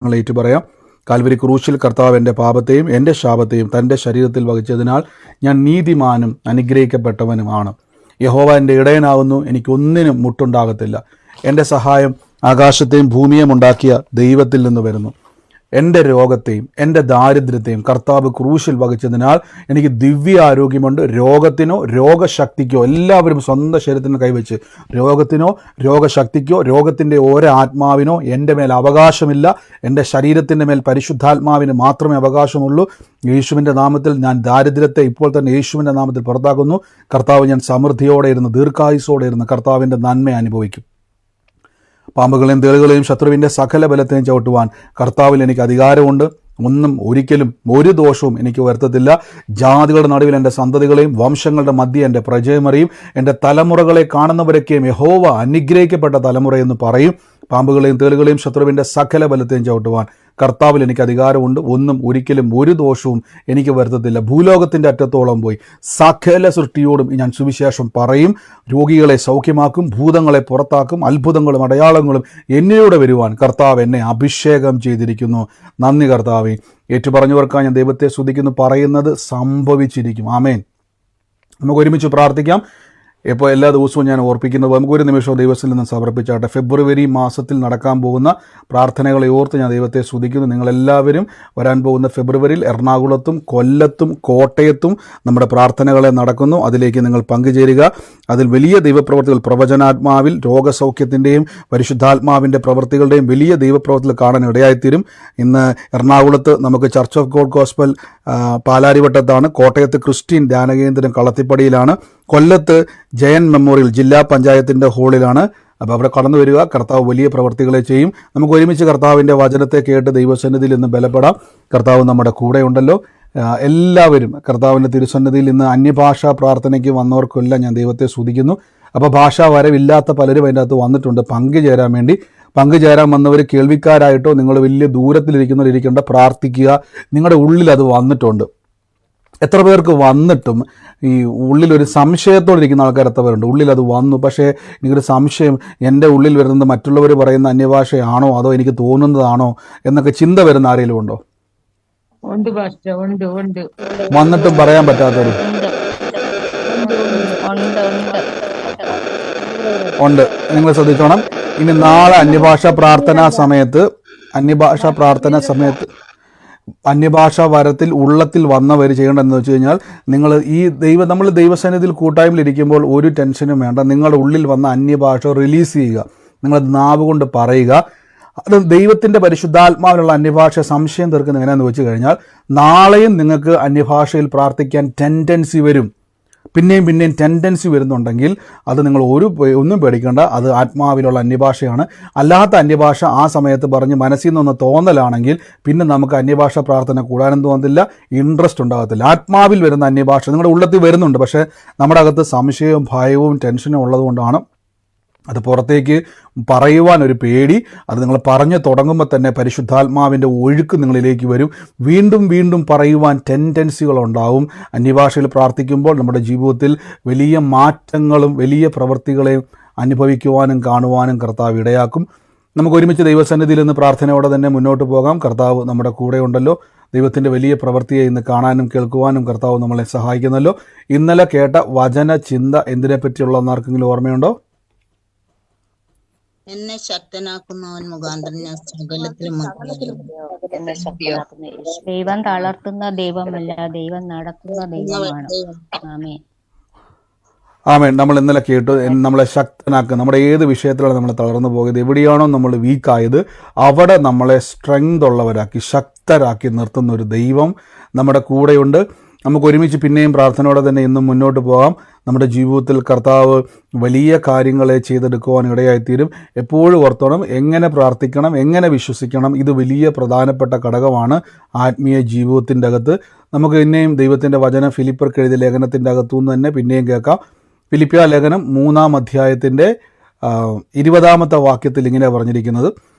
ഏറ്റു പറയാം. കാൽവരി ക്രൂശിൽ കർത്താവ് എൻ്റെ പാപത്തെയും എൻ്റെ ശാപത്തെയും തൻ്റെ ശരീരത്തിൽ വഹിച്ചതിനാൽ ഞാൻ നീതിമാനും അനുഗ്രഹിക്കപ്പെട്ടവനുമാണ്. യഹോവ എൻ്റെ ഇടയനാകുന്നു, എനിക്കൊന്നിനും മുട്ടുണ്ടാകത്തില്ല. എൻ്റെ സഹായം ആകാശത്തെയും ഭൂമിയെയും ഉണ്ടാക്കിയ ദൈവത്തിൽ നിന്ന് വരുന്നു. എൻ്റെ രോഗത്തെയും എൻ്റെ ദാരിദ്ര്യത്തെയും കർത്താവ് ക്രൂശിൽ വഹിച്ചതിനാൽ എനിക്ക് ദിവ്യ ആരോഗ്യമുണ്ട്. രോഗത്തിനോ രോഗശക്തിക്കോ, എല്ലാവരും സ്വന്തം ശരീരത്തിന് കൈവച്ച്, രോഗത്തിനോ രോഗശക്തിക്കോ രോഗത്തിൻ്റെ ആത്മാവിനോ എൻ്റെ മേൽ അവകാശമില്ല. എൻ്റെ ശരീരത്തിൻ്റെ മേൽ പരിശുദ്ധാത്മാവിന് മാത്രമേ അവകാശമുള്ളൂ. യേശുവിൻ്റെ നാമത്തിൽ ഞാൻ ദാരിദ്ര്യത്തെ ഇപ്പോൾ തന്നെ യേശുവിൻ്റെ നാമത്തിൽ പുറത്താക്കുന്നു. കർത്താവ്, ഞാൻ സമൃദ്ധിയോടെ ഇരുന്ന് ദീർഘായുസോടെ ഇരുന്ന് കർത്താവിൻ്റെ നന്മ അനുഭവിക്കും. പാമ്പുകളെയും തേളുകളെയും ശത്രുവിൻ്റെ സകല ബലത്തെയും ചവിട്ടുവാൻ കർത്താവിൽ എനിക്ക് അധികാരമുണ്ട്. ഒന്നും ഒരിക്കലും ഒരു ദോഷവും എനിക്ക് വരുത്തത്തില്ല. ജാതികളുടെ നടുവിൽ എൻ്റെ സന്തതികളെയും വംശങ്ങളുടെ മധ്യ എൻ്റെ പ്രജയമറിയും. എൻ്റെ തലമുറകളെ കാണുന്നവരൊക്കെയും യഹോവ അനുഗ്രഹിക്കപ്പെട്ട തലമുറയെന്ന് പറയും. പാമ്പുകളെയും തേളുകളെയും ശത്രുവിൻ്റെ സകല ബലത്തെയും ചവിട്ടുവാൻ കർത്താവിൽ എനിക്ക് അധികാരമുണ്ട്. ഒന്നും ഒരിക്കലും ഒരു ദോഷവും എനിക്ക് വരുത്തത്തില്ല. ഭൂലോകത്തിൻ്റെ അറ്റത്തോളം പോയി സകല സൃഷ്ടിയോടും ഞാൻ സുവിശേഷം പറയും. രോഗികളെ സൗഖ്യമാക്കും, ഭൂതങ്ങളെ പുറത്താക്കും. അത്ഭുതങ്ങളും അടയാളങ്ങളും എന്നിലൂടെ വരുവാൻ കർത്താവ് എന്നെ അഭിഷേകം ചെയ്തിരിക്കുന്നു. നന്ദി കർത്താവേ. ഏറ്റുപറഞ്ഞവർക്കായി ഞാൻ ദൈവത്തെ സ്തുതിക്കുന്നു. പറയുന്നത് സംഭവിച്ചിരിക്കും. ആമേൻ. നമുക്ക് ഒരുമിച്ച് പ്രാർത്ഥിക്കാം. ഇപ്പോൾ എല്ലാ ദിവസവും ഞാൻ ഓർപ്പിക്കുന്നത്, നമുക്കൊരു നിമിഷം ദൈവത്തിൽ നിന്ന് സമർപ്പിച്ചാട്ടെ. ഫെബ്രുവരി മാസത്തിൽ നടക്കാൻ പോകുന്ന പ്രാർത്ഥനകളെ ഓർത്ത് ഞാൻ ദൈവത്തെ സ്തുതിക്കുന്നു. നിങ്ങളെല്ലാവരും വരാൻ പോകുന്ന ഫെബ്രുവരിയിൽ എറണാകുളത്തും കൊല്ലത്തും കോട്ടയത്തും നമ്മുടെ പ്രാർത്ഥനകളെ നടക്കുന്നു. അതിലേക്ക് നിങ്ങൾ പങ്കുചേരുക. അതിൽ വലിയ ദൈവപ്രവർത്തികൾ, പ്രവചനാത്മാവിൽ രോഗസൗഖ്യത്തിൻ്റെയും പരിശുദ്ധാത്മാവിൻ്റെ പ്രവൃത്തികളുടെയും വലിയ ദൈവപ്രവർത്തികൾ കാണാൻ ഇടയായിത്തീരും. ഇന്ന് എറണാകുളത്ത് നമുക്ക് ചർച്ച് ഓഫ് ഗോഡ് ഗോസ്പൽ പാലാരിവട്ടത്താണ്. കോട്ടയത്ത് ക്രിസ്ത്യൻ ധ്യാനകേന്ദ്രം കളത്തിപ്പടിയിലാണ്. കൊല്ലത്ത് ജയൻ മെമ്മോറിയൽ ജില്ലാ പഞ്ചായത്തിൻ്റെ ഹാളിലാണ്. അപ്പോൾ അവിടെ കടന്നു വരിക. കർത്താവ് വലിയ പ്രവർത്തികളെ ചെയ്യും. നമുക്ക് ഒരുമിച്ച് കർത്താവിൻ്റെ വചനത്തെ കേട്ട് ദൈവസന്നിധിയിൽ ഇന്ന് ബലപ്പെടാം. കർത്താവ് നമ്മുടെ കൂടെ ഉണ്ടല്ലോ. എല്ലാവരും കർത്താവിൻ്റെ തിരുസന്നിധിയിൽ ഇന്ന് അന്യഭാഷാ പ്രാർത്ഥനയ്ക്ക് വന്നവർക്കെല്ലാം ഞാൻ ദൈവത്തെ സ്തുതിക്കുന്നു. അപ്പോൾ ഭാഷാ വരവില്ലാത്ത പലരും അതിൻ്റെ അകത്ത് വന്നിട്ടുണ്ട് പങ്കുചേരാൻ വേണ്ടി. പങ്കുചേരാൻ വന്നവർ കേൾവിക്കാരായിട്ടോ നിങ്ങൾ വലിയ ദൂരത്തിലിരിക്കുന്നവരിക്കേണ്ട, പ്രാർത്ഥിക്കുക. നിങ്ങളുടെ ഉള്ളിൽ അത് വന്നിട്ടുണ്ട്. എത്ര പേർക്ക് വന്നിട്ടും ഈ ഉള്ളിലൊരു സംശയത്തോടെ ഇരിക്കുന്ന ആൾക്കാർ എത്ര പേരുണ്ട്? ഉള്ളിൽ അത് വന്നു, പക്ഷേ എനിക്കൊരു സംശയം, എൻ്റെ ഉള്ളിൽ വരുന്നത് മറ്റുള്ളവർ പറയുന്ന അന്യഭാഷയാണോ അതോ എനിക്ക് തോന്നുന്നതാണോ എന്നൊക്കെ ചിന്ത വരുന്ന ആരെങ്കിലും ഉണ്ടോ? വന്നിട്ടും പറയാൻ പറ്റാത്തവർ ഉണ്ട്. നിങ്ങൾ ശ്രദ്ധിച്ചോണം. ഇനി നാളെ അന്യഭാഷാ പ്രാർത്ഥനാ സമയത്ത് അന്യഭാഷാ വരത്തിൽ ഉള്ളത്തിൽ വന്നവർ ചെയ്യേണ്ടതെന്ന് വെച്ച് കഴിഞ്ഞാൽ, നമ്മൾ ദൈവസന്നിധിയിൽ കൂട്ടായ്മയിൽ ഇരിക്കുമ്പോൾ ഒരു ടെൻഷനും വേണ്ട. നിങ്ങളുടെ ഉള്ളിൽ വന്ന അന്യഭാഷ റിലീസ് ചെയ്യുക. നിങ്ങളത് നാവ് കൊണ്ട് പറയുക. അത് ദൈവത്തിൻ്റെ പരിശുദ്ധാത്മാവിലുള്ള അന്യഭാഷ സംശയം തീർക്കുന്ന എങ്ങനെയാണെന്ന് വെച്ച് കഴിഞ്ഞാൽ, നാളെയും നിങ്ങൾക്ക് അന്യഭാഷയിൽ പ്രാർത്ഥിക്കാൻ ടെൻഡൻസി വരും. പിന്നെയും ടെൻഡൻസി വരുന്നുണ്ടെങ്കിൽ അത് നിങ്ങൾ ഒന്നും പേടിക്കേണ്ട. അത് ആത്മാവിലുള്ള അന്യഭാഷയാണ്. അല്ലാത്ത അന്യഭാഷ ആ സമയത്ത് പറഞ്ഞ് മനസ്സിൽ നിന്നൊന്ന് തോന്നലാണെങ്കിൽ പിന്നെ നമുക്ക് അന്യഭാഷ പ്രാർത്ഥന കൂടാനും തോന്നത്തില്ല, ഇൻട്രസ്റ്റ് ഉണ്ടാകത്തില്ല. ആത്മാവിൽ വരുന്ന അന്യഭാഷ നിങ്ങളുടെ ഉള്ളത്തിൽ വരുന്നുണ്ട്, പക്ഷേ നമ്മുടെ അകത്ത് സംശയവും ഭയവും ടെൻഷനും ഉള്ളതുകൊണ്ടാണ് അത് പുറത്തേക്ക് പറയുവാൻ ഒരു പേടി. അത് നിങ്ങൾ പറഞ്ഞു തുടങ്ങുമ്പോൾ തന്നെ പരിശുദ്ധാത്മാവിൻ്റെ ഒഴുക്ക് നിങ്ങളിലേക്ക് വരും. വീണ്ടും പറയുവാൻ ടെൻഡൻസികളുണ്ടാവും. അന്യഭാഷയിൽ പ്രാർത്ഥിക്കുമ്പോൾ നമ്മുടെ ജീവിതത്തിൽ വലിയ മാറ്റങ്ങളും വലിയ പ്രവൃത്തികളെയും അനുഭവിക്കുവാനും കാണുവാനും കർത്താവ് ഇടയാക്കും. നമുക്ക് ഒരുമിച്ച് ദൈവസന്നിധിയിൽ നിന്ന് പ്രാർത്ഥനയോടെ തന്നെ മുന്നോട്ട് പോകാം. കർത്താവ് നമ്മുടെ കൂടെ ഉണ്ടല്ലോ. ദൈവത്തിൻ്റെ വലിയ പ്രവൃത്തിയെ ഇന്ന് കാണാനും കേൾക്കുവാനും കർത്താവ് നമ്മളെ സഹായിക്കുന്നല്ലോ. ഇന്നലെ കേട്ട വചന ചിന്ത എന്തിനെപ്പറ്റിയുള്ള ആർക്കെങ്കിലും ഓർമ്മയുണ്ടോ? എന്നെ ശക്തനാക്കുന്നവൻ മുഖാന്തരം ഞാൻ സകലത്തിലും ദൈവം തളർത്തുന്ന ദൈവമല്ല, ദൈവം നടത്തുന്ന ദൈവമാണ്. ആമേൻ. നമ്മൾ ഇന്നലെ കേട്ടു, നമ്മളെ ശക്തനാക്കുക. നമ്മുടെ ഏത് വിഷയത്തിലാണ് നമ്മൾ തളർന്നു പോയത്, എവിടെയാണോ നമ്മൾ വീക്കായത് അവിടെ നമ്മളെ സ്ട്രെങ്ത് ഉള്ളവരാക്കി ശക്തരാക്കി നിർത്തുന്ന ഒരു ദൈവം നമ്മുടെ കൂടെയുണ്ട്. നമുക്ക് ഒരുമിച്ച് പിന്നെയും പ്രാർത്ഥനയോടെ തന്നെ ഇന്നും മുന്നോട്ട് പോകാം. നമ്മുടെ ജീവിതത്തിൽ കർത്താവ് വലിയ കാര്യങ്ങളെ ചെയ്തെടുക്കുവാൻ ഇടയായിത്തീരും. എപ്പോഴും ഓർത്തോണം, എങ്ങനെ പ്രാർത്ഥിക്കണം, എങ്ങനെ വിശ്വസിക്കണം. ഇത് വലിയ പ്രധാനപ്പെട്ട ഘടകമാണ് ആത്മീയ ജീവിതത്തിൻ്റെ അകത്ത്. നമുക്ക് പിന്നെയും ദൈവത്തിൻ്റെ വചനം ഫിലിപ്പർക്ക് എഴുതിയ ലേഖനത്തിൻ്റെ അകത്തുനിന്ന് തന്നെ പിന്നെയും കേൾക്കാം. ഫിലിപ്പിയ ലേഖനം 3-ാം അധ്യായത്തിൻ്റെ 20-ാമത്തെ വാക്യത്തിൽ ഇങ്ങനെ പറഞ്ഞിരിക്കുന്നത്,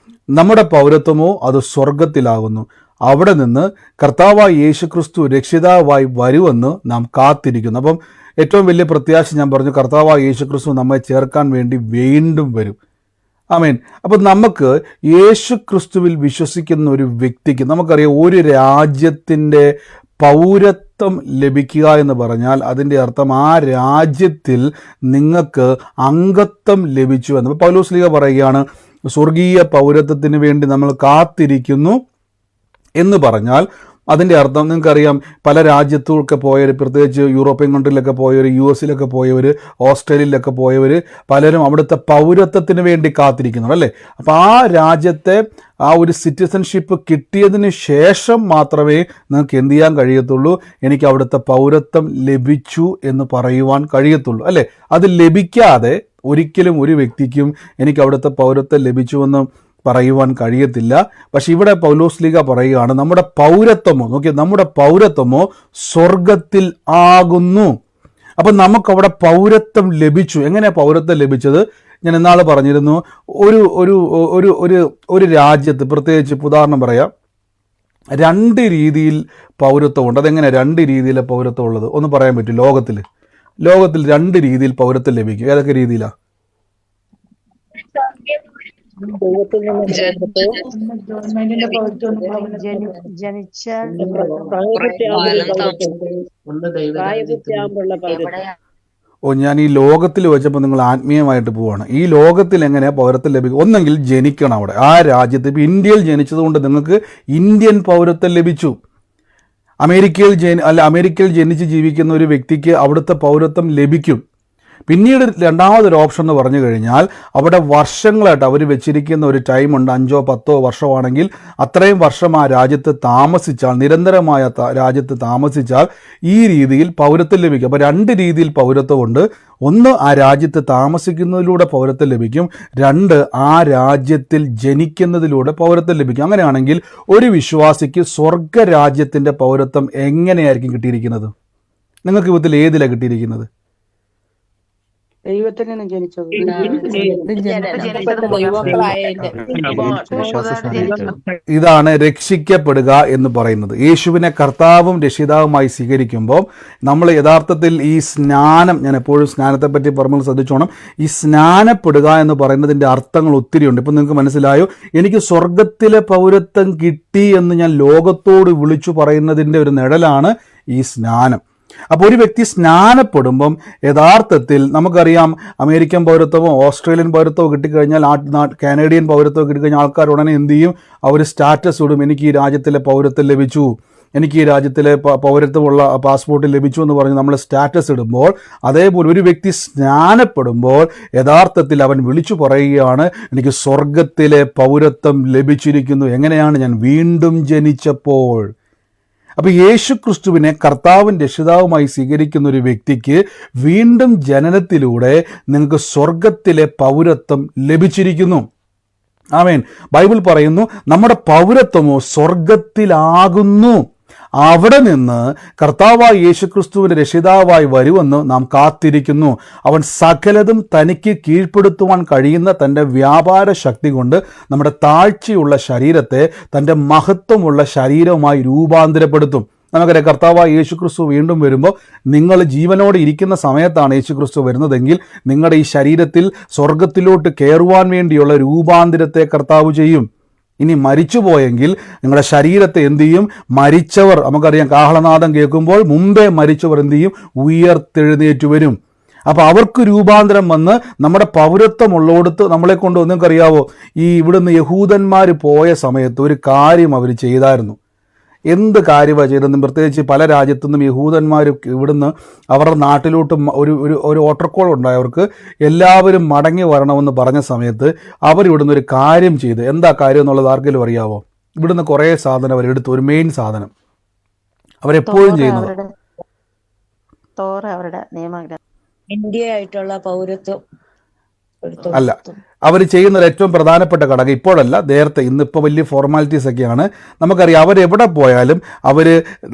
നമ്മുടെ പൗരത്വമോ അത് സ്വർഗത്തിലാകുന്നു. അവിടെ നിന്ന് കർത്താവായ യേശുക്രിസ്തു രക്ഷിതാവായി വരുമെന്ന് നാം കാത്തിരിക്കുന്നു. അപ്പം ഏറ്റവും വലിയ പ്രത്യാശ ഞാൻ പറഞ്ഞു, കർത്താവായ യേശുക്രിസ്തു നമ്മെ ചേർക്കാൻ വേണ്ടി വീണ്ടും വരും. ആമേൻ. അപ്പം നമുക്ക് യേശു ക്രിസ്തുവിൽ വിശ്വസിക്കുന്ന ഒരു വ്യക്തിക്ക് നമുക്കറിയാം, ഒരു രാജ്യത്തിൻ്റെ പൗരത്വം ലഭിക്കുക എന്ന് പറഞ്ഞാൽ അതിൻ്റെ അർത്ഥം ആ രാജ്യത്തിൽ നിങ്ങൾക്ക് അംഗത്വം ലഭിച്ചു എന്ന്. പൗലോസ് ലീഗ പറയുകയാണ്, സ്വർഗീയ പൗരത്വത്തിന് വേണ്ടി നമ്മൾ കാത്തിരിക്കുന്നു എന്ന് പറഞ്ഞാൽ അതിൻ്റെ അർത്ഥം നിങ്ങൾക്കറിയാം, പല രാജ്യത്തൊക്കെ പോയവർ, പ്രത്യേകിച്ച് യൂറോപ്യൻ കൺട്രിയിലൊക്കെ പോയവർ, US പോയവർ, ഓസ്ട്രേലിയയിലൊക്കെ പോയവർ പലരും അവിടുത്തെ പൗരത്വത്തിന് വേണ്ടി കാത്തിരിക്കുന്നു അല്ലേ. അപ്പോൾ ആ രാജ്യത്തെ ആ ഒരു സിറ്റിസൺഷിപ്പ് കിട്ടിയതിന് ശേഷം മാത്രമേ നിങ്ങൾക്ക് എന്ത് ചെയ്യാൻ കഴിയത്തുള്ളൂ, എനിക്ക് അവിടുത്തെ പൗരത്വം ലഭിച്ചു എന്ന് പറയുവാൻ കഴിയത്തുള്ളൂ അല്ലേ. അത് ലഭിക്കാതെ ഒരിക്കലും ഒരു വ്യക്തിക്കും എനിക്ക് അവിടുത്തെ പൗരത്വം ലഭിച്ചുവെന്ന് പറയുവാൻ കഴിയത്തില്ല. പക്ഷെ ഇവിടെ പൗലോസ് ലീഗ പറയുകയാണ്, നമ്മുടെ പൗരത്വമോ, നോക്കിയാൽ നമ്മുടെ പൗരത്വമോ സ്വർഗത്തിൽ ആകുന്നു. അപ്പം നമുക്കവിടെ പൗരത്വം ലഭിച്ചു. എങ്ങനെയാണ് പൗരത്വം ലഭിച്ചത്? ഞാൻ ഇന്നാൾ പറഞ്ഞിരുന്നു, ഒരു ഒരു ഒരു ഒരു ഒരു രാജ്യത്ത്, പ്രത്യേകിച്ച് ഉദാഹരണം പറയാം, 2 രീതിയിൽ പൗരത്വമുണ്ട്. അതെങ്ങനെ 2 രീതിയിലെ പൗരത്വം ഉള്ളത് ഒന്ന് പറയാൻ പറ്റും? ലോകത്തിൽ 2 രീതിയിൽ പൗരത്വം ലഭിക്കും. ഏതൊക്കെ രീതിയിലാണ്? ഞാൻ ഈ ലോകത്തിൽ വെച്ചപ്പോൾ നിങ്ങൾ ആത്മീയമായിട്ട് പോവാണ്. ഈ ലോകത്തിൽ എങ്ങനെയാണ് പൗരത്വം ലഭിക്കും? ഒന്നെങ്കിൽ ജനിക്കണം അവിടെ, ആ രാജ്യത്ത്. ഇപ്പോൾ ഇന്ത്യയിൽ ജനിച്ചതുകൊണ്ട് നിങ്ങൾക്ക് ഇന്ത്യൻ പൗരത്വം ലഭിച്ചു. അമേരിക്കയിൽ ജനിച്ച് ജീവിക്കുന്ന ഒരു വ്യക്തിക്ക് അവിടുത്തെ പൗരത്വം ലഭിക്കും. പിന്നീട് രണ്ടാമതൊരു ഓപ്ഷൻ എന്ന് പറഞ്ഞു കഴിഞ്ഞാൽ, അവിടെ വർഷങ്ങളായിട്ട് അവർ വെച്ചിരിക്കുന്ന ഒരു ടൈമുണ്ട്, 5-10 വർഷമാണെങ്കിൽ അത്രയും വർഷം ആ രാജ്യത്ത് താമസിച്ചാൽ, നിരന്തരമായ രാജ്യത്ത് താമസിച്ചാൽ ഈ രീതിയിൽ പൗരത്വം ലഭിക്കും. അപ്പോൾ 2 രീതിയിൽ പൗരത്വമുണ്ട്. ഒന്ന്, ആ രാജ്യത്ത് താമസിക്കുന്നതിലൂടെ പൗരത്വം ലഭിക്കും. 2, ആ രാജ്യത്തിൽ ജനിക്കുന്നതിലൂടെ പൗരത്വം ലഭിക്കും. അങ്ങനെയാണെങ്കിൽ ഒരു വിശ്വാസിക്ക് സ്വർഗരാജ്യത്തിൻ്റെ പൗരത്വം എങ്ങനെയായിരിക്കും കിട്ടിയിരിക്കുന്നത്? നിങ്ങൾക്ക് ഇതിൽ ഏതിലാണ് കിട്ടിയിരിക്കുന്നത്? ഇതാണ് രക്ഷിക്കപ്പെടുക എന്ന് പറയുന്നത്. യേശുവിനെ കർത്താവും രക്ഷിതാവുമായി സ്വീകരിക്കുമ്പോൾ നമ്മൾ യഥാർത്ഥത്തിൽ ഈ സ്നാനം, ഞാൻ എപ്പോഴും സ്നാനത്തെ പറ്റി പറയുമ്പോൾ ശ്രദ്ധിച്ചോണം, ഈ സ്നാനപ്പെടുക എന്ന് പറയുന്നതിൻ്റെ അർത്ഥങ്ങൾ ഒത്തിരിയുണ്ട്. ഇപ്പം നിങ്ങൾക്ക് മനസ്സിലായോ? എനിക്ക് സ്വർഗത്തിലെ പൗരത്വം കിട്ടി എന്ന് ഞാൻ ലോകത്തോട് വിളിച്ചു പറയുന്നതിൻ്റെ ഒരു നിഴലാണ് ഈ സ്നാനം. അപ്പോൾ ഒരു വ്യക്തി സ്നാനപ്പെടുമ്പം യഥാർത്ഥത്തിൽ നമുക്കറിയാം, അമേരിക്കൻ പൗരത്വമോ ഓസ്ട്രേലിയൻ പൗരത്വമോ കിട്ടിക്കഴിഞ്ഞാൽ, കാനഡിയൻ പൗരത്വമോ കിട്ടിക്കഴിഞ്ഞാൽ ആൾക്കാർ ഉടനെ എന്ത് ചെയ്യും? അവർ സ്റ്റാറ്റസ് ഇടും, എനിക്ക് ഈ രാജ്യത്തിലെ പൗരത്വം ലഭിച്ചു, എനിക്ക് ഈ രാജ്യത്തിലെ പൗരത്വമുള്ള പാസ്പോർട്ട് ലഭിച്ചു എന്ന് പറഞ്ഞ് നമ്മൾ സ്റ്റാറ്റസ് ഇടുമ്പോൾ, അതേപോലെ ഒരു വ്യക്തി സ്നാനപ്പെടുമ്പോൾ യഥാർത്ഥത്തിൽ അവൻ വിളിച്ചു പറയുകയാണ്, എനിക്ക് സ്വർഗത്തിലെ പൗരത്വം ലഭിച്ചിരിക്കുന്നു. എങ്ങനെയാണ്? ഞാൻ വീണ്ടും ജനിച്ചപ്പോൾ. അപ്പോൾ യേശു ക്രിസ്തുവിനെ കർത്താവും രക്ഷിതാവുമായി സ്വീകരിക്കുന്ന ഒരു വ്യക്തിക്ക് വീണ്ടും ജനനത്തിലൂടെ നിങ്ങൾക്ക് സ്വർഗത്തിലെ പൗരത്വം ലഭിച്ചിരിക്കുന്നു. ആമേൻ. ബൈബിൾ പറയുന്നു, നമ്മുടെ പൗരത്വമോ സ്വർഗത്തിലാകുന്നു. അവിടെ നിന്ന് കർത്താവായ യേശുക്രിസ്തുവിൻ്റെ രക്ഷിതാവായി വരുമെന്ന് നാം കാത്തിരിക്കുന്നു. അവൻ സകലതും തനിക്ക് കീഴ്പ്പെടുത്തുവാൻ കഴിയുന്ന തൻ്റെ വ്യാപാര ശക്തി കൊണ്ട് നമ്മുടെ താഴ്ചയുള്ള ശരീരത്തെ തൻ്റെ മഹത്വമുള്ള ശരീരവുമായി രൂപാന്തരപ്പെടുത്തും. നമുക്കറിയാം, കർത്താവായ യേശുക്രിസ്തു വീണ്ടും വരുമ്പോൾ, നിങ്ങൾ ജീവനോടെ ഇരിക്കുന്ന സമയത്താണ് യേശുക്രിസ്തു വരുന്നതെങ്കിൽ നിങ്ങളുടെ ഈ ശരീരത്തിൽ സ്വർഗത്തിലോട്ട് കയറുവാൻ വേണ്ടിയുള്ള രൂപാന്തരത്തെ കർത്താവ് ചെയ്യും. ഇനി മരിച്ചുപോയെങ്കിൽ നിങ്ങളുടെ ശരീരത്തെ എന്ത് ചെയ്യും? മരിച്ചവർ, നമുക്കറിയാം, കാഹളനാദം കേൾക്കുമ്പോൾ മുമ്പേ മരിച്ചവർ എന്ത് ചെയ്യും? ഉയർത്തെഴുന്നേറ്റ് വരും. അപ്പോൾ അവർക്ക് രൂപാന്തരം വന്ന് നമ്മുടെ പൗരത്വമുള്ളോടത്ത് നമ്മളെ കൊണ്ട്, നിങ്ങൾക്കറിയാവോ, ഈ ഇവിടുന്ന് യഹൂദന്മാർ പോയ സമയത്ത് ഒരു കാര്യം അവർ ചെയ്തായിരുന്നു. എന്ത് കാര്യമാണ് ചെയ്തതെന്നും, പ്രത്യേകിച്ച് പല രാജ്യത്തു നിന്നും യഹൂദന്മാർ ഇവിടുന്ന് അവരുടെ നാട്ടിലോട്ട് ഒരു ഓട്ടർകോൾ ഉണ്ടായവർക്ക് എല്ലാവരും മടങ്ങി വരണമെന്ന് പറഞ്ഞ സമയത്ത് അവരിവിടുന്ന് ഒരു കാര്യം ചെയ്ത്, എന്താ കാര്യം എന്നുള്ളത് ആർക്കെങ്കിലും അറിയാവോ? ഇവിടുന്ന് കുറേ സാധനം അവരെടുത്തു. ഒരു മെയിൻ സാധനം അവരെപ്പോഴും ചെയ്യുന്നത്, ഇന്ത്യയായിട്ടുള്ള പൗരത്വം അല്ല, അവർ ചെയ്യുന്ന ഒരു ഏറ്റവും പ്രധാനപ്പെട്ട ഘടകം, ഇപ്പോഴല്ല, നേരത്തെ, ഇന്നിപ്പോൾ വലിയ ഫോർമാലിറ്റീസ് ഒക്കെയാണ്. നമുക്കറിയാം, അവരെവിടെ പോയാലും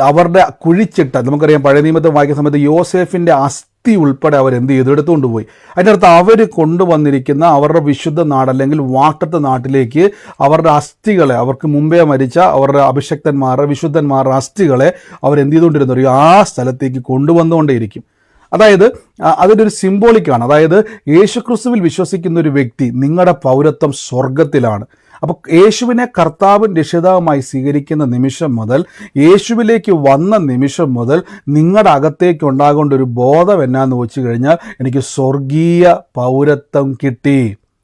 അവരുടെ കുഴിച്ചിട്ട, നമുക്കറിയാം, പഴയ നിയമത്തെ വായിക്കുന്ന സമയത്ത് യോസേഫിൻ്റെ അസ്ഥി ഉൾപ്പെടെ അവരെന്ത് ചെയ്തു? എടുത്തുകൊണ്ട് പോയി. അതിൻ്റെ അടുത്ത് അവർ കൊണ്ടുവന്നിരിക്കുന്ന അവരുടെ വിശുദ്ധ നാട് അല്ലെങ്കിൽ വാട്ടത്തെ നാട്ടിലേക്ക് അവരുടെ അസ്ഥികളെ, അവർക്ക് മുമ്പേ മരിച്ച അവരുടെ അഭിഷക്തന്മാരുടെ, വിശുദ്ധന്മാരുടെ അസ്ഥികളെ അവരെന്ത് ചെയ്തുകൊണ്ടിരുന്നു? ആ സ്ഥലത്തേക്ക് കൊണ്ടുവന്നുകൊണ്ടേയിരിക്കും. അതായത് അതിൻ്റെ ഒരു സിംബോളിക്കാണ്. അതായത് യേശുക്രിസ്തുവിൽ വിശ്വസിക്കുന്ന ഒരു വ്യക്തി, നിങ്ങളുടെ പൗരത്വം സ്വർഗത്തിലാണ്. അപ്പോൾ യേശുവിനെ കർത്താവും രക്ഷിതാവുമായി സ്വീകരിക്കുന്ന നിമിഷം മുതൽ, യേശുവിലേക്ക് വന്ന നിമിഷം മുതൽ നിങ്ങളുടെ അകത്തേക്ക് ഉണ്ടാകേണ്ട ഒരു ബോധം എന്നാന്ന് വെച്ച് കഴിഞ്ഞാൽ, എനിക്ക് സ്വർഗീയ പൗരത്വം കിട്ടി.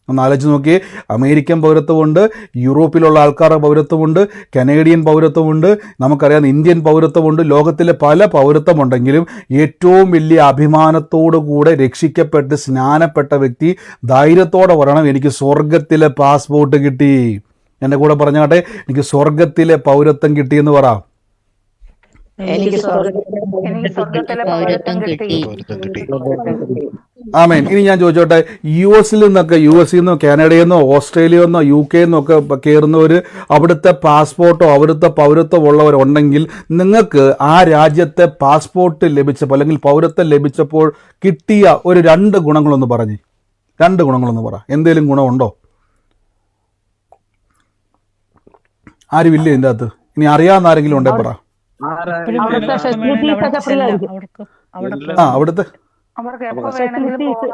ഒന്ന് ആലോചിച്ച് നോക്കിയേ. അമേരിക്കൻ പൗരത്വമുണ്ട്, യൂറോപ്പിലുള്ള ആൾക്കാരുടെ പൗരത്വമുണ്ട്, കനേഡിയൻ പൗരത്വമുണ്ട്, നമുക്കറിയാം ഇന്ത്യൻ പൗരത്വമുണ്ട്. ലോകത്തിലെ പല പൗരത്വമുണ്ടെങ്കിലും ഏറ്റവും വലിയ അഭിമാനത്തോടു കൂടെ രക്ഷിക്കപ്പെട്ട് സ്നാനപ്പെട്ട വ്യക്തി ധൈര്യത്തോടെ പറയണം, എനിക്ക് സ്വർഗത്തിലെ പാസ്പോർട്ട് കിട്ടി. എൻ്റെ കൂടെ പറഞ്ഞാട്ടെ, എനിക്ക് സ്വർഗത്തിലെ പൗരത്വം കിട്ടിയെന്ന് പറ. എനിക്ക് സ്വർഗത്തിലെ പൗരത്വം കിട്ടി. ആമേൻ. ഇനി ഞാൻ ചോദിച്ചോട്ടെ, യു എസിൽ നിന്നോ കാനഡയിൽ നിന്നോ ഓസ്ട്രേലിയയിൽ നിന്നോ യു കെയിൽ നിന്നോ ഒക്കെ കയറുന്നവർ അവിടുത്തെ പാസ്പോർട്ടോ അവിടുത്തെ പൗരത്വം ഉള്ളവരുണ്ടെങ്കിൽ, നിങ്ങൾക്ക് ആ രാജ്യത്തെ പാസ്പോർട്ട് ലഭിച്ചപ്പോൾ അല്ലെങ്കിൽ പൗരത്വം ലഭിച്ചപ്പോൾ കിട്ടിയ ഒരു 2 ഗുണങ്ങളൊന്ന് പറഞ്ഞേ. 2 ഗുണങ്ങളൊന്ന് പറ. എന്തേലും ഗുണമുണ്ടോ? ആരുമില്ല ഇതിൻ്റെ അകത്ത്? ഇനി അറിയാവുന്ന ആരെങ്കിലും ഉണ്ടേ പറ. അവിടുത്തെ ഫെസിലിറ്റീസ് ഒക്കെ ഫ്രീ ആയിരിക്കും. അവിടുത്തെ അവർക്ക് എപ്പോ വേണമെങ്കിലും പോകാം.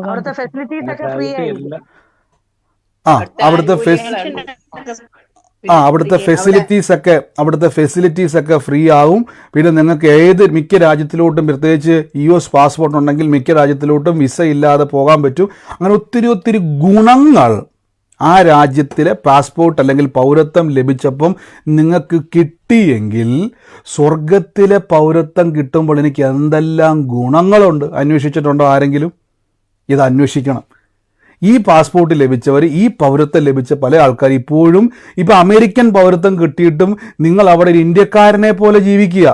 അവിടുത്തെ ഫെസിലിറ്റീസ് ഒക്കെ ഫ്രീ ആയിരിക്കും. അവിടുത്തെ ഫെസിലിറ്റീസ് ഒക്കെ ഫ്രീ ആവും. പിന്നെ നിങ്ങൾക്ക് മിക്ക രാജ്യത്തിലോട്ടും, പ്രത്യേകിച്ച് US പാസ്പോർട്ട് ഉണ്ടെങ്കിൽ മിക്ക രാജ്യത്തിലോട്ടും വിസ ഇല്ലാതെ പോകാൻ പറ്റും. അങ്ങനെ ഒത്തിരി ഗുണങ്ങൾ ആ രാജ്യത്തിലെ പാസ്പോർട്ട് അല്ലെങ്കിൽ പൗരത്വം ലഭിച്ചപ്പം നിങ്ങൾക്ക് കിട്ടിയെങ്കിൽ, സ്വർഗത്തിലെ പൗരത്വം കിട്ടുമ്പോൾ എനിക്ക് എന്തെല്ലാം ഗുണങ്ങളുണ്ട് അന്വേഷിച്ചിട്ടുണ്ടോ ആരെങ്കിലും? ഇത് അന്വേഷിക്കണം. ഈ പാസ്പോർട്ട് ലഭിച്ചവർ, ഈ പൗരത്വം ലഭിച്ച പല ആൾക്കാർ ഇപ്പോഴും അമേരിക്കൻ പൗരത്വം കിട്ടിയിട്ടും നിങ്ങൾ അവിടെ ഒരു ഇന്ത്യക്കാരനെ പോലെ ജീവിക്കുക.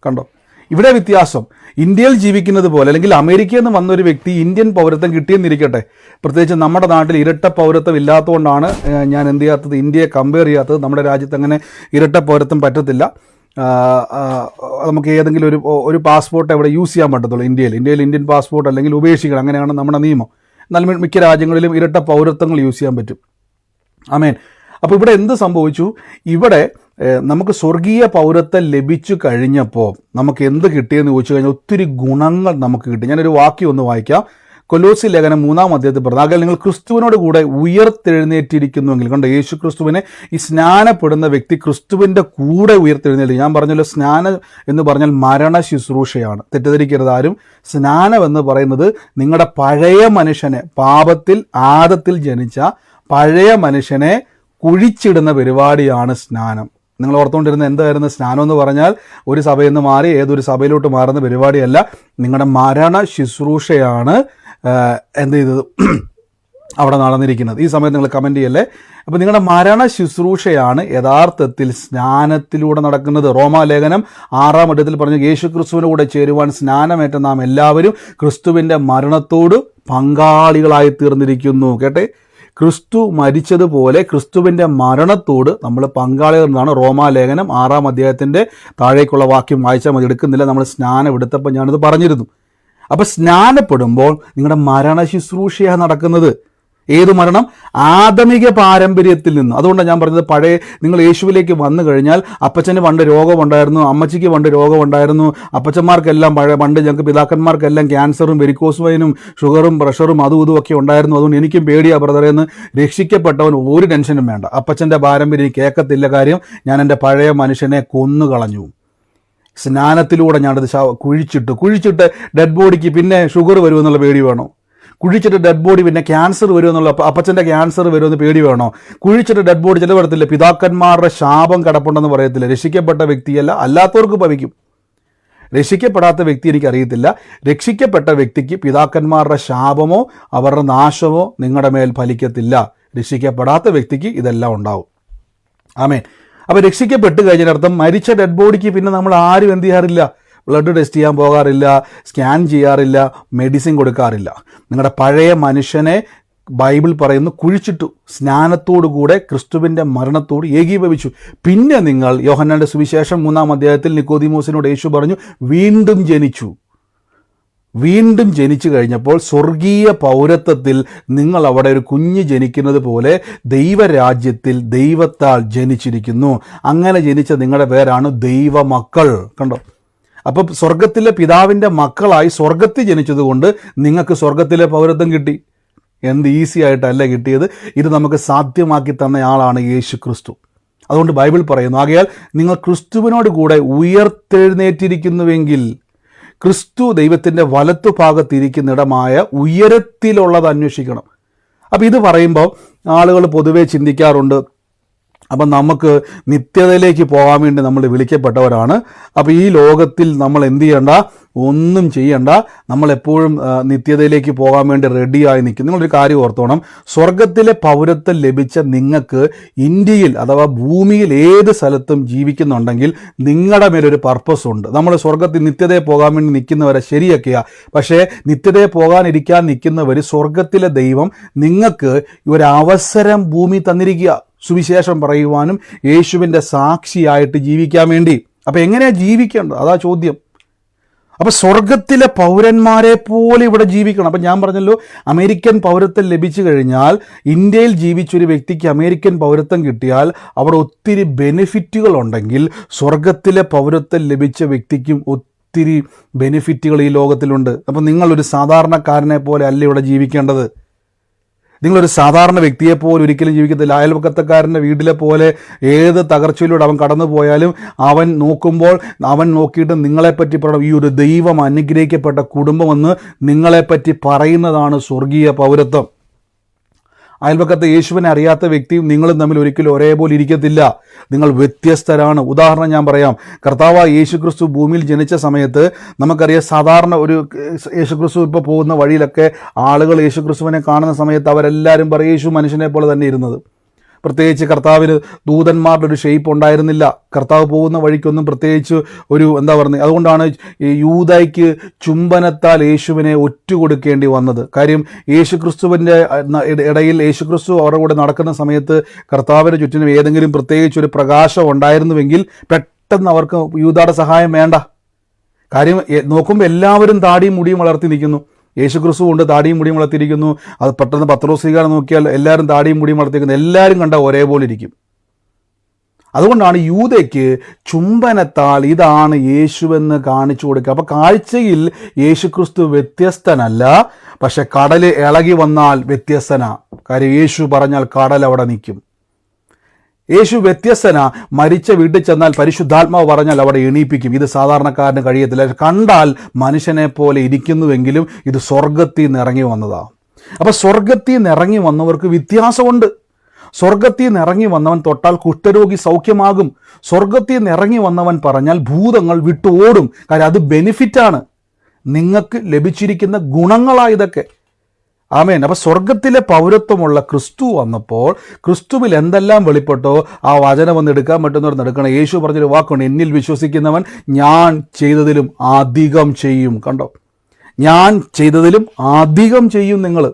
കണ്ടോ ഇവിടെ വ്യത്യാസം? ഇന്ത്യയിൽ ജീവിക്കുന്നത് പോലെ, അല്ലെങ്കിൽ അമേരിക്കയിൽ നിന്ന് വന്നൊരു വ്യക്തി ഇന്ത്യൻ പൗരത്വം കിട്ടിയെന്നിരിക്കട്ടെ, പ്രത്യേകിച്ച് നമ്മുടെ നാട്ടിൽ ഇരട്ട പൗരത്വം ഇല്ലാത്തതുകൊണ്ടാണ് ഞാൻ എന്ത് ചെയ്യാത്തത്, ഇന്ത്യയെ കമ്പയർ ചെയ്യാത്തത്. നമ്മുടെ രാജ്യത്ത് അങ്ങനെ ഇരട്ട പൗരത്വം പറ്റത്തില്ല. നമുക്ക് ഏതെങ്കിലും ഒരു പാസ്പോർട്ട് അവിടെ യൂസ് ചെയ്യാൻ പറ്റത്തുള്ളൂ. ഇന്ത്യയിൽ ഇന്ത്യൻ പാസ്പോർട്ട് അല്ലെങ്കിൽ ഉപേക്ഷിക്കണം, അങ്ങനെയാണ് നമ്മുടെ നിയമം. എന്നാൽ മിക്ക രാജ്യങ്ങളിലും ഇരട്ട പൗരത്വങ്ങൾ യൂസ് ചെയ്യാൻ പറ്റും. ആമേൻ. അപ്പോൾ ഇവിടെ എന്ത് സംഭവിച്ചു? ഇവിടെ നമുക്ക് സ്വർഗീയ പൗരത്വം ലഭിച്ചു കഴിഞ്ഞപ്പോൾ നമുക്ക് എന്ത് കിട്ടിയെന്ന് ചോദിച്ചു കഴിഞ്ഞാൽ ഒത്തിരി ഗുണങ്ങൾ നമുക്ക് കിട്ടി. ഞാനൊരു വാക്യം ഒന്ന് വായിക്കാം. കൊലോസി ലേഖനം 3-ാം അധ്യായത്തിൽ പറഞ്ഞാൽ, നിങ്ങൾ ക്രിസ്തുവിനോട് കൂടെ ഉയർത്തെഴുന്നേറ്റിരിക്കുന്നുവെങ്കിൽ, കണ്ടോ, യേശു ക്രിസ്തുവിനെ ഈ സ്നാനപ്പെടുന്ന വ്യക്തി ക്രിസ്തുവിൻ്റെ കൂടെ ഉയർത്തെഴുന്നേറ്റ്. ഞാൻ പറഞ്ഞല്ലോ, സ്നാനം എന്ന് പറഞ്ഞാൽ മരണ ശുശ്രൂഷയാണ്. തെറ്റിദ്ധരിക്കരുത് ആരും. സ്നാനം എന്ന് പറയുന്നത് നിങ്ങളുടെ പഴയ മനുഷ്യനെ, പാപത്തിൽ ആദത്തിൽ ജനിച്ച പഴയ മനുഷ്യനെ കുഴിച്ചിടുന്ന പരിപാടിയാണ് സ്നാനം. നിങ്ങൾ ഓർത്തുകൊണ്ടിരുന്ന എന്തായിരുന്നു സ്നാനം എന്ന് പറഞ്ഞാൽ? ഒരു സഭയിൽ നിന്ന് മാറി ഏതൊരു സഭയിലോട്ട് മാറുന്ന പരിപാടിയല്ല. നിങ്ങളുടെ മരണ ശുശ്രൂഷയാണ് എന്ത് ചെയ്തത് അവിടെ നടന്നിരിക്കുന്നത്. ഈ സമയത്ത് നിങ്ങൾ കമൻറ്റ് ചെയ്യല്ലേ. അപ്പോൾ നിങ്ങളുടെ മരണ ശുശ്രൂഷയാണ് യഥാർത്ഥത്തിൽ സ്നാനത്തിലൂടെ നടക്കുന്നത്. റോമാലേഖനം 6-ാം അധ്യായത്തിൽ പറഞ്ഞു, യേശു ക്രിസ്തുവിൻ്റെ കൂടെ ചേരുവാൻ സ്നാനമേറ്റ നാം എല്ലാവരും ക്രിസ്തുവിൻ്റെ മരണത്തോട് പങ്കാളികളായി തീർന്നിരിക്കുന്നു. കേട്ടെ, ക്രിസ്തു മരിച്ചതുപോലെ ക്രിസ്തുവിൻ്റെ മരണത്തോട് നമ്മൾ പങ്കാളികൾ എന്നാണ് റോമാലേഖനം 6-ാം അധ്യായത്തിൻ്റെ താഴേക്കുള്ള വാക്യം വായിച്ചാൽ മതി. എടുക്കുന്നില്ല, നമ്മൾ സ്നാനം എടുത്തപ്പോൾ ഞാനിത് പറഞ്ഞിരുന്നു. അപ്പോൾ സ്നാനപ്പെടുമ്പോൾ നിങ്ങളുടെ മരണ ശുശ്രൂഷയാണ് നടക്കുന്നത്. ഏത് മരണം? ആദമിക പാരമ്പര്യത്തിൽ നിന്ന്. അതുകൊണ്ടാണ് ഞാൻ പറഞ്ഞത്, നിങ്ങൾ യേശുവിലേക്ക് വന്നു കഴിഞ്ഞാൽ, അപ്പച്ചന് പണ്ട് രോഗമുണ്ടായിരുന്നു, അമ്മച്ചിക്ക് പണ്ട് രോഗമുണ്ടായിരുന്നു, അപ്പച്ചന്മാർക്കെല്ലാം പണ്ട് ഞങ്ങൾക്ക് പിതാക്കന്മാർക്കെല്ലാം ക്യാൻസറും വെരിക്കോസ് വെയിനും ഷുഗറും പ്രഷറും അതും ഇതും ഒക്കെ ഉണ്ടായിരുന്നു, അതുകൊണ്ട് എനിക്കും പേടിയാ ബ്രദറെ എന്ന്. രക്ഷിക്കപ്പെട്ടവൻ ഒരു ടെൻഷനും വേണ്ട. അപ്പച്ചൻ്റെ പാരമ്പര്യം കേൾക്കത്തില്ല. കാര്യം, ഞാൻ എൻ്റെ പഴയ മനുഷ്യനെ കൊന്നുകളഞ്ഞു. സ്നാനത്തിലൂടെ ഞാനത് കുഴിച്ചിട്ട് ഡെഡ് ബോഡിക്ക് പിന്നെ ഷുഗർ വരുമെന്നുള്ള പേടി വേണോ? കുഴിച്ചിട്ട് ഡെഡ് ബോഡി പിന്നെ ക്യാൻസർ വരുമെന്നുള്ള, അപ്പച്ചൻ്റെ ക്യാൻസർ വരുമെന്ന് പേടി വേണോ? കുഴിച്ചിട്ട് ഡെഡ് ബോഡി ചില പറയത്തില്ല, പിതാക്കന്മാരുടെ ശാപം കിടപ്പുണ്ടെന്ന് പറയത്തില്ല. രക്ഷിക്കപ്പെട്ട വ്യക്തിയല്ല, അല്ലാത്തവർക്ക് ഭവിക്കും. രക്ഷിക്കപ്പെടാത്ത വ്യക്തി എനിക്കറിയത്തില്ല. രക്ഷിക്കപ്പെട്ട വ്യക്തിക്ക് പിതാക്കന്മാരുടെ ശാപമോ അവരുടെ നാശമോ നിങ്ങളുടെ മേൽ ഫലിക്കത്തില്ല. രക്ഷിക്കപ്പെടാത്ത വ്യക്തിക്ക് ഇതെല്ലാം ഉണ്ടാവും. ആമേൻ. അപ്പോൾ രക്ഷിക്കപ്പെട്ട് കഴിഞ്ഞതിനർത്ഥം മരിച്ച ഡെഡ് ബോഡിക്ക് പിന്നെ നമ്മൾ ആരും എന്ത് ചെയ്യാറില്ല? ബ്ലഡ് ടെസ്റ്റ് ചെയ്യാൻ പോകാറില്ല, സ്കാൻ ചെയ്യാറില്ല, മെഡിസിൻ കൊടുക്കാറില്ല. നിങ്ങളുടെ പഴയ മനുഷ്യനെ ബൈബിൾ പറയുന്നു കുഴിച്ചിട്ടു, സ്നാനത്തോടുകൂടെ ക്രിസ്തുവിൻ്റെ മരണത്തോട് ഏകീഭവിച്ചു. പിന്നെ നിങ്ങൾ യോഹന്നാന്റെ സുവിശേഷം 3-ാം അധ്യായത്തിൽ നിക്കോദീമോസിനോട് യേശു പറഞ്ഞു, വീണ്ടും ജനിച്ചു. വീണ്ടും ജനിച്ചു കഴിഞ്ഞപ്പോൾ സ്വർഗീയ പൗരത്വത്തിൽ നിങ്ങൾ അവിടെ ഒരു കുഞ്ഞ് ജനിക്കുന്നത് പോലെ ദൈവരാജ്യത്തിൽ ദൈവത്താൽ ജനിച്ചിരിക്കുന്നു. അങ്ങനെ ജനിച്ച നിങ്ങളുടെ പേരാണ് ദൈവമക്കൾ. കണ്ടോ? അപ്പം സ്വർഗത്തിലെ പിതാവിൻ്റെ മക്കളായി സ്വർഗത്തിൽ ജനിച്ചതുകൊണ്ട് നിങ്ങൾക്ക് സ്വർഗത്തിലെ പൗരത്വം കിട്ടി. എന്ത് ഈസി ആയിട്ടല്ല കിട്ടിയത്. ഇത് നമുക്ക് സാധ്യമാക്കി തന്ന ആളാണ് യേശു ക്രിസ്തു. അതുകൊണ്ട് ബൈബിൾ പറയുന്നു, ആകയാൽ നിങ്ങൾ ക്രിസ്തുവിനോട് കൂടെ ഉയർത്തെഴുന്നേറ്റിരിക്കുന്നുവെങ്കിൽ ക്രിസ്തു ദൈവത്തിൻ്റെ വലത്തുഭാഗത്തിരിക്കുന്നിടമായ ഉയരത്തിലുള്ളത് അന്വേഷിക്കണം. അപ്പോൾ ഇത് പറയുമ്പോൾ ആളുകൾ പൊതുവെ ചിന്തിക്കാറുണ്ട്, അപ്പം നമുക്ക് നിത്യതയിലേക്ക് പോകാൻ വേണ്ടി നമ്മൾ വിളിക്കപ്പെട്ടവരാണ്. അപ്പോൾ ഈ ലോകത്തിൽ നമ്മൾ എന്ത് ചെയ്യണ്ട, ഒന്നും ചെയ്യണ്ട, നമ്മളെപ്പോഴും നിത്യതയിലേക്ക് പോകാൻ വേണ്ടി റെഡിയായി നിൽക്കും. നിങ്ങളൊരു കാര്യം ഓർത്തോണം, സ്വർഗത്തിലെ പൗരത്വം ലഭിച്ച നിങ്ങൾക്ക് ഇന്ത്യയിൽ അഥവാ ഭൂമിയിൽ ഏത് സ്ഥലത്തും ജീവിക്കുന്നുണ്ടെങ്കിൽ നിങ്ങളുടെ മേലൊരു പർപ്പസ് ഉണ്ട്. നമ്മൾ സ്വർഗത്തിൽ നിത്യതയെ പോകാൻ വേണ്ടി നിൽക്കുന്നവരെ ശരിയൊക്കെയാണ്, പക്ഷേ നിത്യതയെ പോകാനിരിക്കാൻ നിൽക്കുന്നവർ സ്വർഗത്തിലെ ദൈവം നിങ്ങൾക്ക് ഒരു അവസരം ഭൂമി തന്നിരിക്കുക, സുവിശേഷം പറയുവാനും യേശുവിൻ്റെ സാക്ഷിയായിട്ട് ജീവിക്കാൻ വേണ്ടി. അപ്പം എങ്ങനെയാണ് ജീവിക്കേണ്ടത്, അതാ ചോദ്യം. അപ്പം സ്വർഗത്തിലെ പൗരന്മാരെ പോലെ ഇവിടെ ജീവിക്കണം. അപ്പം ഞാൻ പറഞ്ഞല്ലോ, അമേരിക്കൻ പൗരത്വം ലഭിച്ചു കഴിഞ്ഞാൽ, ഇന്ത്യയിൽ ജീവിച്ചൊരു വ്യക്തിക്ക് അമേരിക്കൻ പൗരത്വം കിട്ടിയാൽ അവിടെ ഒത്തിരി ബെനിഫിറ്റുകൾ ഉണ്ടെങ്കിൽ സ്വർഗത്തിലെ പൗരത്വം ലഭിച്ച വ്യക്തിക്കും ഒത്തിരി ബെനിഫിറ്റുകൾ ഈ ലോകത്തിലുണ്ട്. അപ്പം നിങ്ങളൊരു സാധാരണക്കാരനെ പോലെ അല്ല ഇവിടെ ജീവിക്കേണ്ടത്. നിങ്ങളൊരു സാധാരണ വ്യക്തിയെപ്പോലെ ഒരിക്കലും ജീവിക്കത്തില്ല. അയൽപക്കത്തക്കാരൻ്റെ വീട്ടിലെ പോലെ ഏത് തകർച്ചയിലൂടെ അവൻ കടന്നു പോയാലും അവൻ നോക്കുമ്പോൾ അവൻ നോക്കിയിട്ട് നിങ്ങളെപ്പറ്റി പറയണം, ഈ ഒരു ദൈവം അനുഗ്രഹിക്കപ്പെട്ട കുടുംബമെന്ന് നിങ്ങളെപ്പറ്റി പറയുന്നതാണ് സ്വർഗീയ പൗരത്വം. അയൽപക്കത്തെ യേശുവിനെ അറിയാത്ത വ്യക്തിയും നിങ്ങളും തമ്മിൽ ഒരിക്കലും ഒരേപോലെ ഇരിക്കത്തില്ല. നിങ്ങൾ വ്യത്യസ്തരാണ്. ഉദാഹരണം ഞാൻ പറയാം. കർത്താവായ യേശുക്രിസ്തു ഭൂമിയിൽ ജനിച്ച സമയത്ത് നമുക്കറിയാം, സാധാരണ ഒരു യേശുക്രിസ്തു ഇപ്പോൾ പോകുന്ന വഴിയിലൊക്കെ ആളുകൾ യേശുക്രിസ്തുവിനെ കാണുന്ന സമയത്ത് അവരെല്ലാവരും പറയും യേശു മനുഷ്യനെ പോലെ തന്നെ ഇരുന്നത്. പ്രത്യേകിച്ച് കർത്താവിന് ദൂതന്മാരുടെ ഒരു ഷേപ്പ് ഉണ്ടായിരുന്നില്ല. കർത്താവ് പോകുന്ന വഴിക്കൊന്നും പ്രത്യേകിച്ച് ഒരു എന്താ പറയുന്നത്, അതുകൊണ്ടാണ് യൂദായ്ക്ക് ചുംബനത്താൽ യേശുവിനെ ഒറ്റുകൊടുക്കേണ്ടി വന്നത്. കാര്യം യേശുക്രിസ്തുവിൻ്റെ ഇടയിൽ യേശുക്രിസ്തു അവരുടെ കൂടെ നടക്കുന്ന സമയത്ത് കർത്താവിൻ്റെ ചുറ്റിനും ഏതെങ്കിലും പ്രത്യേകിച്ച് ഒരു പ്രകാശം ഉണ്ടായിരുന്നുവെങ്കിൽ പെട്ടെന്ന് അവർക്ക് യൂദായുടെ സഹായം വേണ്ട. കാര്യം നോക്കുമ്പോൾ എല്ലാവരും താടിയും മുടിയും വളർത്തി നിൽക്കുന്നു. യേശുക്രിസ്തു കൊണ്ട് താടിയും മുടിയും വളർത്തിയിരിക്കുന്നു. അത് പെട്ടെന്ന് പത്രോസ്ലീഹായെ നോക്കിയാൽ എല്ലാവരും താടിയും മുടിയും വളർത്തിയിരിക്കുന്നു. എല്ലാവരും കണ്ട ഒരേപോലെ ഇരിക്കും. അതുകൊണ്ടാണ് യൂദയ്ക്ക് ചുംബനത്താൽ ഇതാണ് യേശുവെന്ന് കാണിച്ചു കൊടുക്കുക. അപ്പോൾ കാഴ്ചയിൽ യേശുക്രിസ്തു വ്യത്യസ്തനല്ല, പക്ഷെ കടൽ ഇളകി വന്നാൽ വ്യത്യസ്തനാ. കാര്യം യേശു പറഞ്ഞാൽ കടൽ അവിടെ നിൽക്കും. യേശു വ്യത്യസ്തന. മരിച്ച വീട്ടിൽ ചെന്നാൽ പരിശുദ്ധാത്മാവ് പറഞ്ഞാൽ അവിടെ എണീപ്പിക്കും. ഇത് സാധാരണക്കാരന് കഴിയത്തില്ല. കണ്ടാൽ മനുഷ്യനെ പോലെ ഇരിക്കുന്നുവെങ്കിലും ഇത് സ്വർഗത്തിൽ നിന്ന് ഇറങ്ങി വന്നതാണ്. അപ്പം സ്വർഗത്തിൽ നിന്ന് ഇറങ്ങി വന്നവർക്ക് വ്യത്യാസമുണ്ട്. സ്വർഗത്തിൽ നിന്ന് ഇറങ്ങി വന്നവൻ തൊട്ടാൽ കുഷ്ഠരോഗി സൗഖ്യമാകും. സ്വർഗത്തിൽ നിന്ന് ഇറങ്ങി വന്നവൻ പറഞ്ഞാൽ ഭൂതങ്ങൾ വിട്ടു ഓടും. കാര്യം അത് ബെനിഫിറ്റാണ്, നിങ്ങൾക്ക് ലഭിച്ചിരിക്കുന്ന ഗുണങ്ങളാണ് ഇതൊക്കെ. ആമേൻ. അപ്പോൾ സ്വർഗത്തിലെ പൗരത്വമുള്ള ക്രിസ്തു വന്നപ്പോൾ ക്രിസ്തുവിൽ എന്തെല്ലാം വെളിപ്പെട്ടോ ആ വചനം ഒന്ന് എടുക്കാൻ പറ്റുന്നവർ എടുക്കണം. യേശു പറഞ്ഞൊരു വാക്കുണ്ട്, എന്നിൽ വിശ്വസിക്കുന്നവൻ ഞാൻ ചെയ്തതിലും അധികം ചെയ്യും. കണ്ടോ, ഞാൻ ചെയ്തതിലും അധികം ചെയ്യും നിങ്ങൾ.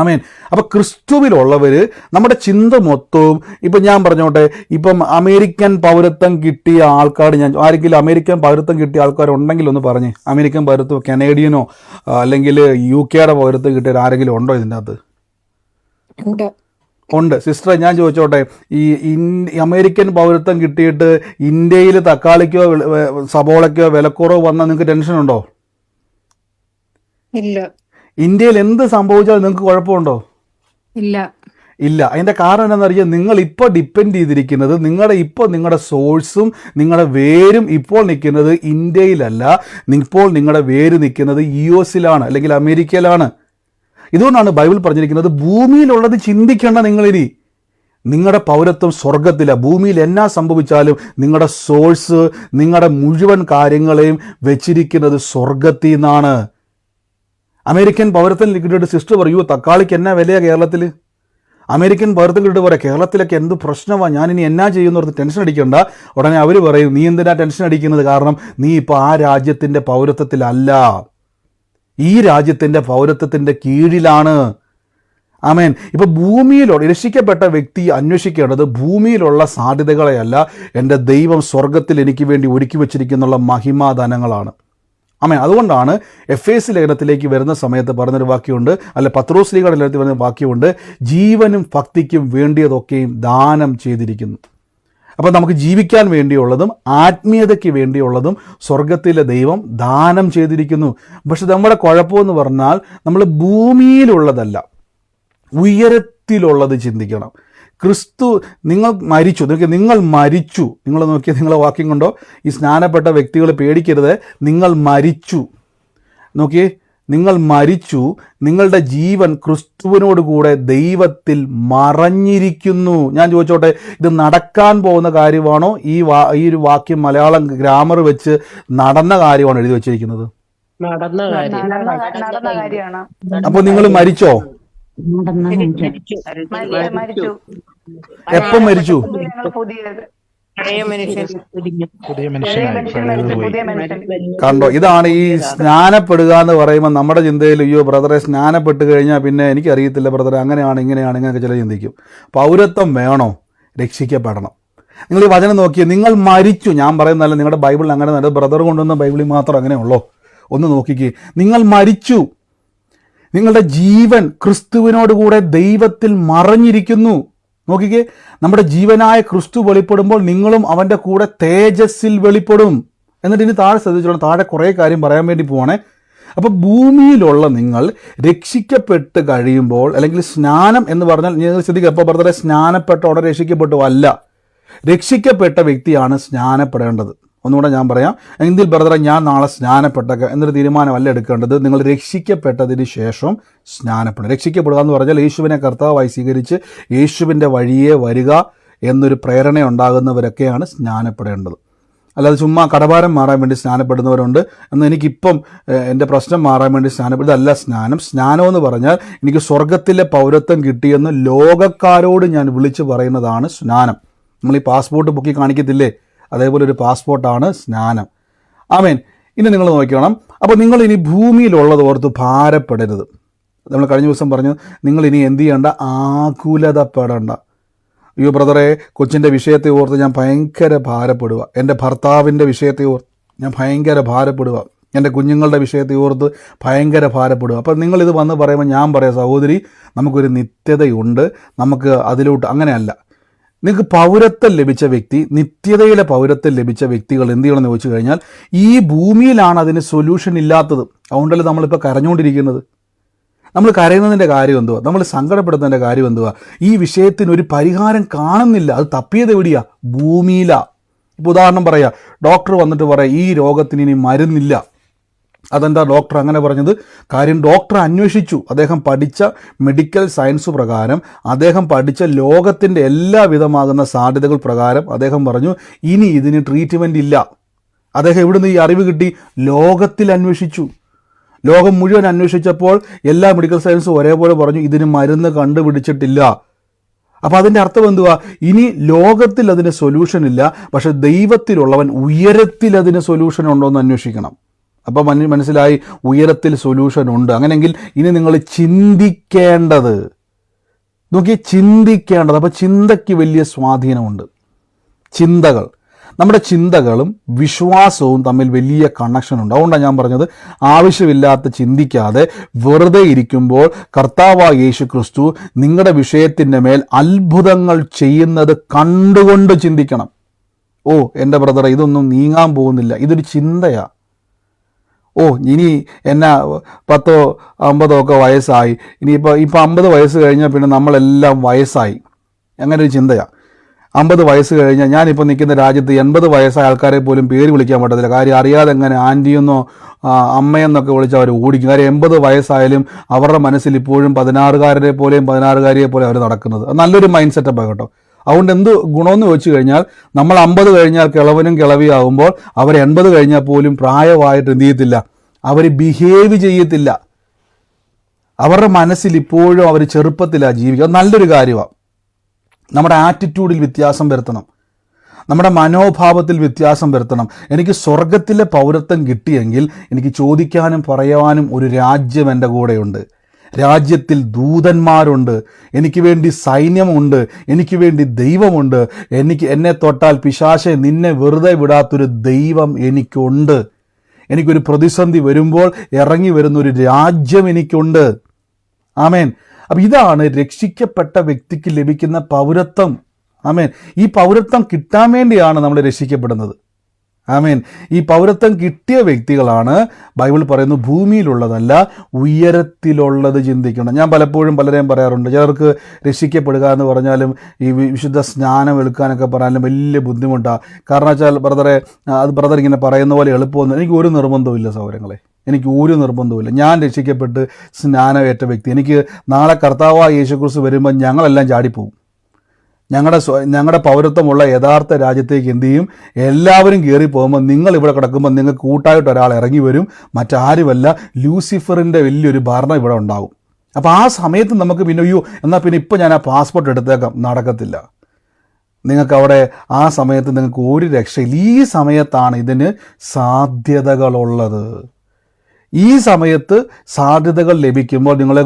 ആമേൻ. അപ്പം ക്രിസ്തുവിലുള്ളവർ നമ്മുടെ ചിന്ത മൊത്തവും ഇപ്പം ഞാൻ പറഞ്ഞോട്ടെ, ഇപ്പം അമേരിക്കൻ പൗരത്വം കിട്ടിയ ആൾക്കാർ, ഞാൻ ആരെങ്കിലും അമേരിക്കൻ പൗരത്വം കിട്ടിയ ആൾക്കാരുണ്ടെങ്കിൽ ഒന്ന് പറഞ്ഞേ. അമേരിക്കൻ പൗരത്വം കനേഡിയനോ അല്ലെങ്കിൽ UK പൗരത്വം കിട്ടിയ ആരെങ്കിലും ഉണ്ടോ ഇതിൻ്റെ അകത്ത്? ഉണ്ട്. സിസ്റ്ററെ ഞാൻ ചോദിച്ചോട്ടെ, ഈ അമേരിക്കൻ പൗരത്വം കിട്ടിയിട്ട് ഇന്ത്യയിൽ തക്കാളിക്കോ സബോളയ്ക്കോ വിലക്കുറവ് വന്നാൽ നിങ്ങൾക്ക് ടെൻഷനുണ്ടോ? ഇല്ല. ഇന്ത്യയിൽ എന്ത് സംഭവിച്ചാലും നിങ്ങൾക്ക് കുഴപ്പമുണ്ടോ? ഇല്ല. ഇല്ല. അതിൻ്റെ കാരണം എന്താണെന്നറിയാം, നിങ്ങൾ ഇപ്പോൾ ഡിപ്പെൻഡ് ചെയ്തിരിക്കുന്നത് നിങ്ങളുടെ സോഴ്സും നിങ്ങളുടെ വേരും ഇപ്പോൾ നിൽക്കുന്നത് ഇന്ത്യയിലല്ല. ഇപ്പോൾ നിങ്ങളുടെ വേര് നിൽക്കുന്നത് US അല്ലെങ്കിൽ അമേരിക്കയിലാണ്. ഇതുകൊണ്ടാണ് ബൈബിൾ പറഞ്ഞിരിക്കുന്നത്, ഭൂമിയിലുള്ളത് ചിന്തിക്കേണ്ട നിങ്ങളിനി. നിങ്ങളുടെ പൗരത്വം സ്വർഗത്തിലാണ്. ഭൂമിയിൽ എന്നാ സംഭവിച്ചാലും നിങ്ങളുടെ സോഴ്സ്, നിങ്ങളുടെ മുഴുവൻ കാര്യങ്ങളെയും വെച്ചിരിക്കുന്നത് സ്വർഗത്തിൽ നിന്നാണ്. അമേരിക്കൻ പൗരത്വം കിട്ടിയിട്ട് സിസ്റ്റർ പറയൂ, തക്കാളിക്ക് എന്നാ വിലയാണ് കേരളത്തിൽ? അമേരിക്കൻ പൗരത്വം കിട്ടിയിട്ട് പറയാം, കേരളത്തിലൊക്കെ എന്ത് പ്രശ്നമാണ്, ഞാനിനി എന്നാ ചെയ്യുന്നവർക്ക് ടെൻഷൻ അടിക്കണ്ട. ഉടനെ അവർ പറയും, നീ എന്തിനാ ടെൻഷൻ അടിക്കുന്നത്? കാരണം നീ ഇപ്പോൾ ആ രാജ്യത്തിൻ്റെ പൗരത്വത്തിലല്ല, ഈ രാജ്യത്തിൻ്റെ പൗരത്വത്തിൻ്റെ കീഴിലാണ്. ആമേൻ. ഇപ്പോൾ ഭൂമിയിലുള്ള രക്ഷിക്കപ്പെട്ട വ്യക്തി അന്വേഷിക്കേണ്ടത് ഭൂമിയിലുള്ള സാധ്യതകളെയല്ല, എൻ്റെ ദൈവം സ്വർഗത്തിൽ എനിക്ക് വേണ്ടി ഒരുക്കി വച്ചിരിക്കുന്നുള്ള മഹിമാധനങ്ങളാണ്. ആമേൻ. അതുകൊണ്ടാണ് FAS ലേഖനത്തിലേക്ക് വരുന്ന സമയത്ത് പറഞ്ഞൊരു വാക്യമുണ്ട്, അല്ല പത്രോസ്ലീഹയുടെ ലേഖനത്തിൽ പറഞ്ഞ വാക്യമുണ്ട്, ജീവനും ഭക്തിക്കും വേണ്ടിയതൊക്കെയും ദാനം ചെയ്തിരിക്കുന്നു. അപ്പം നമുക്ക് ജീവിക്കാൻ വേണ്ടിയുള്ളതും ആത്മീയതയ്ക്ക് വേണ്ടിയുള്ളതും സ്വർഗത്തിലെ ദൈവം ദാനം ചെയ്തിരിക്കുന്നു. പക്ഷെ നമ്മുടെ കുഴപ്പമെന്ന് പറഞ്ഞാൽ നമ്മൾ ഭൂമിയിലുള്ളതല്ല, ഉയരത്തിലുള്ളത് ചിന്തിക്കണം. ക്രിസ്തു നിങ്ങൾ മരിച്ചു. നിങ്ങൾ മരിച്ചു. നിങ്ങൾ നോക്കിയാൽ നിങ്ങളെ വാക്യം കൊണ്ടോ ഈ സ്നാനപ്പെട്ട വ്യക്തികൾ പേടിക്കരുത്. നിങ്ങൾ മരിച്ചു. നോക്കിയേ, നിങ്ങൾ മരിച്ചു. നിങ്ങളുടെ ജീവൻ ക്രിസ്തുവിനോട് കൂടെ ദൈവത്തിൽ മറഞ്ഞിരിക്കുന്നു. ഞാൻ ചോദിച്ചോട്ടെ, ഇത് നടക്കാൻ പോകുന്ന കാര്യമാണോ? ഈ ഒരു വാക്യം മലയാളം ഗ്രാമർ വെച്ച് നടന്ന കാര്യമാണോ എഴുതി വെച്ചിരിക്കുന്നത്? നടന്ന കാര്യമാണ്. അപ്പോൾ നിങ്ങൾ മരിച്ചോ? മരിച്ചു. എപ്പം മരിച്ചു? കണ്ടോ, ഇതാണ് ഈ സ്നാനപ്പെടുക എന്ന് പറയുമ്പോൾ നമ്മുടെ ചിന്തയിൽ, അയ്യോ ബ്രദറെ സ്നാനപ്പെട്ട് കഴിഞ്ഞാൽ പിന്നെ എനിക്കറിയത്തില്ല ബ്രദറെ, അങ്ങനെയാണ് ഇങ്ങനെയാണ് ഇങ്ങനെയൊക്കെ ചില ചിന്തിക്കും. പൗരത്വം വേണോ? രക്ഷിക്കപ്പെടണം. നിങ്ങൾ ഈ വചനം നോക്കിയേ, നിങ്ങൾ മരിച്ചു. ഞാൻ പറയുന്നതല്ല, നിങ്ങളുടെ ബൈബിളിൽ അങ്ങനെ നല്ല ബ്രദർ കൊണ്ടുവന്ന ബൈബിളിൽ മാത്രം അങ്ങനെയുള്ളോ? ഒന്ന് നോക്കിക്കേ, നിങ്ങൾ മരിച്ചു. നിങ്ങളുടെ ജീവൻ ക്രിസ്തുവിനോട് കൂടെ ദൈവത്തിൽ മറഞ്ഞിരിക്കുന്നു. നോക്കിക്കേ, നമ്മുടെ ജീവനായ ക്രിസ്തു വെളിപ്പെടുമ്പോൾ നിങ്ങളും അവൻ്റെ കൂടെ തേജസ്സിൽ വെളിപ്പെടും. എന്നിട്ട് ഇനി താഴെ ശ്രദ്ധിച്ചോളാം, താഴെ കുറേ കാര്യം പറയാൻ വേണ്ടി പോവാണേ. അപ്പോൾ ഭൂമിയിലുള്ള നിങ്ങൾ രക്ഷിക്കപ്പെട്ട് കഴിയുമ്പോൾ, അല്ലെങ്കിൽ സ്നാനം എന്ന് പറഞ്ഞാൽ നിങ്ങൾ ശ്രദ്ധിക്കുക, അപ്പോൾ ബ്രദറെ സ്നാനപ്പെട്ട ഉടനെ രക്ഷിക്കപ്പെട്ടു അല്ല, രക്ഷിക്കപ്പെട്ട വ്യക്തിയാണ് സ്നാനപ്പെടേണ്ടത്. ഒന്നുകൂടെ ഞാൻ പറയാം, എങ്കിൽ ബ്രദറെ ഞാൻ നാളെ സ്നാനപ്പെട്ടൊക്കെ എന്നൊരു തീരുമാനമല്ല എടുക്കേണ്ടത്. നിങ്ങൾ രക്ഷിക്കപ്പെട്ടതിന് ശേഷം സ്നാനപ്പെടുക. രക്ഷിക്കപ്പെടുക എന്ന് പറഞ്ഞാൽ യേശുവിനെ കർത്താവായി സ്വീകരിച്ച് യേശുവിൻ്റെ വഴിയെ വരിക എന്നൊരു പ്രേരണ ഉണ്ടാകുന്നവരൊക്കെയാണ് സ്നാനപ്പെടേണ്ടത്. അല്ലാതെ ചുമ്മാ കടഭാരം മാറാൻ വേണ്ടി സ്നാനപ്പെടുന്നവരുണ്ട്. എന്നാൽ എനിക്കിപ്പം എൻ്റെ പ്രശ്നം മാറാൻ വേണ്ടി സ്നാനപ്പെടുന്നതല്ല സ്നാനം. സ്നാനം എന്ന് പറഞ്ഞാൽ എനിക്ക് സ്വർഗത്തിലെ പൗരത്വം കിട്ടിയെന്ന് ലോകക്കാരോട് ഞാൻ വിളിച്ചു പറയുന്നതാണ് സ്നാനം. നമ്മൾ ഈ പാസ്പോർട്ട് ബുക്കിൽ കാണിക്കത്തില്ലേ, അതേപോലെ ഒരു പാസ്പോർട്ടാണ് സ്നാനം. ആമേൻ. ഇനി നിങ്ങൾ നോക്കണം, അപ്പോൾ നിങ്ങൾ ഇനി ഭൂമിയിലുള്ളത് ഓർത്ത് ഭാരപ്പെടരുത്. നമ്മൾ കഴിഞ്ഞ ദിവസം പറഞ്ഞു, നിങ്ങൾ ഇനി എന്ത് ചെയ്യേണ്ട? ആകുലതപ്പെടേണ്ട. അയ്യോ ബ്രദറെ, കൊച്ചിൻ്റെ വിഷയത്തെ ഓർത്ത് ഞാൻ ഭയങ്കര ഭാരപ്പെടുക, എൻ്റെ ഭർത്താവിൻ്റെ വിഷയത്തെ ഓർത്ത് ഞാൻ ഭയങ്കര ഭാരപ്പെടുക, എൻ്റെ കുഞ്ഞുങ്ങളുടെ വിഷയത്തെ ഓർത്ത് ഭയങ്കര ഭാരപ്പെടുക. അപ്പം നിങ്ങളിത് വന്ന് പറയുമ്പോൾ ഞാൻ പറയാം, സഹോദരി, നമുക്കൊരു നിത്യതയുണ്ട്, നമുക്ക് അതിലോട്ട് അങ്ങനെയല്ല. നിങ്ങൾക്ക് പൗരത്വം ലഭിച്ച വ്യക്തി, നിത്യതയിലെ പൗരത്വം ലഭിച്ച വ്യക്തികൾ എന്ത് ചെയ്യണമെന്ന് ചോദിച്ചു കഴിഞ്ഞാൽ, ഈ ഭൂമിയിലാണ് അതിന് സൊല്യൂഷൻ ഇല്ലാത്തത്. അതുകൊണ്ടല്ലേ നമ്മളിപ്പോൾ കരഞ്ഞുകൊണ്ടിരിക്കുന്നത്. നമ്മൾ കരയുന്നതിൻ്റെ കാര്യം എന്തുവാ? നമ്മൾ സങ്കടപ്പെടുന്നതിൻ്റെ കാര്യം എന്തുവാ? ഈ വിഷയത്തിന് ഒരു പരിഹാരം കാണുന്നില്ല. അത് തപ്പിയത് എവിടെയാ? ഭൂമിയിലാ. ഇപ്പോൾ ഉദാഹരണം പറയാം, ഡോക്ടർ വന്നിട്ട് പറയാം ഈ രോഗത്തിന് ഇനി മരുന്നില്ല. അതെന്താ ഡോക്ടർ അങ്ങനെ പറഞ്ഞത്? കാര്യം ഡോക്ടർ അന്വേഷിച്ചു. അദ്ദേഹം പഠിച്ച മെഡിക്കൽ സയൻസ് പ്രകാരം, അദ്ദേഹം പഠിച്ച ലോകത്തിൻ്റെ എല്ലാവിധമാകുന്ന സാധ്യതകൾ പ്രകാരം അദ്ദേഹം പറഞ്ഞു ഇനി ഇതിന് ട്രീറ്റ്മെൻ്റ് ഇല്ല. അദ്ദേഹം എവിടുന്ന് ഈ അറിവ് കിട്ടി? ലോകത്തിൽ അന്വേഷിച്ചു. ലോകം മുഴുവൻ അന്വേഷിച്ചപ്പോൾ എല്ലാ മെഡിക്കൽ സയൻസും ഒരേപോലെ പറഞ്ഞു ഇതിന് മരുന്ന് കണ്ടുപിടിച്ചിട്ടില്ല. അപ്പോൾ അതിൻ്റെ അർത്ഥം എന്തുവാ? ഇനി ലോകത്തിൽ അതിന് സൊല്യൂഷൻ ഇല്ല, പക്ഷെ ദൈവത്തിലുള്ളവൻ ഉയരത്തിൽ അതിന് സൊല്യൂഷൻ ഉണ്ടോ എന്ന് അന്വേഷിക്കണം. അപ്പോൾ മനസ്സിലായി, ഉയരത്തിൽ സൊല്യൂഷൻ ഉണ്ട്. അങ്ങനെയെങ്കിൽ ഇനി നിങ്ങൾ ചിന്തിക്കേണ്ടത്, നോക്കി ചിന്തിക്കേണ്ടത്. അപ്പോൾ ചിന്തയ്ക്ക് വലിയ സ്വാധീനമുണ്ട്. ചിന്തകൾ, നമ്മുടെ ചിന്തകളും വിശ്വാസവും തമ്മിൽ വലിയ കണക്ഷൻ ഉണ്ട്. അതുകൊണ്ടാണ് ഞാൻ പറഞ്ഞത്, ആവശ്യമില്ലാത്ത ചിന്തിക്കാതെ വെറുതെ ഇരിക്കുമ്പോൾ കർത്താവായ യേശു ക്രിസ്തു നിങ്ങളുടെ വിഷയത്തിൻ്റെ മേൽ അത്ഭുതങ്ങൾ ചെയ്യുന്നത് കണ്ടുകൊണ്ട് ചിന്തിക്കണം. ഓ എൻ്റെ ബ്രദറെ, ഇതൊന്നും നീങ്ങാൻ പോകുന്നില്ല, ഇതൊരു ചിന്തയാണ്. ഓ ഇനി എന്നാ 10 50 ഒക്കെ വയസ്സായി, ഇനിയിപ്പോൾ 50 വയസ്സ് കഴിഞ്ഞാൽ പിന്നെ നമ്മളെല്ലാം വയസ്സായി, അങ്ങനെ ഒരു ചിന്തയാണ്. 50 വയസ്സ് കഴിഞ്ഞാൽ ഞാനിപ്പോൾ നിൽക്കുന്ന രാജ്യത്ത് 80 വയസ്സായ ആൾക്കാരെ പോലും പേര് വിളിക്കാൻ പറ്റത്തില്ല. കാര്യം അറിയാതെ എങ്ങനെ ആൻറ്റിയെന്നോ അമ്മയെന്നൊക്കെ വിളിച്ച് അവർ ഓടിക്കും. കാര്യം 80 വയസ്സായാലും അവരുടെ മനസ്സിൽ ഇപ്പോഴും 16-കാരരെ പോലെയും 16-കാരിയെ പോലെ അവർ നടക്കുന്നത്. നല്ലൊരു മൈൻഡ് സെറ്റപ്പാണ് കേട്ടോ. അതുകൊണ്ട് എന്ത് ഗുണമെന്ന് ചോദിച്ചു കഴിഞ്ഞാൽ, നമ്മൾ 50 കഴിഞ്ഞാൽ കിളവനും കിളവിയാകുമ്പോൾ അവർ 80 കഴിഞ്ഞാൽ പോലും പ്രായമായിട്ട് എന്ത് ചെയ്യത്തില്ല, അവർ ബിഹേവ് ചെയ്യത്തില്ല. അവരുടെ മനസ്സിൽ ഇപ്പോഴും അവർ ചെറുപ്പത്തിലാണ് ജീവിക്കുക. അത് നല്ലൊരു കാര്യമാണ്. നമ്മുടെ ആറ്റിറ്റ്യൂഡിൽ വ്യത്യാസം വരുത്തണം, നമ്മുടെ മനോഭാവത്തിൽ വ്യത്യാസം വരുത്തണം. എനിക്ക് സ്വർഗത്തിലെ പൗരത്വം കിട്ടിയെങ്കിൽ എനിക്ക് ചോദിക്കാനും പറയാനും ഒരു രാജ്യം എൻ്റെ കൂടെയുണ്ട്. രാജ്യത്തിൽ ദൂതന്മാരുണ്ട്, എനിക്ക് വേണ്ടി സൈന്യമുണ്ട്, എനിക്ക് വേണ്ടി ദൈവമുണ്ട്. എന്നെ തൊട്ടാൽ പിശാചേ നിന്നെ വെറുതെ വിടാത്തൊരു ദൈവം എനിക്കുണ്ട്. എനിക്കൊരു പ്രതിസന്ധി വരുമ്പോൾ ഇറങ്ങി വരുന്നൊരു രാജ്യം എനിക്കുണ്ട്. ആമേൻ. അപ്പം ഇതാണ് രക്ഷിക്കപ്പെട്ട വ്യക്തിക്ക് ലഭിക്കുന്ന പൗരത്വം. ആമേൻ. ഈ പൗരത്വം കിട്ടാൻ വേണ്ടിയാണ് നമ്മൾ രക്ഷിക്കപ്പെടുന്നത്. ആമേൻ. ഈ പൗരത്വം കിട്ടിയ വ്യക്തികളാണ് ബൈബിൾ പറയുന്നു ഭൂമിയിലുള്ളതല്ല ഉയരത്തിലുള്ളത് ചിന്തിക്കണം. ഞാൻ പലപ്പോഴും പലരെയും പറയാറുണ്ട്, ചിലർക്ക് രക്ഷിക്കപ്പെടുക എന്ന് പറഞ്ഞാലും ഈ വിശുദ്ധ സ്നാനം എടുക്കാനൊക്കെ പറഞ്ഞാലും വലിയ ബുദ്ധിമുട്ടാണ്. കാരണം വെച്ചാൽ ബ്രദർ ഇങ്ങനെ പറയുന്ന പോലെ എളുപ്പമൊന്നും എനിക്ക് ഒരു നിർബന്ധമില്ല സഹോദരങ്ങളെ, എനിക്ക് ഒരു നിർബന്ധവുമില്ല. ഞാൻ രക്ഷിക്കപ്പെട്ട് സ്നാനമേറ്റ വ്യക്തി. എനിക്ക് നാളെ കർത്താവായ യേശുക്രിസ്തു വരുമ്പോൾ ഞങ്ങളെല്ലാം ചാടിപ്പോവും. ഞങ്ങളുടെ പൗരത്വമുള്ള യഥാർത്ഥ രാജ്യത്തേക്ക് എന്ത് ചെയ്യും? എല്ലാവരും കയറി പോകുമ്പോൾ നിങ്ങൾ ഇവിടെ കിടക്കുമ്പോൾ നിങ്ങൾക്ക് കൂട്ടായിട്ട് ഒരാൾ ഇറങ്ങി വരും. മറ്റാരുമല്ല, ലൂസിഫറിൻ്റെ വലിയൊരു ഭരണം ഇവിടെ ഉണ്ടാകും. അപ്പോൾ ആ സമയത്ത് നമുക്ക് പിന്നെ എന്നാൽ പിന്നെ ഇപ്പോൾ ഞാൻ ആ പാസ്പോർട്ട് എടുത്തേക്കാം, നടക്കത്തില്ല. നിങ്ങൾക്ക് അവിടെ ആ സമയത്ത് നിങ്ങൾക്ക് ഒരു രക്ഷയില്ല. ഈ സമയത്താണ് ഇതിന് സാധ്യതകളുള്ളത്. ഈ സമയത്ത് സാധ്യതകൾ ലഭിക്കുമ്പോൾ നിങ്ങളെ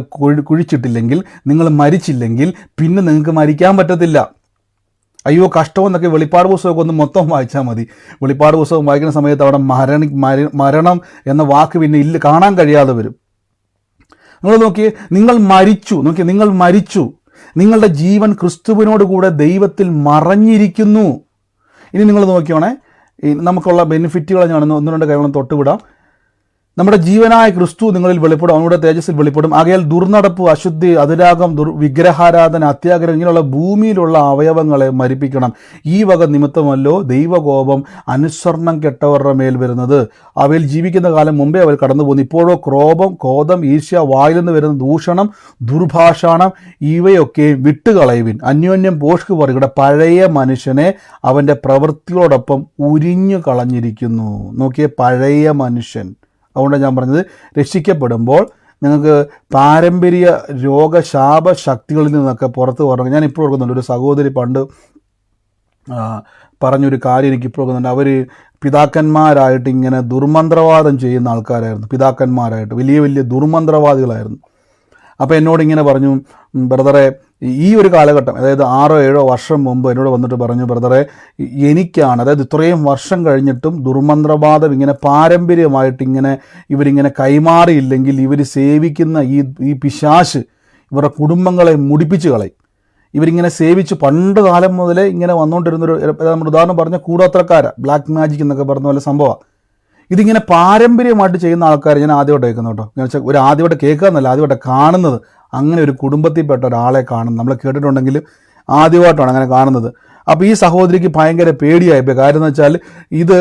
കുഴിച്ചിട്ടില്ലെങ്കിൽ, നിങ്ങൾ മരിച്ചില്ലെങ്കിൽ പിന്നെ നിങ്ങൾക്ക് മരിക്കാൻ പറ്റത്തില്ല. അയ്യോ കഷ്ടമെന്നൊക്കെ വെളിപ്പാട് പുസ്തകമൊക്കെ ഒന്ന് മൊത്തം വായിച്ചാൽ മതി. വെളിപ്പാട് പുസ്തകം വായിക്കുന്ന സമയത്ത് അവിടെ മരണം എന്ന വാക്ക് പിന്നെ കാണാൻ കഴിയാതെ വരും. നിങ്ങൾ നോക്കിയേ, നിങ്ങൾ മരിച്ചു. നിങ്ങളുടെ ജീവൻ ക്രിസ്തുവിനോട് കൂടെ ദൈവത്തിൽ മറഞ്ഞിരിക്കുന്നു. ഇനി നിങ്ങൾ നോക്കിയോണേ, നമുക്കുള്ള ബെനിഫിറ്റുകൾ ഞാൻ ഒന്ന് രണ്ട് കാര്യങ്ങളും തൊട്ടുവിടാം. നമ്മുടെ ജീവനായ ക്രിസ്തു നിങ്ങളിൽ വെളിപ്പെടും, അവനുടെ തേജസ്സിൽ വെളിപ്പെടും. ആകയാൽ ദുർനടപ്പ്, അശുദ്ധി, അതിരാഗം, വിഗ്രഹാരാധന, അത്യാഗ്രഹം ഇങ്ങനെയുള്ള ഭൂമിയിലുള്ള അവയവങ്ങളെ മരിപ്പിക്കണം. ഈ വക നിമിത്തമല്ലോ ദൈവകോപം അനുസരണം കെട്ടവരുടെ മേൽ വരുന്നത്. അവയിൽ ജീവിക്കുന്ന കാലം മുമ്പേ അവർ കടന്നു പോകുന്നു. ഇപ്പോഴോ ക്രോധം, കോപം, ഈർഷ്യ, വായിൽ നിന്ന് വരുന്ന ദൂഷണം, ദുർഭാഷണം ഇവയൊക്കെ വിട്ടുകളയുവിൻ. അന്യോന്യം പോഷ്ക് പറയുക, പഴയ മനുഷ്യനെ അവൻ്റെ പ്രവൃത്തിയോടൊപ്പം ഉരിഞ്ഞു കളഞ്ഞിരിക്കുന്നു. നോക്കിയേ, പഴയ മനുഷ്യൻ. അതുകൊണ്ട് ഞാൻ പറഞ്ഞത്, രക്ഷിക്കപ്പെടുമ്പോൾ നിങ്ങൾക്ക് പാരമ്പര്യ രോഗശാപ ശക്തികളിൽ നിന്നൊക്കെ പുറത്ത് പറഞ്ഞു. ഞാൻ ഇപ്പോൾ ഓർക്കുന്നുണ്ട്, ഒരു സഹോദരി പണ്ട് പറഞ്ഞൊരു കാര്യം എനിക്കിപ്പോൾ ഓർക്കുന്നുണ്ട്. അവർ പിതാക്കന്മാരായിട്ട് ഇങ്ങനെ ദുർമന്ത്രവാദം ചെയ്യുന്ന ആൾക്കാരായിരുന്നു. പിതാക്കന്മാരായിട്ട് വലിയ വലിയ ദുർമന്ത്രവാദികളായിരുന്നു. അപ്പോൾ എന്നോട് ഇങ്ങനെ പറഞ്ഞു, ബ്രദറെ ഈ ഒരു കാലഘട്ടം, അതായത് 6-7 വർഷം മുമ്പ് എന്നോട് വന്നിട്ട് പറഞ്ഞു, ബ്രദറെ എനിക്കാണ്, അതായത് ഇത്രയും വർഷം കഴിഞ്ഞിട്ടും ദുർമന്ത്രവാദം ഇങ്ങനെ പാരമ്പര്യമായിട്ട് ഇവരിങ്ങനെ കൈമാറിയില്ലെങ്കിൽ ഇവർ സേവിക്കുന്ന ഈ പിശാശ് ഇവരുടെ കുടുംബങ്ങളെ മുടിപ്പിച്ച് കളയും. ഇവരിങ്ങനെ സേവിച്ച് പണ്ട് കാലം മുതലേ ഇങ്ങനെ വന്നുകൊണ്ടിരുന്നൊരു, നമ്മൾ ഉദാഹരണം പറഞ്ഞ കൂടോത്രക്കാര, ബ്ലാക്ക് മാജിക് എന്നൊക്കെ പറഞ്ഞ പോലെ സംഭവമാണ്. ഇതിങ്ങനെ പാരമ്പര്യമായിട്ട് ചെയ്യുന്ന ആൾക്കാർ ഞാൻ ആദ്യമായിട്ട് കേൾക്കുന്നു കേട്ടോ. എന്ന് വെച്ചാൽ ഒരു ആദ്യമായിട്ട് കേൾക്കുക എന്നല്ല, ആദ്യമായിട്ട് കാണുന്നത്. അങ്ങനെ ഒരു കുടുംബത്തിൽപ്പെട്ട ഒരാളെ കാണുന്നത് നമ്മൾ കേട്ടിട്ടുണ്ടെങ്കിൽ ആദ്യമായിട്ടാണ് അങ്ങനെ കാണുന്നത്. അപ്പോൾ ഈ സഹോദരിക്ക് ഭയങ്കര പേടിയായിപ്പോയി. കാര്യം എന്ന് വെച്ചാൽ ഇത്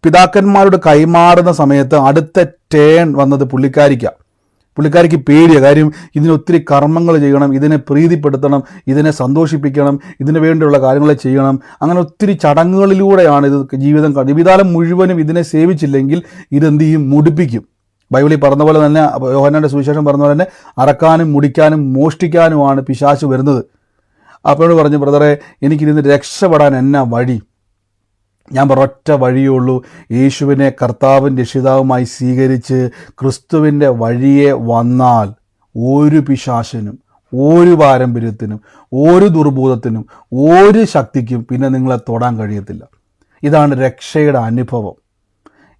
പിതാക്കന്മാരോട് കൈമാറുന്ന സമയത്ത് അടുത്ത ടേൺ വന്നത് പുള്ളിക്കാരിക്ക് പേടിയാണ്. കാര്യം ഇതിന് ഒത്തിരി കർമ്മങ്ങൾ ചെയ്യണം, ഇതിനെ പ്രീതിപ്പെടുത്തണം, ഇതിനെ സന്തോഷിപ്പിക്കണം, ഇതിനു വേണ്ടിയുള്ള കാര്യങ്ങൾ ചെയ്യണം. അങ്ങനെ ഒത്തിരി ചടങ്ങുകളിലൂടെയാണ് ഇത് ജീവിതകാലം മുഴുവനും ഇതിനെ സേവിച്ചില്ലെങ്കിൽ ഇതെന്ത് ചെയ്യും? മുടിപ്പിക്കും. ബൈബിളിൽ പറഞ്ഞ പോലെ തന്നെ, യോഹന്നാന്റെ സുവിശേഷം പറഞ്ഞ പോലെ തന്നെ, അറക്കാനും മുടിക്കാനും മോഷ്ടിക്കാനുമാണ് പിശാച് വരുന്നത്. അപ്പോഴോട് പറഞ്ഞു, ബ്രദറെ എനിക്കിതിന് രക്ഷപ്പെടാൻ എന്നാ വഴി? ഞാൻ ഒരൊറ്റ വഴിയേ ഉള്ളൂ, യേശുവിനെ കർത്താവും രക്ഷിതാവുമായി സ്വീകരിച്ച് ക്രിസ്തുവിൻ്റെ വഴിയെ വന്നാൽ ഒരു പിശാചിനും, ഒരു പാരമ്പര്യത്തിനും, ഒരു ദുർബോധത്തിനും, ഒരു ശക്തിക്കും പിന്നെ നിങ്ങളെ തൊടാൻ കഴിയത്തില്ല. ഇതാണ് രക്ഷയുടെ അനുഭവം.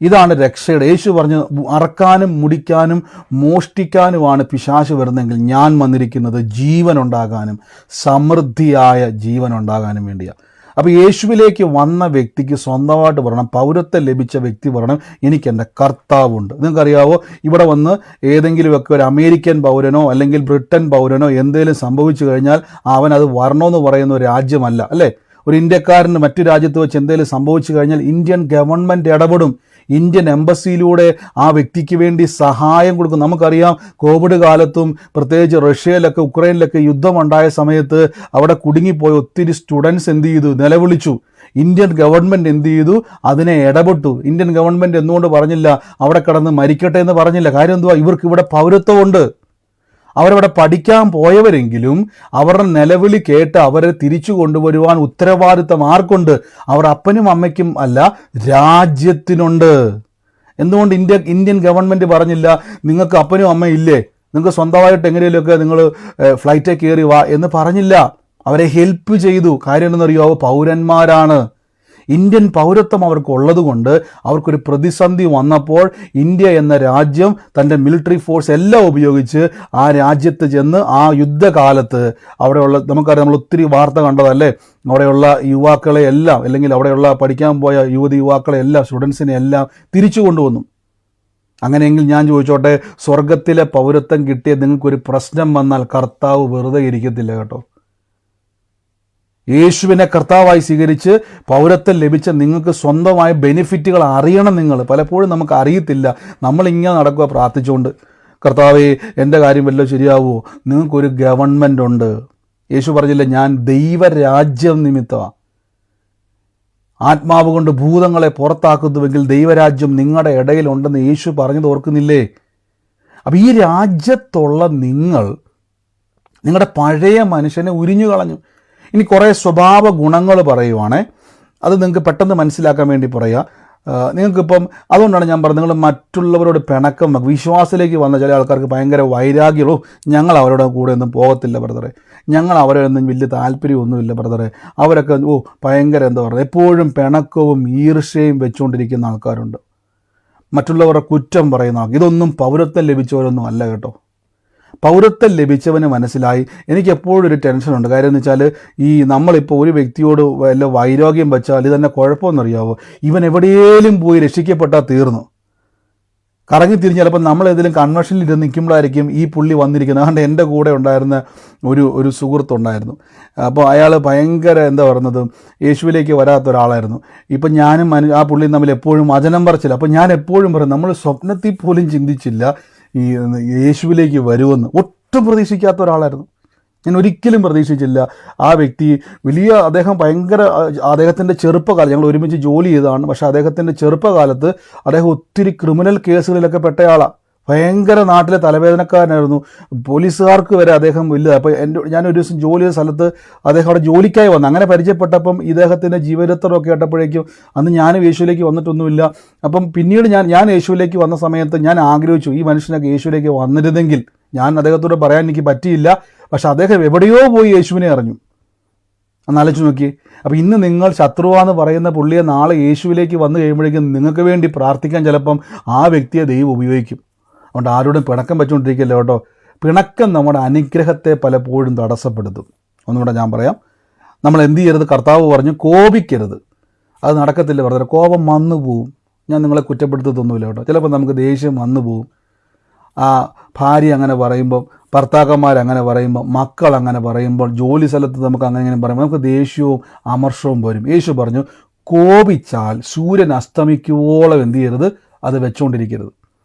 ഇതാണ് രക്ഷയുടെ. യേശു പറഞ്ഞു, അറക്കാനും മുടിക്കാനും മോഷ്ടിക്കാനുമാണ് പിശാച് വരുന്നതെങ്കിൽ ഞാൻ വന്നിരിക്കുന്നത് ജീവനുണ്ടാകാനും സമൃദ്ധിയായ ജീവനുണ്ടാകാനും വേണ്ടിയാണ്. അപ്പോൾ യേശുവിലേക്ക് വന്ന വ്യക്തിക്ക് സ്വന്തമായിട്ട് പറയണം, പൗരത്വം ലഭിച്ച വ്യക്തി പറയണം, എനിക്കെൻ്റെ കർത്താവുണ്ട്. നിങ്ങൾക്കറിയാവോ, ഇവിടെ വന്ന് ഏതെങ്കിലുമൊക്കെ ഒരു അമേരിക്കൻ പൗരനോ അല്ലെങ്കിൽ ബ്രിട്ടൻ പൗരനോ എന്തെങ്കിലും സംഭവിച്ചു കഴിഞ്ഞാൽ അവൻ അത് വരണമെന്ന് പറയുന്ന ഒരു രാജ്യമല്ല, അല്ലേ? ഒരു ഇന്ത്യക്കാരന് മറ്റു രാജ്യത്ത് വെച്ച് എന്തെങ്കിലും സംഭവിച്ചു കഴിഞ്ഞാൽ ഇന്ത്യൻ ഗവൺമെൻറ് ഇടപെടും. ഇന്ത്യൻ എംബസിയിലൂടെ ആ വ്യക്തിക്ക് വേണ്ടി സഹായം കൊടുക്കും. നമുക്കറിയാം, കോവിഡ് കാലത്തും പ്രത്യേകിച്ച് റഷ്യയിലൊക്കെ ഉക്രൈനിലൊക്കെ യുദ്ധമുണ്ടായ സമയത്ത് അവിടെ കുടുങ്ങിപ്പോയ ഒത്തിരി സ്റ്റുഡൻസ് എന്ത് ചെയ്തു? നിലവിളിച്ചു. ഇന്ത്യൻ ഗവൺമെൻറ് എന്ത് ചെയ്തു? അതിനെ ഇടപെട്ടു. ഇന്ത്യൻ ഗവൺമെൻറ് എന്തുകൊണ്ട് പറഞ്ഞില്ല അവിടെ കിടന്ന് മരിക്കട്ടെ എന്ന് പറഞ്ഞില്ല? കാര്യം എന്തുവാ? ഇവർക്ക് ഇവിടെ പൗരത്വമുണ്ട്. അവരവിടെ പഠിക്കാൻ പോയവരെങ്കിലും അവരുടെ നിലവിളി കേട്ട് അവരെ തിരിച്ചു കൊണ്ടുവരുവാൻ ഉത്തരവാദിത്തം ആർക്കുണ്ട്? അവർ അപ്പനും അമ്മയ്ക്കും അല്ല, രാജ്യത്തിനുണ്ട്. എന്തുകൊണ്ട് ഇന്ത്യൻ ഗവൺമെൻറ് പറഞ്ഞില്ല നിങ്ങൾക്ക് അപ്പനും അമ്മയും ഇല്ലേ, നിങ്ങൾക്ക് സ്വന്തമായിട്ട് എങ്ങനെയൊക്കെ നിങ്ങൾ ഫ്ലൈറ്റിൽ കയറി വാ എന്ന് പറഞ്ഞില്ല? അവരെ ഹെൽപ്പ് ചെയ്തു. കാര്യം എന്തെന്നറിയാവോ? പൗരന്മാരാണ്. ഇന്ത്യൻ പൗരത്വം അവർക്കുള്ളത് കൊണ്ട് അവർക്കൊരു പ്രതിസന്ധി വന്നപ്പോൾ ഇന്ത്യ എന്ന രാജ്യം തൻ്റെ മിലിറ്ററി ഫോഴ്സ് എല്ലാം ഉപയോഗിച്ച് ആ രാജ്യത്ത് ചെന്ന് ആ യുദ്ധകാലത്ത് അവിടെയുള്ള നമുക്കറിയാം, നമ്മൾ ഒത്തിരി വാർത്ത കണ്ടതല്ലേ, അവിടെയുള്ള യുവാക്കളെ എല്ലാം, അല്ലെങ്കിൽ അവിടെയുള്ള പഠിക്കാൻ പോയ യുവാക്കളെ എല്ലാം, സ്റ്റുഡൻസിനെ എല്ലാം തിരിച്ചു കൊണ്ടുവന്നു. അങ്ങനെയെങ്കിൽ ഞാൻ ചോദിച്ചോട്ടെ, സ്വർഗത്തിലെ പൗരത്വം കിട്ടിയ നിങ്ങൾക്കൊരു പ്രശ്നം വന്നാൽ കർത്താവ് വെറുതെ ഇരിക്കത്തില്ല കേട്ടോ. യേശുവിനെ കർത്താവായി സ്വീകരിച്ച് പൗരത്വം ലഭിച്ച നിങ്ങൾക്ക് സ്വന്തമായ ബെനിഫിറ്റുകൾ അറിയണം. നിങ്ങൾ പലപ്പോഴും നമുക്ക് അറിയത്തില്ല. നമ്മളിങ്ങനെ നടക്കുക പ്രാർത്ഥിച്ചുകൊണ്ട്, കർത്താവേ എൻ്റെ കാര്യം വല്ലതും ശരിയാവുമോ? നിങ്ങൾക്കൊരു ഗവൺമെൻറ് ഉണ്ട്. യേശു പറഞ്ഞില്ല, ഞാൻ ദൈവരാജ്യം നിമിത്തമാണ് ആത്മാവ് കൊണ്ട് ഭൂതങ്ങളെ പുറത്താക്കുന്നുവെങ്കിൽ ദൈവരാജ്യം നിങ്ങളുടെ ഇടയിലുണ്ടെന്ന് യേശു പറഞ്ഞത് ഓർക്കുന്നില്ലേ? അപ്പം ഈ രാജ്യത്തുള്ള നിങ്ങൾ നിങ്ങളുടെ പഴയ മനുഷ്യനെ ഉരിഞ്ഞു കളഞ്ഞു. ഇനി കുറേ സ്വഭാവ ഗുണങ്ങൾ പറയുവാണേ, അത് നിങ്ങൾക്ക് പെട്ടെന്ന് മനസ്സിലാക്കാൻ വേണ്ടി പറയുക. നിങ്ങൾക്കിപ്പം അതുകൊണ്ടാണ് ഞാൻ പറഞ്ഞത്, നിങ്ങൾ മറ്റുള്ളവരോട് പിണക്കം, വിശ്വാസത്തിലേക്ക് വന്ന ചില ആൾക്കാർക്ക് ഭയങ്കര വൈരാഗ്യമോ, ഞങ്ങൾ അവരുടെ കൂടെ ഒന്നും പോകത്തില്ല ബ്രദറെ, ഞങ്ങൾ അവരൊന്നും വലിയ താല്പര്യമൊന്നുമില്ല ബ്രദറെ, അവരൊക്കെ ഭയങ്കര എന്താ പറയുക, എപ്പോഴും പിണക്കവും ഈർഷ്യയും വെച്ചുകൊണ്ടിരിക്കുന്ന ആൾക്കാരുണ്ട്, മറ്റുള്ളവരുടെ കുറ്റം പറയുന്ന ആൾക്ക്. ഇതൊന്നും പൗരത്വം ലഭിച്ചവരൊന്നും അല്ല കേട്ടോ. പൗരത്വം ലഭിച്ചവന് മനസ്സിലായി, എനിക്ക് എപ്പോഴും ഒരു ടെൻഷനുണ്ട്. കാര്യം എന്ന് വെച്ചാൽ, ഈ നമ്മളിപ്പോൾ ഒരു വ്യക്തിയോട് വല്ല വൈരാഗ്യം വെച്ചാൽ ഇത് തന്നെ കുഴപ്പമെന്നറിയാവോ, ഇവൻ എവിടെയെങ്കിലും പോയി രക്ഷിക്കപ്പെട്ടാൽ തീർന്നു. കറങ്ങി തിരിഞ്ഞ് ചിലപ്പോൾ നമ്മളേതെങ്കിലും കൺവെൻഷനിൽ ഇരുന്ന് നിൽക്കുമ്പോഴായിരിക്കും ഈ പുള്ളി വന്നിരിക്കുന്നത്. അതുകൊണ്ട് എൻ്റെ കൂടെ ഉണ്ടായിരുന്ന ഒരു സുഹൃത്തുണ്ടായിരുന്നു. അപ്പോൾ അയാൾ ഭയങ്കര എന്താ പറയുന്നത്, യേശുവിലേക്ക് വരാത്ത ഒരാളായിരുന്നു. ഇപ്പം ഞാനും ആ പുള്ളിയും തമ്മിൽ എപ്പോഴും വചനം പറച്ചില്ല. അപ്പോൾ ഞാൻ എപ്പോഴും പറയും, നമ്മൾ സ്വപ്നത്തിൽ പോലും ചിന്തിച്ചില്ല ഈ യേശുവിലേക്ക് വരുമെന്ന്. ഒട്ടും പ്രതീക്ഷിക്കാത്ത ഒരാളായിരുന്നു. ഞാൻ ഒരിക്കലും പ്രതീക്ഷിച്ചില്ല. ആ വ്യക്തി അദ്ദേഹം ഭയങ്കര, അദ്ദേഹത്തിൻ്റെ ചെറുപ്പകാലം ഞങ്ങൾ ഒരുമിച്ച് ജോലി ചെയ്തതാണ്. പക്ഷേ അദ്ദേഹത്തിൻ്റെ ചെറുപ്പകാലത്ത് അദ്ദേഹം ഒത്തിരി ക്രിമിനൽ കേസുകളിലൊക്കെ പെട്ടയാളാണ്. ഭയങ്കര നാട്ടിലെ തലവേദനക്കാരനായിരുന്നു. പോലീസുകാർക്ക് വരെ അദ്ദേഹം ഇല്ല. അപ്പോൾ ഞാനൊരു ദിവസം ജോലി ചെയ്ത സ്ഥലത്ത് അദ്ദേഹം അവിടെ ജോലിക്കായി വന്നു. അങ്ങനെ പരിചയപ്പെട്ടപ്പം ഇദ്ദേഹത്തിൻ്റെ ജീവചരിത്രമൊക്കെ കേട്ടപ്പോഴേക്കും, അന്ന് ഞാനും യേശുവിലേക്ക് വന്നിട്ടൊന്നുമില്ല. അപ്പം പിന്നീട് ഞാൻ യേശുവിലേക്ക് വന്ന സമയത്ത് ഞാൻ ആഗ്രഹിച്ചു, ഈ മനുഷ്യനൊക്കെ യേശുവിലേക്ക് വന്നിരുന്നെങ്കിൽ. ഞാൻ അദ്ദേഹത്തോട് പറയാൻ എനിക്ക് പറ്റിയില്ല, പക്ഷെ അദ്ദേഹം എവിടെയോ പോയി യേശുവിനെ അറിഞ്ഞു. എന്നാലോചിച്ച് നോക്കിയേ. അപ്പോൾ ഇന്ന് നിങ്ങൾ ശത്രുവാന്ന് പറയുന്ന പുള്ളിയെ നാളെ യേശുവിലേക്ക് വന്നു കഴിയുമ്പോഴേക്കും നിങ്ങൾക്ക് വേണ്ടി പ്രാർത്ഥിക്കാൻ ചിലപ്പം ആ വ്യക്തിയെ ദൈവം ഉപയോഗിക്കും. അതുകൊണ്ട് ആരോടും പിണക്കം വെച്ചുകൊണ്ടിരിക്കില്ല കേട്ടോ. പിണക്കം നമ്മുടെ അനുഗ്രഹത്തെ പലപ്പോഴും തടസ്സപ്പെടുത്തും. ഒന്നുകൂടെ ഞാൻ പറയാം, നമ്മൾ എന്ത് ചെയ്യരുത്? കർത്താവ് പറഞ്ഞു, കോപിക്കരുത്. അത് നടക്കത്തില്ല ബ്രദറെ, കോപം വന്നു പോവും. ഞാൻ നിങ്ങളെ കുറ്റപ്പെടുത്തത്തൊന്നുമില്ല കേട്ടോ. ചിലപ്പോൾ നമുക്ക് ദേഷ്യം വന്നു പോവും. ആ ഭാര്യ അങ്ങനെ പറയുമ്പോൾ, ഭർത്താക്കന്മാരങ്ങനെ പറയുമ്പോൾ, മക്കൾ അങ്ങനെ പറയുമ്പോൾ, ജോലി സ്ഥലത്ത് നമുക്ക് അങ്ങനെ പറയുമ്പോൾ നമുക്ക് ദേഷ്യവും അമർഷവും വരും. യേശു പറഞ്ഞു, കോപിച്ചാൽ സൂര്യൻ അസ്തമിക്കുവോളം എന്ത് ചെയ്യരുത്? അത് വെച്ചുകൊണ്ടിരിക്കരുത്.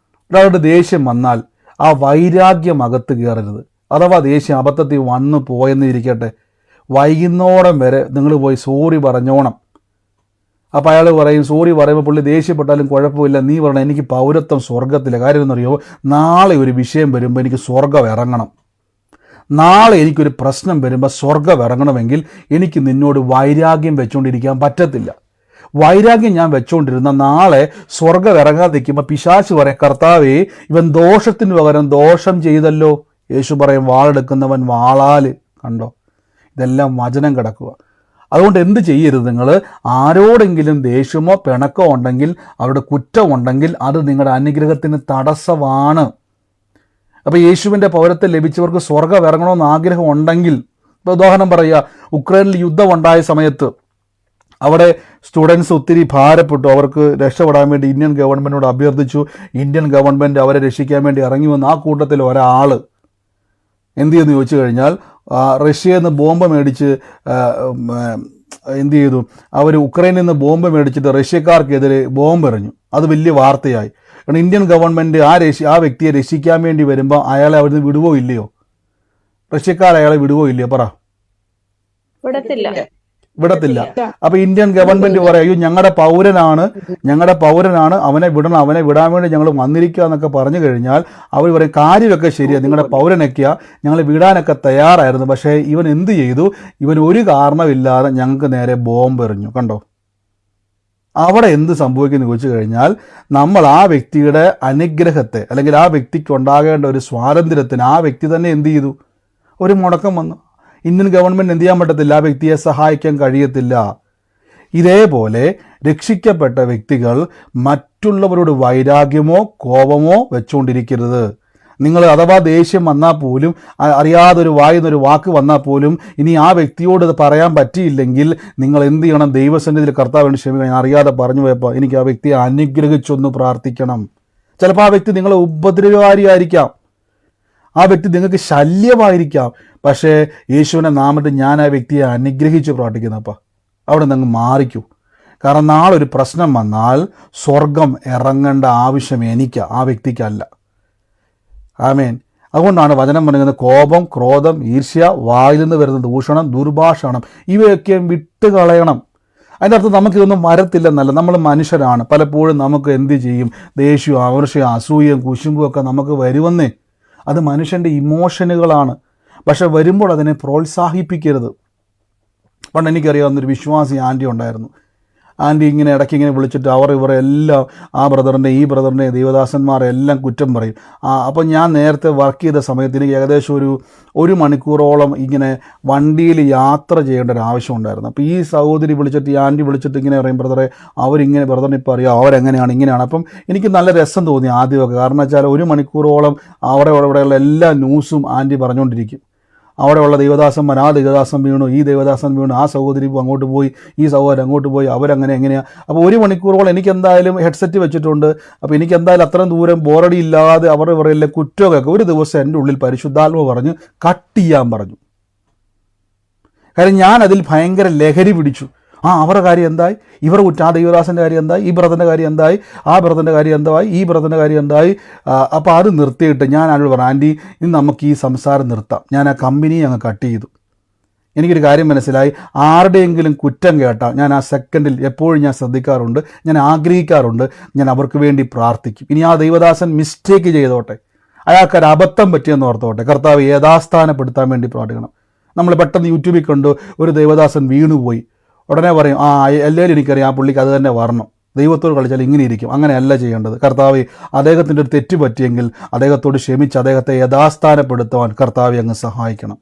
ഒരാളുടെ ദേഷ്യം വന്നാൽ ആ വൈരാഗ്യം അകത്ത് കയറരുത്. അഥവാ ദേഷ്യം അബദ്ധത്തിൽ വന്നു പോയെന്ന് ഇരിക്കട്ടെ, വൈകുന്നോളം വരെ നിങ്ങൾ പോയി സോറി പറഞ്ഞോണം. അപ്പോൾ അയാൾ പറയും, സോറി പറയുമ്പോൾ പുള്ളി ദേഷ്യപ്പെട്ടാലും കുഴപ്പമില്ല, നീ പറയണം എനിക്ക് പൗരത്വം സ്വർഗത്തില്ല. കാര്യം എന്നറിയോ, നാളെ ഒരു വിഷയം വരുമ്പോൾ എനിക്ക് സ്വർഗം ഇറങ്ങണം. നാളെ എനിക്കൊരു പ്രശ്നം വരുമ്പോൾ സ്വർഗം ഇറങ്ങണമെങ്കിൽ എനിക്ക് നിന്നോട് വൈരാഗ്യം വെച്ചുകൊണ്ടിരിക്കാൻ പറ്റത്തില്ല. വൈരാഗ്യം ഞാൻ വെച്ചുകൊണ്ടിരുന്ന നാളെ സ്വർഗം ഇറങ്ങാതെ നിൽക്കുമ്പോൾ പിശാച് പറയും, കർത്താവേ ഇവൻ ദോഷത്തിന് പകരം ദോഷം ചെയ്തല്ലോ. യേശു പറയും, വാളെടുക്കുന്നവൻ വാളാൽ. കണ്ടോ, ഇതെല്ലാം വചനം കിടക്കുക. അതുകൊണ്ട് എന്ത് ചെയ്യരുത്? നിങ്ങൾ ആരോടെങ്കിലും ദേഷ്യമോ പിണക്കമോ ഉണ്ടെങ്കിൽ, അവരുടെ കുറ്റമുണ്ടെങ്കിൽ അത് നിങ്ങളുടെ അനുഗ്രഹത്തിന് തടസ്സമാണ്. അപ്പോൾ യേശുവിൻ്റെ പൗരത്വം ലഭിച്ചവർക്ക് സ്വർഗം ഇറങ്ങണമെന്ന് ആഗ്രഹം ഉണ്ടെങ്കിൽ, ഇപ്പോൾ ഉദാഹരണം പറയുക, ഉക്രൈനിൽ യുദ്ധം ഉണ്ടായ സമയത്ത് അവിടെ സ്റ്റുഡൻസ് ഒത്തിരി ഭാരപ്പെട്ടു. അവർക്ക് രക്ഷപ്പെടാൻ വേണ്ടി ഇന്ത്യൻ ഗവൺമെൻറ്റിനോട് അഭ്യർത്ഥിച്ചു. ഇന്ത്യൻ ഗവൺമെൻറ് അവരെ രക്ഷിക്കാൻ വേണ്ടി ഇറങ്ങി വന്ന ആ കൂട്ടത്തിൽ ഒരാൾ എന്ത് ചെയ്യുമെന്ന് ചോദിച്ചു കഴിഞ്ഞാൽ, റഷ്യയിൽ നിന്ന് ബോംബ് മേടിച്ച് എന്ത് ചെയ്തു? അവർ ഉക്രൈനിൽ നിന്ന് ബോംബ് മേടിച്ചിട്ട് റഷ്യക്കാർക്കെതിരെ ബോംബ് എറിഞ്ഞു. അത് വലിയ വാർത്തയായി. കാരണം ഇന്ത്യൻ ഗവൺമെൻറ് ആ വ്യക്തിയെ രക്ഷിക്കാൻ വേണ്ടി വരുമ്പോൾ അയാളെ അവിടുന്ന് വിടുവോ ഇല്ലയോ? റഷ്യക്കാർ അയാളെ വിടുവോ ഇല്ലയോ? പറ. വിടത്തില്ല. അപ്പൊ ഇന്ത്യൻ ഗവൺമെന്റ് പറയൂ, ഞങ്ങളുടെ പൗരനാണ്, അവനെ വിടണം, അവനെ വിടാൻ വേണ്ടി ഞങ്ങൾ വന്നിരിക്കുക എന്നൊക്കെ പറഞ്ഞു കഴിഞ്ഞാൽ അവർ പറയും, കാര്യമൊക്കെ ശരിയാണ്, നിങ്ങളുടെ പൗരനൊക്കെയാ, ഞങ്ങൾ വിടാനൊക്കെ തയ്യാറായിരുന്നു, പക്ഷേ ഇവൻ എന്ത് ചെയ്തു? ഇവൻ ഒരു കാരണമില്ലാതെ ഞങ്ങൾക്ക് നേരെ ബോംബ് എറിഞ്ഞു. കണ്ടോ, അവിടെ എന്ത് സംഭവിക്കുമെന്ന് ചോദിച്ചു കഴിഞ്ഞാൽ, നമ്മൾ ആ വ്യക്തിയുടെ അനുഗ്രഹത്തെ, അല്ലെങ്കിൽ ആ വ്യക്തിക്ക് ഉണ്ടാകേണ്ട ഒരു സ്വാതന്ത്ര്യത്തിന് ആ വ്യക്തി തന്നെ എന്ത് ചെയ്തു? ഒരു മുടക്കം വന്നു. ഇന്ത്യൻ ഗവൺമെൻറ് എന്ത് ചെയ്യാൻ പറ്റത്തില്ല? ആ വ്യക്തിയെ സഹായിക്കാൻ കഴിയത്തില്ല. ഇതേപോലെ രക്ഷിക്കപ്പെട്ട വ്യക്തികൾ മറ്റുള്ളവരോട് വൈരാഗ്യമോ കോപമോ വെച്ചുകൊണ്ടിരിക്കരുത്. നിങ്ങൾ അഥവാ ദേഷ്യം വന്നാൽ പോലും, അറിയാതൊരു വായുന്നൊരു വാക്ക് വന്നാൽ പോലും, ഇനി ആ വ്യക്തിയോട് ഇത് പറയാൻ പറ്റിയില്ലെങ്കിൽ നിങ്ങൾ എന്ത് ചെയ്യണം? ദൈവസന്നിധിയിൽ കർത്താവിന് ക്ഷമിക്കണം, ഞാൻ അറിയാതെ പറഞ്ഞു പോയപ്പോൾ എനിക്ക് ആ വ്യക്തിയെ അനുഗ്രഹിച്ചൊന്ന് പ്രാർത്ഥിക്കണം. ചിലപ്പോൾ ആ വ്യക്തി നിങ്ങളെ ഉപദ്രവകാരിയായിരിക്കാം, ആ വ്യക്തി നിങ്ങൾക്ക് ശല്യമായിരിക്കാം. പക്ഷേ യേശുവിനെ നാമത്തിൽ ഞാൻ ആ വ്യക്തിയെ അനുഗ്രഹിച്ച് പ്രാർത്ഥിക്കുന്നപ്പോൾ അവിടെ നിന്ന് മാറിക്കൂ. കാരണം നാളെ ഒരു പ്രശ്നം വന്നാൽ സ്വർഗം ഇറങ്ങേണ്ട ആവശ്യം എനിക്ക്, ആ വ്യക്തിക്കല്ല. ആമേൻ. അതുകൊണ്ടാണ് വചനം പറയുന്നത്, കോപം, ക്രോധം, ഈർഷ്യ, വായിൽ നിന്ന് വരുന്ന ദൂഷണം, ദുർഭാഷണം ഇവയൊക്കെ വിട്ടുകളയണം. അതിൻ്റെ അർത്ഥം നമുക്കിതൊന്നും വരത്തില്ലെന്നല്ല, നമ്മൾ മനുഷ്യരാണ്. പലപ്പോഴും നമുക്ക് എന്ത് ചെയ്യും? ദേഷ്യവും അവർഷയും അസൂയയും കുശുമ്പും ഒക്കെ നമുക്ക് വരുമെന്നേ. അത് മനുഷ്യൻ്റെ ഇമോഷനുകളാണ്. പക്ഷെ വരുമ്പോൾ അതിനെ പ്രോത്സാഹിപ്പിക്കരുത്. പണ്ട് എനിക്കറിയാവുന്നൊരു വിശ്വാസി ആൻറ്റി ഉണ്ടായിരുന്നു. ആൻറ്റി ഇങ്ങനെ ഇടയ്ക്ക് ഇങ്ങനെ വിളിച്ചിട്ട് ഇവരെല്ലാം ആ ബ്രദറിൻ്റെ ഈ ബ്രദറിൻ്റെ ദേവദാസന്മാരെ എല്ലാം കുറ്റം പറയും. അപ്പം ഞാൻ നേരത്തെ വർക്ക് ചെയ്ത സമയത്ത് എനിക്ക് ഏകദേശം ഒരു മണിക്കൂറോളം ഇങ്ങനെ വണ്ടിയിൽ യാത്ര ചെയ്യേണ്ട ഒരു ആവശ്യം ഉണ്ടായിരുന്നു. അപ്പോൾ ഈ സഹോദരി വിളിച്ചിട്ട്, ഈ ആൻറ്റി വിളിച്ചിട്ട് ഇങ്ങനെ പറയും, ബ്രദറെ അവരിങ്ങനെ, ബ്രദറിന് ഇപ്പോൾ അറിയാം അവരെങ്ങനെയാണ് ഇങ്ങനെയാണ്. അപ്പം എനിക്ക് നല്ല രസം തോന്നി ആദ്യമൊക്കെ. കാരണം വെച്ചാൽ ഒരു മണിക്കൂറോളം അവിടെയുള്ള എല്ലാ ന്യൂസും ആൻറ്റി പറഞ്ഞുകൊണ്ടിരിക്കും. അവിടെയുള്ള ദൈവദാസന്മാർ, ആ ദൈവദാസൻ വീണു, ഈ ദൈവദാസൻ വീണു, ആ സഹോദരി അങ്ങോട്ട് പോയി, ഈ സഹോദരൻ അങ്ങോട്ട് പോയി, അവരങ്ങനെ എങ്ങനെയാണ്. അപ്പോൾ ഒരു മണിക്കൂറോളം എനിക്ക് എന്തായാലും ഹെഡ്സെറ്റ് വെച്ചിട്ടുണ്ട്. അപ്പോൾ എനിക്ക് എന്തായാലും അത്രയും ദൂരം ബോറടി ഇല്ലാതെ അവരെല്ലാം കുറ്റമൊക്കെ ഒരു ദിവസം എൻ്റെ ഉള്ളിൽ പരിശുദ്ധാത്മ പറഞ്ഞ് കട്ട് ചെയ്യാൻ പറഞ്ഞു. കാര്യം ഞാൻ അതിൽ ഭയങ്കര ലഹരി പിടിച്ചു. അവരുടെ കാര്യം എന്തായി, ഇവരുടെ കുറ്റം, ആ ദൈവദാസൻ്റെ കാര്യം എന്തായി, ഈ ബ്രദറിൻ്റെ കാര്യം എന്തായി, ആ ബ്രദറിൻ്റെ കാര്യം എന്തായി, ഈ ബ്രദറിൻ്റെ കാര്യം എന്തായി. അപ്പോൾ അത് നിർത്തിയിട്ട് ഞാൻ ആരോട് പറഞ്ഞു, ആൻറ്റി ഇന്ന് നമുക്ക് ഈ സംസാരം നിർത്താം. ഞാൻ ആ കമ്പനി അങ്ങ് കട്ട് ചെയ്തു. എനിക്കൊരു കാര്യം മനസ്സിലായി, ആരുടെയെങ്കിലും കുറ്റം കേട്ടാൽ ഞാൻ ആ സെക്കൻഡിൽ എപ്പോഴും ഞാൻ ശ്രദ്ധിക്കാറുണ്ട്, ഞാൻ ആഗ്രഹിക്കാറുണ്ട്, ഞാൻ അവർക്ക് വേണ്ടി പ്രാർത്ഥിക്കും. ഇനി ആ ദൈവദാസൻ മിസ്റ്റേക്ക് ചെയ്തോട്ടെ, അയാൾക്കൊരു അബദ്ധം പറ്റിയെന്ന് ഓർത്തോട്ടെ, കർത്താവ് യഥാസ്ഥാനപ്പെടുത്താൻ വേണ്ടി പ്രാർത്ഥിക്കണം. നമ്മൾ പെട്ടെന്ന് യൂട്യൂബിൽ കണ്ടു ഒരു ദൈവദാസൻ വീണുപോയി, ഉടനെ പറയും എല്ലാവരും എനിക്കറിയാം, ആ പുള്ളിക്ക് അത് തന്നെ വരണം, ദൈവത്തോട് കളിച്ചാൽ ഇങ്ങനെ ഇരിക്കും. അങ്ങനെയല്ല ചെയ്യേണ്ടത്. കർത്താവ് അദ്ദേഹത്തിൻ്റെ ഒരു തെറ്റ് പറ്റിയെങ്കിൽ അദ്ദേഹത്തോട് ക്ഷമിച്ച് അദ്ദേഹത്തെ യഥാസ്ഥാനപ്പെടുത്തുവാൻ കർത്താവ് അങ്ങ് സഹായിക്കണം,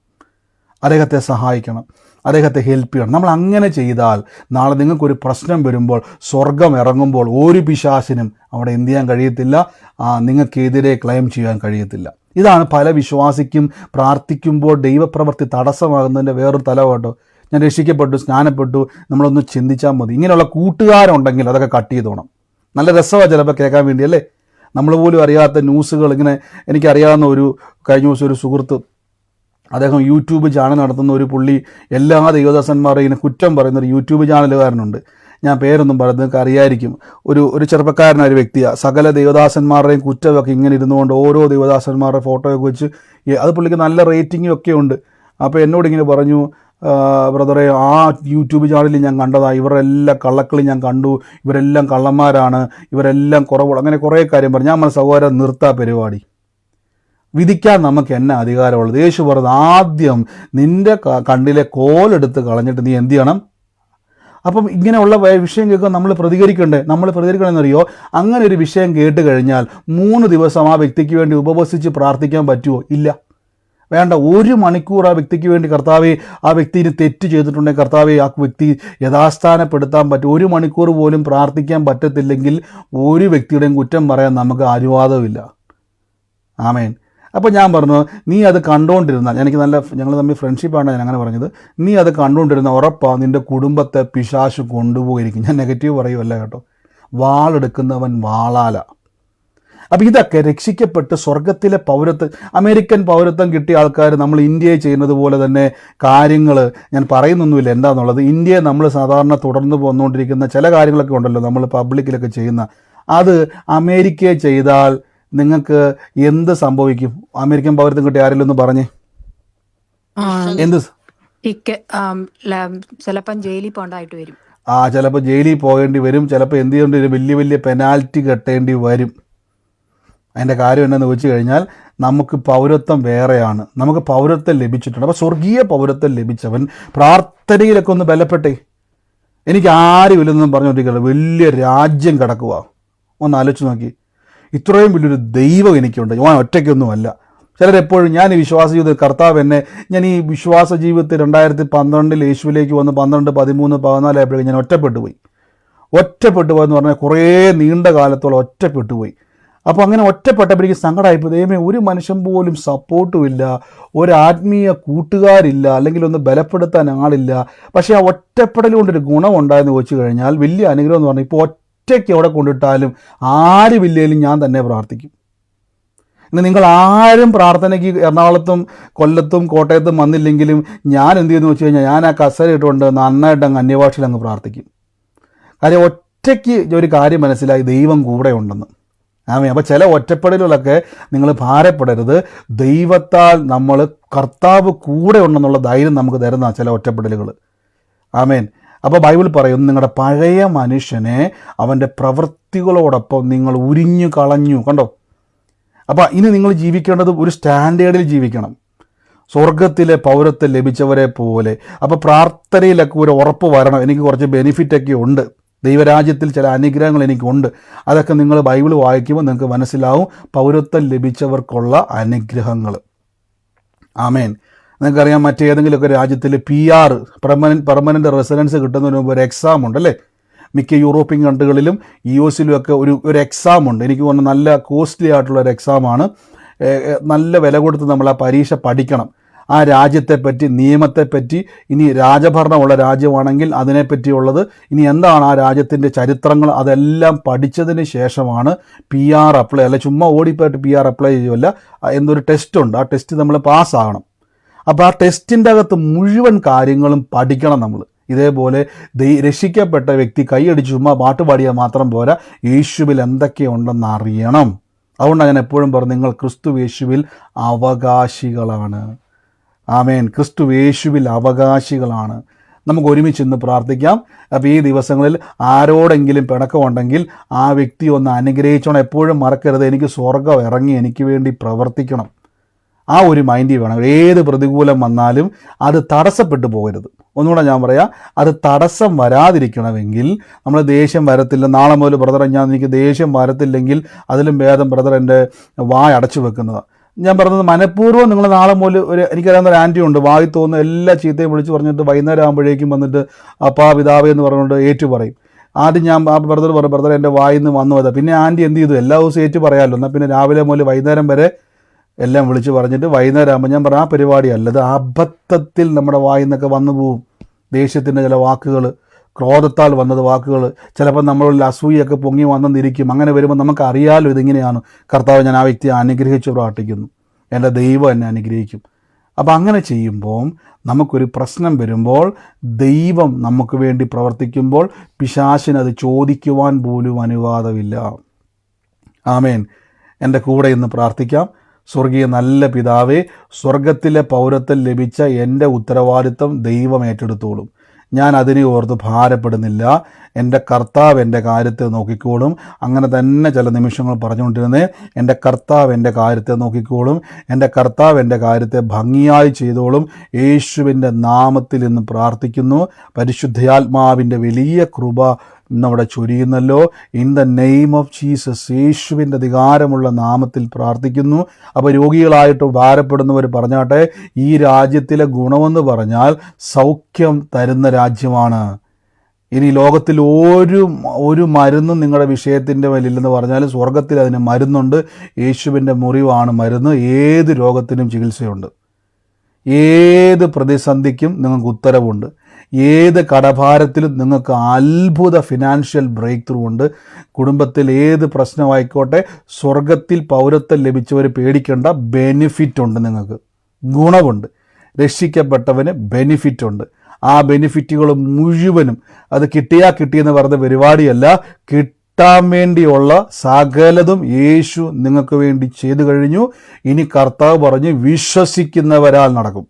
അദ്ദേഹത്തെ സഹായിക്കണം, അദ്ദേഹത്തെ ഹെൽപ്പ് ചെയ്യണം. നമ്മൾ അങ്ങനെ ചെയ്താൽ നാളെ നിങ്ങൾക്കൊരു പ്രശ്നം വരുമ്പോൾ, സ്വർഗം ഇറങ്ങുമ്പോൾ ഒരു പിശാചിനും അവിടെ എന്ത് ചെയ്യാൻ കഴിയത്തില്ല, നിങ്ങൾക്കെതിരെ ക്ലെയിം ചെയ്യാൻ കഴിയത്തില്ല. ഇതാണ് പല വിശ്വാസിക്കും പ്രാർത്ഥിക്കുമ്പോൾ ദൈവപ്രവൃത്തി തടസ്സമാകുന്നതിൻ്റെ വേറൊരു തല കേട്ടോ. ഞാൻ രക്ഷിക്കപ്പെട്ടു, സ്നാനപ്പെട്ടു, നമ്മളൊന്ന് ചിന്തിച്ചാൽ മതി. ഇങ്ങനെയുള്ള കൂട്ടുകാരുണ്ടെങ്കിൽ അതൊക്കെ കട്ട് ചെയ്തോണം. നല്ല രസമാണ് ചിലപ്പോൾ കേൾക്കാൻ വേണ്ടി, അല്ലേ? നമ്മൾ പോലും അറിയാത്ത ന്യൂസുകൾ ഇങ്ങനെ. എനിക്കറിയാവുന്ന കഴിഞ്ഞ ദിവസം ഒരു സുഹൃത്ത്, അദ്ദേഹം യൂട്യൂബ് ചാനൽ നടത്തുന്ന ഒരു പുള്ളി, എല്ലാ ദൈവദാസന്മാരെയും ഇങ്ങനെ കുറ്റം പറയുന്നൊരു യൂട്യൂബ് ചാനലുകാരനുണ്ട്. ഞാൻ പേരൊന്നും പറയുന്നത് നിങ്ങൾക്ക് അറിയായിരിക്കും. ഒരു ചെറുപ്പക്കാരനായ ഒരു വ്യക്തിയാണ്. സകല ദൈവദാസന്മാരുടെയും കുറ്റമൊക്കെ ഇങ്ങനെ ഇരുന്നുകൊണ്ട് ഓരോ ദൈവദാസന്മാരുടെ ഫോട്ടോയൊക്കെ വെച്ച്, അത് പുള്ളിക്ക് നല്ല റേറ്റിംഗും ഒക്കെ ഉണ്ട്. അപ്പോൾ എന്നോടിങ്ങനെ പറഞ്ഞു, ബ്രദറെ, ആ യൂട്യൂബ് ചാനലിൽ ഞാൻ കണ്ടതാണ്, ഇവരെല്ലാം കള്ളക്കളി ഞാൻ കണ്ടു, ഇവരെല്ലാം കള്ളന്മാരാണ്, ഇവരെല്ലാം കുറവുള്ള, അങ്ങനെ കുറേ കാര്യം പറഞ്ഞു. ഞാൻ സഹോദരൻ നിർത്താ പരിപാടി. വിധിക്കാൻ നമുക്ക് എന്നാ അധികാരമുള്ളത്? യേശു പറഞ്ഞത്, ആദ്യം നിൻ്റെ കണ്ണിലെ കോലെടുത്ത് കളഞ്ഞിട്ട് നീ എന്ത് ചെയ്യണം? അപ്പം ഇങ്ങനെയുള്ള വിഷയം കേൾക്കാൻ നമ്മൾ പ്രതികരിക്കണ്ടേ? നമ്മൾ പ്രതികരിക്കണമെന്നറിയോ? അങ്ങനെ ഒരു വിഷയം കേട്ട് കഴിഞ്ഞാൽ 3 ദിവസം ആ വ്യക്തിക്ക് വേണ്ടി ഉപവസിച്ച് പ്രാർത്ഥിക്കാൻ പറ്റുമോ? ഇല്ല, വേണ്ട. 1 മണിക്കൂർ ആ വ്യക്തിക്ക് വേണ്ടി, കർത്താവെ ആ വ്യക്തിന് തെറ്റ് ചെയ്തിട്ടുണ്ടെങ്കിൽ കർത്താവെ ആ വ്യക്തി യഥാസ്ഥാനപ്പെടുത്താൻ പറ്റും. 1 മണിക്കൂർ പോലും പ്രാർത്ഥിക്കാൻ പറ്റത്തില്ലെങ്കിൽ ഒരു വ്യക്തിയുടെയും കുറ്റം പറയാൻ നമുക്ക് അനുവാദമില്ല. ആമേൻ. അപ്പോൾ ഞാൻ പറഞ്ഞു, നീ അത് കണ്ടുകൊണ്ടിരുന്നാൽ, ഞങ്ങൾ തമ്മിൽ ഫ്രണ്ട്ഷിപ്പാണ് ഞാൻ അങ്ങനെ പറഞ്ഞത്, നീ അത് കണ്ടുകൊണ്ടിരുന്ന ഉറപ്പാണ് നിൻ്റെ കുടുംബത്തെ പിശാച് കൊണ്ടുപോയിരിക്കും. ഞാൻ നെഗറ്റീവ് പറയുമല്ല കേട്ടോ. വാളെടുക്കുന്നവൻ വാളാല. അപ്പോൾ ഇതൊക്കെ രക്ഷിക്കപ്പെട്ട് സ്വർഗത്തിലെ പൗരത്വം, അമേരിക്കൻ പൗരത്വം കിട്ടിയ ആൾക്കാർ നമ്മൾ ഇന്ത്യയെ ചെയ്യുന്നത് പോലെ തന്നെ കാര്യങ്ങൾ ഞാൻ പറയുന്നൊന്നുമില്ല എന്താണെന്നുള്ളത്. ഇന്ത്യയെ നമ്മൾ സാധാരണ തുടർന്ന് പോന്നുകൊണ്ടിരിക്കുന്ന ചില കാര്യങ്ങളൊക്കെ ഉണ്ടല്ലോ നമ്മൾ പബ്ലിക്കിലൊക്കെ ചെയ്യുന്ന, അത് അമേരിക്കയെ ചെയ്താൽ നിങ്ങൾക്ക് എന്ത് സംഭവിക്കും? അമേരിക്കൻ പൗരത്വം കിട്ടിയ ആരെങ്കിലും ഒന്ന് പറഞ്ഞേ, എന്ത്? ചിലപ്പം ജയിലിൽ പോകേണ്ടതായിട്ട് വരും. ചിലപ്പോൾ ജയിലിൽ പോകേണ്ടി വരും, ചിലപ്പോൾ എന്ത് ചെയ്യേണ്ടി വരും? വലിയ വലിയ പെനാൽറ്റി കെട്ടേണ്ടി വരും. അതിൻ്റെ കാര്യം എന്താണെന്ന് വെച്ച് കഴിഞ്ഞാൽ നമുക്ക് പൗരത്വം വേറെയാണ്, നമുക്ക് പൗരത്വം ലഭിച്ചിട്ടുണ്ട്. അപ്പോൾ സ്വർഗീയ പൗരത്വം ലഭിച്ചവൻ പ്രാർത്ഥനയിലൊക്കെ ഒന്ന് ബലപ്പെട്ടേ. എനിക്ക് ആരുമില്ലെന്നും പറഞ്ഞുകൊണ്ടിരിക്കുന്നത് വലിയ രാജ്യം കിടക്കുക. ഒന്ന് ആലോചിച്ച് നോക്കി, ഇത്രയും വലിയൊരു ദൈവം എനിക്കുണ്ട്, ഞാൻ ഒറ്റയ്ക്കൊന്നുമല്ല. ചിലരെപ്പോഴും ഞാൻ ഈ വിശ്വാസ ജീവിതത്തിൽ കർത്താവ് എന്നെ, ഞാൻ ഈ വിശ്വാസ ജീവിതത്തിൽ 2012 യേശുവിലേക്ക് വന്ന് 12, 13, 14 ആയപ്പോഴേക്കും ഞാൻ ഒറ്റപ്പെട്ടു പോയി എന്ന് പറഞ്ഞാൽ കുറേ നീണ്ട കാലത്തോളം ഒറ്റപ്പെട്ടു പോയി. അപ്പോൾ അങ്ങനെ ഒറ്റപ്പെട്ടപ്പോഴേക്കും സങ്കടമായിപ്പോൾ, ദൈവമേ ഒരു മനുഷ്യൻ പോലും സപ്പോർട്ടും ഇല്ല, ഒരു ആത്മീയ കൂട്ടുകാരില്ല, അല്ലെങ്കിൽ ഒന്ന് ബലപ്പെടുത്താൻ ആളില്ല. പക്ഷേ ആ ഒറ്റപ്പെടൽ കൊണ്ടൊരു ഗുണമുണ്ടായെന്ന് വെച്ച് കഴിഞ്ഞാൽ വലിയ അനുഗ്രഹം എന്ന് പറഞ്ഞാൽ ഇപ്പോൾ ഒറ്റയ്ക്ക് എവിടെ കൊണ്ടിട്ടാലും ആരുമില്ലേലും ഞാൻ തന്നെ പ്രാർത്ഥിക്കും. ഇന്ന് നിങ്ങൾ ആരും പ്രാർത്ഥനയ്ക്ക് എറണാകുളത്തും കൊല്ലത്തും കോട്ടയത്തും വന്നില്ലെങ്കിലും ഞാൻ എന്ത് ചെയ്യുന്നു വെച്ച് കഴിഞ്ഞാൽ ഞാൻ ആ കസേര ഇട്ടുകൊണ്ട് നന്നായിട്ട് അങ്ങ് അന്യഭാഷയിൽ അങ്ങ് പ്രാർത്ഥിക്കും. കാര്യം ഒറ്റയ്ക്ക് ഒരു കാര്യം മനസ്സിലായി, ദൈവം കൂടെ ഉണ്ടെന്ന്. ആമേ. അപ്പോൾ ചില ഒറ്റപ്പെടലുകളൊക്കെ നിങ്ങൾ ഭാരപ്പെടരുത്. ദൈവത്താൽ നമ്മൾ കർത്താവ് കൂടെ ഉണ്ടെന്നുള്ള ധൈര്യം നമുക്ക് തരുന്ന ചില ഒറ്റപ്പെടലുകൾ. ആമേൻ. അപ്പോൾ ബൈബിൾ പറയുന്നു, നിങ്ങളുടെ പഴയ മനുഷ്യനെ അവൻ്റെ പ്രവൃത്തികളോടൊപ്പം നിങ്ങൾ ഉരിഞ്ഞു കളഞ്ഞു. കണ്ടോ? അപ്പോൾ ഇനി നിങ്ങൾ ജീവിക്കേണ്ടത് ഒരു സ്റ്റാൻഡേർഡിൽ ജീവിക്കണം, സ്വർഗത്തിലെ പൗരത്വം ലഭിച്ചവരെ പോലെ. അപ്പോൾ പ്രാർത്ഥനയിലൊക്കെ ഒരു ഉറപ്പ് വരണം, എനിക്ക് കുറച്ച് ബെനിഫിറ്റൊക്കെ ഉണ്ട്, ദൈവരാജ്യത്തിൽ ചില അനുഗ്രഹങ്ങൾ എനിക്കുണ്ട്. അതൊക്കെ നിങ്ങൾ ബൈബിൾ വായിക്കുമ്പോൾ നിങ്ങൾക്ക് മനസ്സിലാവും പൗരത്വം ലഭിച്ചവർക്കുള്ള അനുഗ്രഹങ്ങൾ. ആമേൻ. നിങ്ങൾക്കറിയാം, മറ്റേതെങ്കിലുമൊക്കെ രാജ്യത്തിൽ PR പെർമനൻ്റ് റെസിഡൻസ് കിട്ടുന്നതിന് മുമ്പ് ഒരു എക്സാം ഉണ്ടല്ലേ? മിക്ക യൂറോപ്യൻ കൺട്രികളിലും US-ലും ഒക്കെ ഒരു എക്സാം ഉണ്ട്. എനിക്ക് തോന്നുന്നു നല്ല കോസ്റ്റ്ലി ആയിട്ടുള്ള ഒരു എക്സാമാണ്. നല്ല വില കൊടുത്ത് നമ്മൾ ആ പരീക്ഷ പഠിക്കണം. ആ രാജ്യത്തെപ്പറ്റി, നിയമത്തെപ്പറ്റി, ഇനി രാജഭരണമുള്ള രാജ്യമാണെങ്കിൽ അതിനെപ്പറ്റിയുള്ളത്, ഇനി എന്താണ് ആ രാജ്യത്തിൻ്റെ ചരിത്രങ്ങൾ, അതെല്ലാം പഠിച്ചതിന് ശേഷമാണ് PR അപ്ലൈ. അല്ല ചുമ്മാ ഓടിപ്പോയിട്ട് PR അപ്ലൈ ചെയ്യുമല്ല, എന്നൊരു ടെസ്റ്റ് ഉണ്ട്. ആ ടെസ്റ്റ് നമ്മൾ പാസ്സാകണം. അപ്പോൾ ആ ടെസ്റ്റിൻ്റെ അകത്ത് മുഴുവൻ കാര്യങ്ങളും പഠിക്കണം നമ്മൾ. ഇതേപോലെ രക്ഷിക്കപ്പെട്ട വ്യക്തി കൈയടിച്ച് ചുമ്മാ പാട്ട് പാടിയാൽ മാത്രം പോരാ, യേശുവിൽ എന്തൊക്കെയുണ്ടെന്ന് അറിയണം. അതുകൊണ്ടാണ് ഞാൻ എപ്പോഴും പറഞ്ഞു, നിങ്ങൾ ക്രിസ്തു യേശുവിൽ അവകാശികളാണ്. ആമേൻ. ക്രിസ്തു യേശുവിൽ അവകാശികളാണ്. നമുക്ക് ഒരുമിച്ച് ഇന്ന് പ്രാർത്ഥിക്കാം. അപ്പോൾ ഈ ദിവസങ്ങളിൽ ആരോടെങ്കിലും പിണക്കമുണ്ടെങ്കിൽ ആ വ്യക്തി ഒന്ന് അനുഗ്രഹിച്ചോണം. എപ്പോഴും മറക്കരുത്, എനിക്ക് സ്വർഗ്ഗം ഇറങ്ങി എനിക്ക് വേണ്ടി പ്രവർത്തിക്കണം. ആ ഒരു മൈൻഡിൽ വേണം. ഏത് പ്രതികൂലം വന്നാലും അത് തടസ്സപ്പെട്ടു പോകരുത്. ഒന്നുകൂടെ ഞാൻ പറയാം, അത് തടസ്സം വരാതിരിക്കണമെങ്കിൽ നമ്മൾ ദേഷ്യം വരത്തില്ല. നാളെ മുതൽ ബ്രദറെ എനിക്ക് ദേഷ്യം വരത്തില്ലെങ്കിൽ അതിലും ഭേദം ബ്രദർ എൻ്റെ അടച്ചു വെക്കുന്നതാണ്. ഞാൻ പറഞ്ഞത് മനഃപൂർവ്വം നിങ്ങൾ നാളെ മുതൽ എനിക്കറിയാവുന്ന ഒരു ആൻറ്റി ഉണ്ട്, വായി തോന്നുന്ന എല്ലാ ചീത്തയും വിളിച്ച് പറഞ്ഞിട്ട് വൈകുന്നേരം ആകുമ്പോഴേക്കും വന്നിട്ട് അപ്പാ പിതാവേ എന്ന് പറഞ്ഞുകൊണ്ട് ഏറ്റു പറയും. ആദ്യം ഞാൻ ആ ബ്രദർ പറയും, ബ്രദർ എൻ്റെ വായിൽ നിന്ന് വന്നു പോയതാണ്. പിന്നെ ആൻറ്റി എന്ത് ചെയ്തു, എല്ലാ ദിവസവും ഏറ്റു പറയാമല്ലോ, എന്നാൽ പിന്നെ രാവിലെ മുതൽ വൈകുന്നേരം വരെ എല്ലാം വിളിച്ച് പറഞ്ഞിട്ട് വൈകുന്നേരം ആകുമ്പോൾ ഞാൻ പറഞ്ഞ ആ പരിപാടി അല്ലത്. അബദ്ധത്തിൽ നമ്മുടെ വായിൽ നിന്നൊക്കെ വന്നു പോവും ദേഷ്യത്തിൻ്റെ ചില വാക്കുകൾ, ക്രോധത്താൽ വന്നത് വാക്കുകൾ. ചിലപ്പോൾ നമ്മളുള്ള അസൂയൊക്കെ പൊങ്ങി വന്നെന്നിരിക്കും. അങ്ങനെ വരുമ്പോൾ നമുക്ക് അറിയാലോ ഇതിങ്ങനെയാണ്. കർത്താവ്, ഞാൻ ആ വ്യക്തിയെ അനുഗ്രഹിച്ച് പ്രാർത്ഥിക്കുന്നു, എൻ്റെ ദൈവം എന്നെ അനുഗ്രഹിക്കും. അപ്പോൾ അങ്ങനെ ചെയ്യുമ്പോൾ നമുക്കൊരു പ്രശ്നം വരുമ്പോൾ ദൈവം നമുക്ക് വേണ്ടി പ്രവർത്തിക്കുമ്പോൾ പിശാചിനത് ചോദിക്കുവാൻ പോലും അനുവാദമില്ല. ആമേൻ. എൻ്റെ കൂടെ ഇന്ന് പ്രാർത്ഥിക്കാം. സ്വർഗീയ നല്ല പിതാവേ, സ്വർഗത്തിലെ പൗരത്വം ലഭിച്ച എൻ്റെ ഉത്തരവാദിത്വം ദൈവം ഏറ്റെടുത്തോളും. ഞാൻ അതിനെ ഓർത്ത് ഭാരപ്പെടുന്നില്ല. എൻ്റെ കർത്താവ് എൻ്റെ കാര്യത്തെ നോക്കിക്കോളും. അങ്ങനെ തന്നെ ചില നിമിഷങ്ങൾ പറഞ്ഞുകൊണ്ടിരുന്നേ, എൻ്റെ കർത്താവ് എൻ്റെ കാര്യത്തെ നോക്കിക്കോളും, എൻ്റെ കർത്താവ് എൻ്റെ കാര്യത്തെ ഭംഗിയായി ചെയ്തോളും. യേശുവിൻ്റെ നാമത്തിൽ ഇന്ന് പ്രാർത്ഥിക്കുന്നു. പരിശുദ്ധാത്മാവിൻ്റെ വലിയ കൃപ ഇന്നവിടെ ചൊരിയുന്നല്ലോ. In the name of Jesus, യേശുവിൻ്റെ അധികാരമുള്ള നാമത്തിൽ പ്രാർത്ഥിക്കുന്നു. അപ്പോൾ രോഗികളായിട്ട് ഭാരപ്പെടുന്നവർ പറഞ്ഞാട്ടെ, ഈ രാജ്യത്തിലെ ഗുണമെന്ന് പറഞ്ഞാൽ സൗഖ്യം തരുന്ന രാജ്യമാണ്. ഇനി ലോകത്തിൽ ഒരു മരുന്നും നിങ്ങളുടെ വിഷയത്തിൻ്റെ മേലില്ലെന്ന് പറഞ്ഞാൽ സ്വർഗത്തിൽ അതിന് മരുന്നുണ്ട്. യേശുവിൻ്റെ മുറിവാണ് മരുന്ന്. ഏത് രോഗത്തിനും ചികിത്സയുണ്ട്. ഏത് പ്രതിസന്ധിക്കും നിങ്ങൾക്ക് ഉത്തരവുണ്ട്. ഏത് കടഭാരത്തിലും നിങ്ങൾക്ക് അത്ഭുത ഫിനാൻഷ്യൽ ബ്രേക്ക് ത്രൂ ഉണ്ട്. കുടുംബത്തിൽ ഏത് പ്രശ്നമായിക്കോട്ടെ, സ്വർഗത്തിൽ പൗരത്വം ലഭിച്ചവർ പേടിക്കേണ്ട, ബെനിഫിറ്റ് ഉണ്ട്. നിങ്ങൾക്ക് ഗുണമുണ്ട്. രക്ഷിക്കപ്പെട്ടവന് ബെനിഫിറ്റ് ഉണ്ട്. ആ ബെനിഫിറ്റുകൾ മുഴുവനും അത് കിട്ടിയെന്ന് പറഞ്ഞ പരിപാടിയല്ല, കിട്ടാൻ വേണ്ടിയുള്ള സകലതും യേശു നിങ്ങൾക്ക് വേണ്ടി ചെയ്തു കഴിഞ്ഞു. ഇനി കർത്താവ് പറഞ്ഞ് വിശ്വസിക്കുന്നവരാൽ നടക്കും.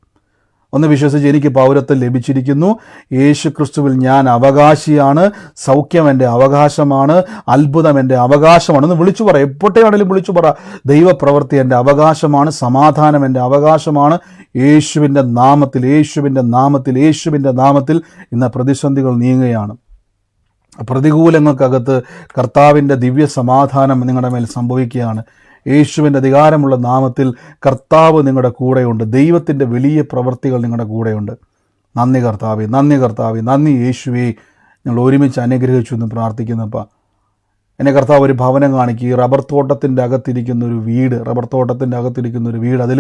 ഒന്ന് വിശ്വസിച്ച്, എനിക്ക് പൗരത്വം ലഭിച്ചിരിക്കുന്നു, യേശു ക്രിസ്തുവിൽ ഞാൻ അവകാശിയാണ്, സൗഖ്യം എൻ്റെ അവകാശമാണ്, അത്ഭുതം എൻ്റെ അവകാശമാണ്. ഒന്ന് വിളിച്ചു പറ, എപ്പോഴാണെങ്കിലും വിളിച്ചു പറ, ദൈവപ്രവൃത്തി എൻ്റെ അവകാശമാണ്, സമാധാനം എൻ്റെ അവകാശമാണ്. യേശുവിൻ്റെ നാമത്തിൽ, യേശുവിൻ്റെ നാമത്തിൽ, യേശുവിൻ്റെ നാമത്തിൽ ഇന്ന് പ്രതിസന്ധികൾ നീങ്ങുകയാണ്. പ്രതികൂലങ്ങൾക്കകത്ത് കർത്താവിൻ്റെ ദിവ്യ സമാധാനം നിങ്ങളുടെ മേൽ സംഭവിക്കുകയാണ്. യേശുവിൻ്റെ അധികാരമുള്ള നാമത്തിൽ കർത്താവ് നിങ്ങളുടെ കൂടെയുണ്ട്. ദൈവത്തിൻ്റെ വലിയ പ്രവൃത്തികൾ നിങ്ങളുടെ കൂടെയുണ്ട്. നന്ദി കർത്താവേ, നന്ദി കർത്താവേ, നന്ദി യേശുവേ. ഞങ്ങൾ ഒരുമിച്ച് അനുഗ്രഹിച്ചു എന്ന് പ്രാർത്ഥിക്കുന്നപ്പാ. എന്നെ കർത്താവ് ഒരു ഭവനം കാണിക്കുക. ഈ റബ്ബർ തോട്ടത്തിൻ്റെ അകത്തിരിക്കുന്ന ഒരു വീട്, അതിൽ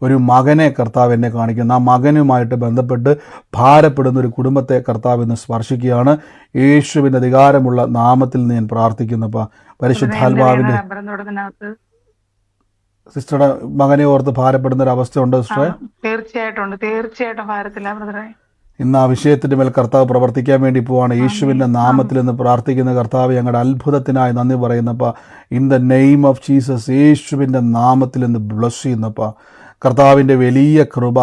ഒരു മകനെ കർത്താവ് എന്നെ കാണിക്കുന്നു. ആ മകനുമായിട്ട് ബന്ധപ്പെട്ട് ഭാരപ്പെടുന്ന ഒരു കുടുംബത്തെ കർത്താവ് ഇന്ന് സ്പർശിക്കുകയാണ്. യേശുവിൻ്റെ അധികാരമുള്ള നാമത്തിൽ ഞാൻ പ്രാർത്ഥിക്കുന്നപ്പാ. പരിശുദ്ധാത്മാവിൻ്റെ സിസ്റ്ററുടെ മകനെ ഓർത്ത് ഭാരപ്പെടുന്ന ഒരു അവസ്ഥയുണ്ട് സിസ്റ്ററെ? തീർച്ചയായിട്ടും ഭാരത്തില്ല ബ്രദറെ. ഇന്ന് ആ വിഷയത്തിൻ്റെ മേൽ കർത്താവ് പ്രവർത്തിക്കാൻ വേണ്ടി പോവാണ്. യേശുവിൻ്റെ നാമത്തിൽ നിന്ന് പ്രാർത്ഥിക്കുന്ന കർത്താവ് ഞങ്ങളുടെ അത്ഭുതത്തിനായി നന്ദി പറയുന്നപ്പാ. In the name of Jesus, യേശുവിൻ്റെ നാമത്തിൽ നിന്ന് ബ്ലസ് ചെയ്യുന്നപ്പാ. കർത്താവിൻ്റെ വലിയ കൃപ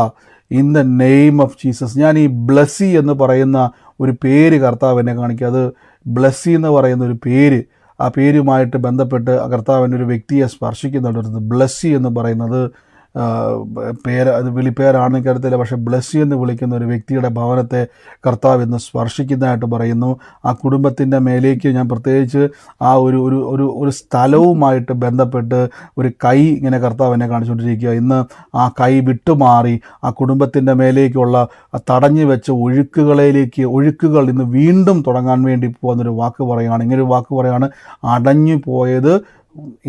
in the name of Jesus. ഞാൻ ഈ ബ്ലസ്സി എന്ന് പറയുന്ന ഒരു പേര് കർത്താവ് എന്നെ കാണിക്കുക. അത് ബ്ലസ്സി എന്ന് പറയുന്ന ഒരു പേര്, ആ പേരുമായിട്ട് ബന്ധപ്പെട്ട് കർത്താവിൻ്റെ ഒരു വ്യക്തിയെ സ്പർശിക്കുന്നുണ്ട്. ബ്ലസ്സി എന്ന് പറയുന്നത് അത് വിളിപ്പേരാണെന്ന് എനിക്കറിയത്തില്ല. പക്ഷേ ബ്ലസ്സി എന്ന് വിളിക്കുന്ന ഒരു വ്യക്തിയുടെ ഭവനത്തെ കർത്താവ് ഇന്ന് സ്പർശിക്കുന്നതായിട്ട് പറയുന്നു. ആ കുടുംബത്തിൻ്റെ മേലേക്ക് ഞാൻ പ്രത്യേകിച്ച് ആ ഒരു സ്ഥലവുമായിട്ട് ബന്ധപ്പെട്ട് ഒരു കൈ ഇങ്ങനെ കർത്താവ് എന്നെ കാണിച്ചുകൊണ്ടിരിക്കുക. ഇന്ന് ആ കൈ വിട്ടുമാറി ആ കുടുംബത്തിൻ്റെ മേലേക്കുള്ള തടഞ്ഞു വെച്ച ഒഴുക്കുകൾ ഇന്ന് വീണ്ടും തുടങ്ങാൻ വേണ്ടി പോകുന്നൊരു വാക്ക് പറയുകയാണ്. ഇങ്ങനൊരു വാക്ക് പറയുകയാണ്, അടഞ്ഞു പോയത്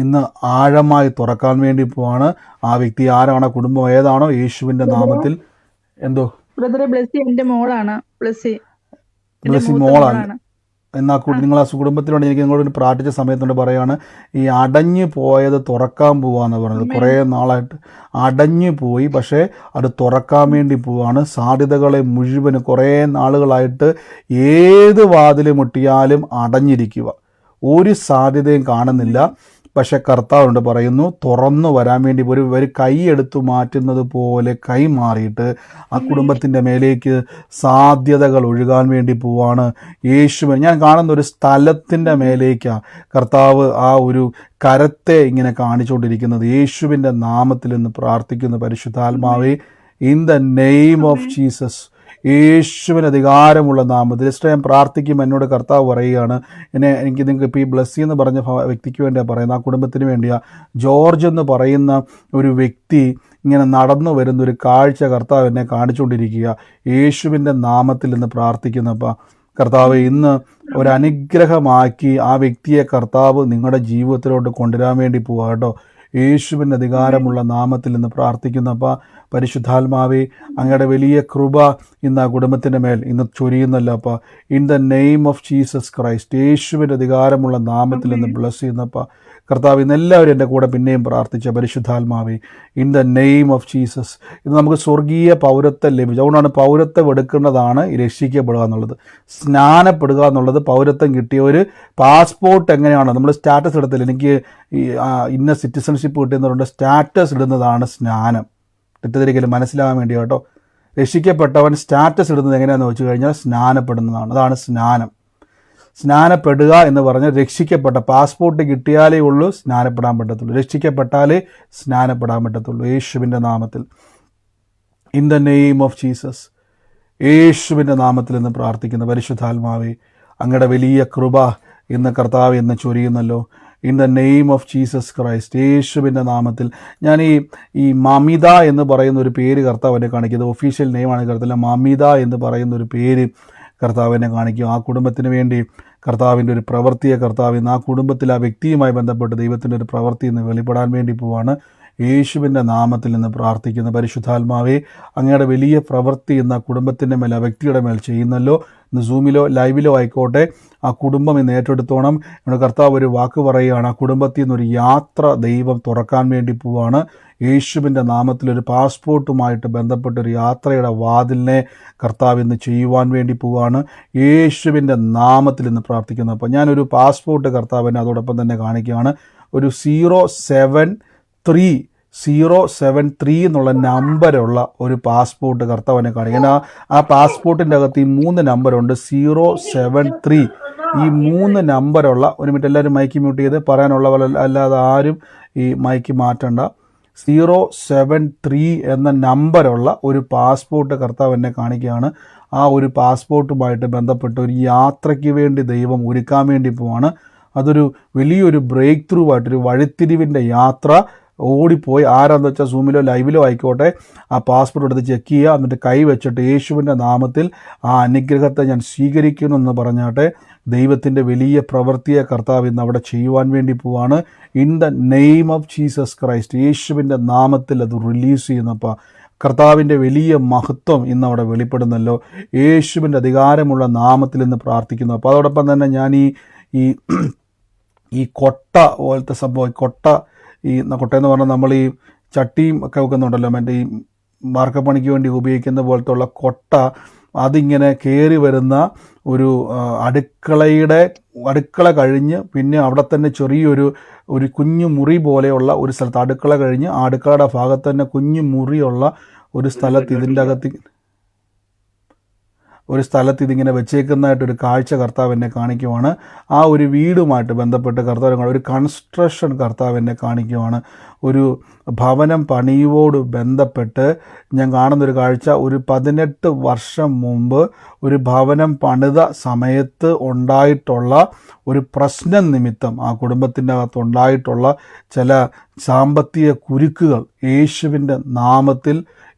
ഇന്ന് ആഴമായി തുറക്കാൻ വേണ്ടി പോവാണ്. ആ വ്യക്തി ആരാണോ, കുടുംബം ഏതാണോ, യേശുവിൻ്റെ നാമത്തിൽ. എന്തോ ബ്ലസ്സി എന്റെ മോളാണ്. ബ്ലസ്സി മോളാണ്. എന്നാൽ നിങ്ങൾ ആ കുടുംബത്തിനോട് എനിക്ക് നിങ്ങളോട് പ്രാർത്ഥിച്ച സമയത്തോട് പറയുകയാണ്, ഈ അടഞ്ഞു പോയത് തുറക്കാൻ പോവാന്ന് പറഞ്ഞത്. കുറേ നാളായിട്ട് അടഞ്ഞു പോയി, പക്ഷേ അത് തുറക്കാൻ വേണ്ടി പോവാണ്. സാധ്യതകളെ മുഴുവൻ കുറേ നാളുകളായിട്ട് ഏത് വാതിൽ മുട്ടിയാലും അടഞ്ഞിരിക്കുക, ഒരു സാധ്യതയും കാണുന്നില്ല. പക്ഷെ കർത്താവുണ്ട് പറയുന്നു, തുറന്നു വരാൻ വേണ്ടി ഒരു കൈ എടുത്തു മാറ്റുന്നത് പോലെ കൈ മാറിയിട്ട് ആ കുടുംബത്തിൻ്റെ മേലേക്ക് സാധ്യതകൾ ഒഴുകാൻ വേണ്ടി പോവാണ്. യേശുവിൻ ഞാൻ കാണുന്ന ഒരു സ്ഥലത്തിൻ്റെ മേലേക്കാണ് കർത്താവ് ആ ഒരു കരത്തെ ഇങ്ങനെ കാണിച്ചുകൊണ്ടിരിക്കുന്നത്. യേശുവിൻ്റെ നാമത്തിൽ നിന്ന് പ്രാർത്ഥിക്കുന്ന പരിശുദ്ധാത്മാവേ, in the name of Jesus, യേശുവിന് അധികാരമുള്ള നാമത്തിൽ ഞാൻ പ്രാർത്ഥിക്കും. എന്നോട് കർത്താവ് പറയുകയാണ്, എനിക്ക് നിങ്ങൾക്ക് ഇപ്പോൾ ഈ ബ്ലസ്സി എന്ന് പറഞ്ഞ വ്യക്തിക്ക് വേണ്ടിയാണ് പറയുന്നത്, ആ കുടുംബത്തിന് വേണ്ടിയാണ്. ജോർജ് എന്ന് പറയുന്ന ഒരു വ്യക്തി ഇങ്ങനെ നടന്നു വരുന്നൊരു കാഴ്ച കർത്താവ് എന്നെ കാണിച്ചുകൊണ്ടിരിക്കുക. യേശുവിൻ്റെ നാമത്തിൽ നിന്ന് പ്രാർത്ഥിക്കുന്നപ്പോൾ കർത്താവ് ഇന്ന് ഒരു അനുഗ്രഹമാക്കി ആ വ്യക്തിയെ കർത്താവ് നിങ്ങളുടെ ജീവിതത്തിലോട്ട് കൊണ്ടുവരാൻ വേണ്ടി പോവുക കേട്ടോ. യേശുവിൻ്റെ അധികാരമുള്ള നാമത്തിൽ നിന്ന് പ്രാർത്ഥിക്കുന്നപ്പോൾ പരിശുദ്ധാത്മാവേ, അങ്ങയുടെ വലിയ കൃപ ഇന്ന് ആ കുടുംബത്തിൻ്റെ മേൽ ഇന്ന് ചൊരിയുന്നല്ലോ അപ്പോൾ. In the name of Jesus Christ, യേശുവിൻ്റെ അധികാരമുള്ള നാമത്തിൽ നിന്ന് ബ്ലസ് ചെയ്യുന്നപ്പോൾ കർത്താവ് ഇന്നെല്ലാവരും എൻ്റെ കൂടെ പിന്നെയും പ്രാർത്ഥിച്ച പരിശുദ്ധാത്മാവേ, in the name of Jesus. ഇത് നമുക്ക് സ്വർഗീയ പൗരത്വം ലഭിച്ചു. അതുകൊണ്ടാണ് പൗരത്വം എടുക്കേണ്ടതാണ് ഈ രക്ഷിക്കപ്പെടുക എന്നുള്ളത്. സ്നാനപ്പെടുക എന്നുള്ളത് പൗരത്വം കിട്ടിയ ഒരു പാസ്പോർട്ട്. എങ്ങനെയാണ് നമ്മൾ സ്റ്റാറ്റസ് ഇടത്തില്ല, എനിക്ക് ഈ ഇന്ന സിറ്റിസൺഷിപ്പ് കിട്ടിയെന്നുണ്ട്, സ്റ്റാറ്റസ് ഇടുന്നതാണ് സ്നാനം. തെറ്റിദ്ധരിക്കലും മനസ്സിലാകാൻ വേണ്ടി കേട്ടോ. രക്ഷിക്കപ്പെട്ടവൻ സ്റ്റാറ്റസ് ഇടുന്നത് എങ്ങനെയാണെന്ന് വെച്ച് കഴിഞ്ഞാൽ സ്നാനപ്പെടുന്നതാണ്. അതാണ് സ്നാനം. സ്നാനപ്പെടുക എന്ന് പറഞ്ഞാൽ രക്ഷിക്കപ്പെട്ട പാസ്പോർട്ട് കിട്ടിയാലേ ഉള്ളൂ സ്നാനപ്പെടാൻ പറ്റത്തുള്ളൂ. രക്ഷിക്കപ്പെട്ടാലേ സ്നാനപ്പെടാൻ പറ്റത്തുള്ളൂ. യേശുവിൻ്റെ നാമത്തിൽ, in the name of Jesus, യേശുവിൻ്റെ നാമത്തിൽ നിന്ന് പ്രാർത്ഥിക്കുന്ന പരിശുദ്ധാത്മാവേ, അങ്ങയുടെ വലിയ കൃപ ഇന്ന് കർത്താവ് ഇന്ന് ചൊരിയുന്നല്ലോ. In the name of Jesus Christ, യേശുവിൻ്റെ നാമത്തിൽ. ഞാൻ ഈ മമിത എന്ന് പറയുന്ന ഒരു പേര് കർത്താവ് എന്നെ കാണിക്കുന്നത്, ഒഫീഷ്യൽ നെയിമാണ് കർത്താവ്. മമിത എന്ന് പറയുന്ന ഒരു പേര് കർത്താവ് എന്നെ കാണിക്കും. ആ കുടുംബത്തിന് വേണ്ടി കർത്താവിൻ്റെ ഒരു പ്രവൃത്തിയെ കർത്താവ് ഇന്ന് ആ കുടുംബത്തിൽ ആ വ്യക്തിയുമായി ബന്ധപ്പെട്ട് ദൈവത്തിൻ്റെ ഒരു പ്രവൃത്തി ഇന്ന് വെളിപ്പെടാൻ വേണ്ടി പോവാണ്. യേശുവിൻ്റെ നാമത്തിൽ നിന്ന് പ്രാർത്ഥിക്കുന്ന പരിശുദ്ധാത്മാവേ, അങ്ങയുടെ വലിയ പ്രവൃത്തി ഇന്ന് ആ കുടുംബത്തിൻ്റെ മേൽ, ആ വ്യക്തിയുടെ മേൽ ചെയ്യുന്നല്ലോ. ഇന്ന് സൂമിലോ ലൈവിലോ ആയിക്കോട്ടെ, ആ കുടുംബം ഇന്ന് ഏറ്റെടുത്തോണം. നമ്മുടെ കർത്താവ് ഒരു വാക്ക് പറയുകയാണ്, ആ കുടുംബത്തിൽ നിന്നൊരു യാത്ര ദൈവം തുറക്കാൻ വേണ്ടി പോവാണ്. യേശുവിൻ്റെ നാമത്തിൽ ഒരു പാസ്പോർട്ടുമായിട്ട് ബന്ധപ്പെട്ടൊരു യാത്രയുടെ വാതിലിനെ കർത്താവ് ഇന്ന് ചെയ്യുവാൻ വേണ്ടി പോവാണ്. യേശുവിൻ്റെ നാമത്തിൽ ഇന്ന് പ്രാർത്ഥിക്കുന്നു. അപ്പോൾ ഞാനൊരു പാസ്പോർട്ട് കർത്താവിനെ അതോടൊപ്പം തന്നെ കാണിക്കുകയാണ്. ഒരു 073 എന്നുള്ള നമ്പറുള്ള ഒരു പാസ്പോർട്ട് കർത്താവിനെ കാണിക്കാൻ. ആ പാസ്പോർട്ടിൻ്റെ അകത്ത് ഈ 3 നമ്പറുണ്ട്. 073 ഈ 3 നമ്പറുള്ള, ഒരു മിനിറ്റ് എല്ലാവരും മൈക്ക് മ്യൂട്ട് ചെയ്ത് പറയാനുള്ള പോലെ, അല്ലാതെ ആരും ഈ മൈക്ക് മാറ്റണ്ട. 073 എന്ന നമ്പറുള്ള ഒരു പാസ്പോർട്ട് കർത്താവ് എന്നെ കാണിക്കുകയാണ്. ആ ഒരു പാസ്പോർട്ടുമായിട്ട് ബന്ധപ്പെട്ട് ഒരു യാത്രയ്ക്ക് വേണ്ടി ദൈവം ഒരുക്കാൻ വേണ്ടി പോവാണ്. അതൊരു വലിയൊരു ബ്രേക്ക് ത്രൂ ആയിട്ടൊരു വഴിത്തിരിവിൻ്റെ യാത്ര. ഓടിപ്പോയി ആരാന്ന് വെച്ചാൽ സൂമിലോ ലൈവിലോ ആയിക്കോട്ടെ ആ പാസ്പോർട്ട് എടുത്ത് ചെക്ക് ചെയ്യുക, എന്നിട്ട് കൈ വെച്ചിട്ട് യേശുവിൻ്റെ നാമത്തിൽ ആ അനുഗ്രഹത്തെ ഞാൻ സ്വീകരിക്കുന്നു എന്ന് പറഞ്ഞാട്ടെ. ദൈവത്തിൻ്റെ വലിയ പ്രവൃത്തിയെ കർത്താവ് ഇന്ന് അവിടെ ചെയ്യുവാൻ വേണ്ടി പോവാണ്. In the name of Jesus Christ, യേശുവിൻ്റെ നാമത്തിൽ അത് റിലീസ് ചെയ്യുന്നപ്പോൾ കർത്താവിൻ്റെ വലിയ മഹത്വം ഇന്ന് അവിടെ വെളിപ്പെടുന്നല്ലോ. യേശുവിൻ്റെ അധികാരമുള്ള നാമത്തിൽ ഇന്ന് പ്രാർത്ഥിക്കുന്നു. അപ്പോൾ അതോടൊപ്പം തന്നെ ഞാൻ ഈ കൊട്ട പോലത്തെ സംഭവം, കൊട്ടയെന്ന് പറഞ്ഞാൽ നമ്മൾ ഈ ചട്ടിയും ഒക്കെ വെക്കുന്നുണ്ടല്ലോ, മറ്റേ ഈ വാർക്കപ്പണിക്ക് വേണ്ടി ഉപയോഗിക്കുന്ന പോലത്തെ ഉള്ള കൊട്ട, അതിങ്ങനെ കയറി വരുന്ന ഒരു അടുക്കള കഴിഞ്ഞ് പിന്നെ അവിടെ തന്നെ ചെറിയൊരു കുഞ്ഞു മുറി പോലെയുള്ള ഒരു സ്ഥലത്ത്, അടുക്കള കഴിഞ്ഞ് ആ അടുക്കളയുടെ ഭാഗത്ത് തന്നെ കുഞ്ഞു മുറിയുള്ള ഒരു സ്ഥലത്ത് ഇതിങ്ങനെ വെച്ചേക്കുന്നതായിട്ടൊരു കാഴ്ച കർത്താവ് എന്നെ കാണിക്കുവാണ്. ആ ഒരു വീടുമായിട്ട് ബന്ധപ്പെട്ട് കർത്താവ് ഒരു കൺസ്ട്രക്ഷൻ കർത്താവ് എന്നെ കാണിക്കുവാണ്. ഒരു ഭവനം പണിയോട് ബന്ധപ്പെട്ട് ഞാൻ കാണുന്നൊരു കാഴ്ച, ഒരു 18 വർഷം മുമ്പ് ഒരു ഭവനം പണിത സമയത്ത് ഉണ്ടായിട്ടുള്ള ഒരു പ്രശ്നം നിമിത്തം ആ കുടുംബത്തിൻ്റെ അകത്തുണ്ടായിട്ടുള്ള ചില സാമ്പത്തിക കുരുക്കുകൾ യേശുവിൻ്റെ നാമത്തിൽ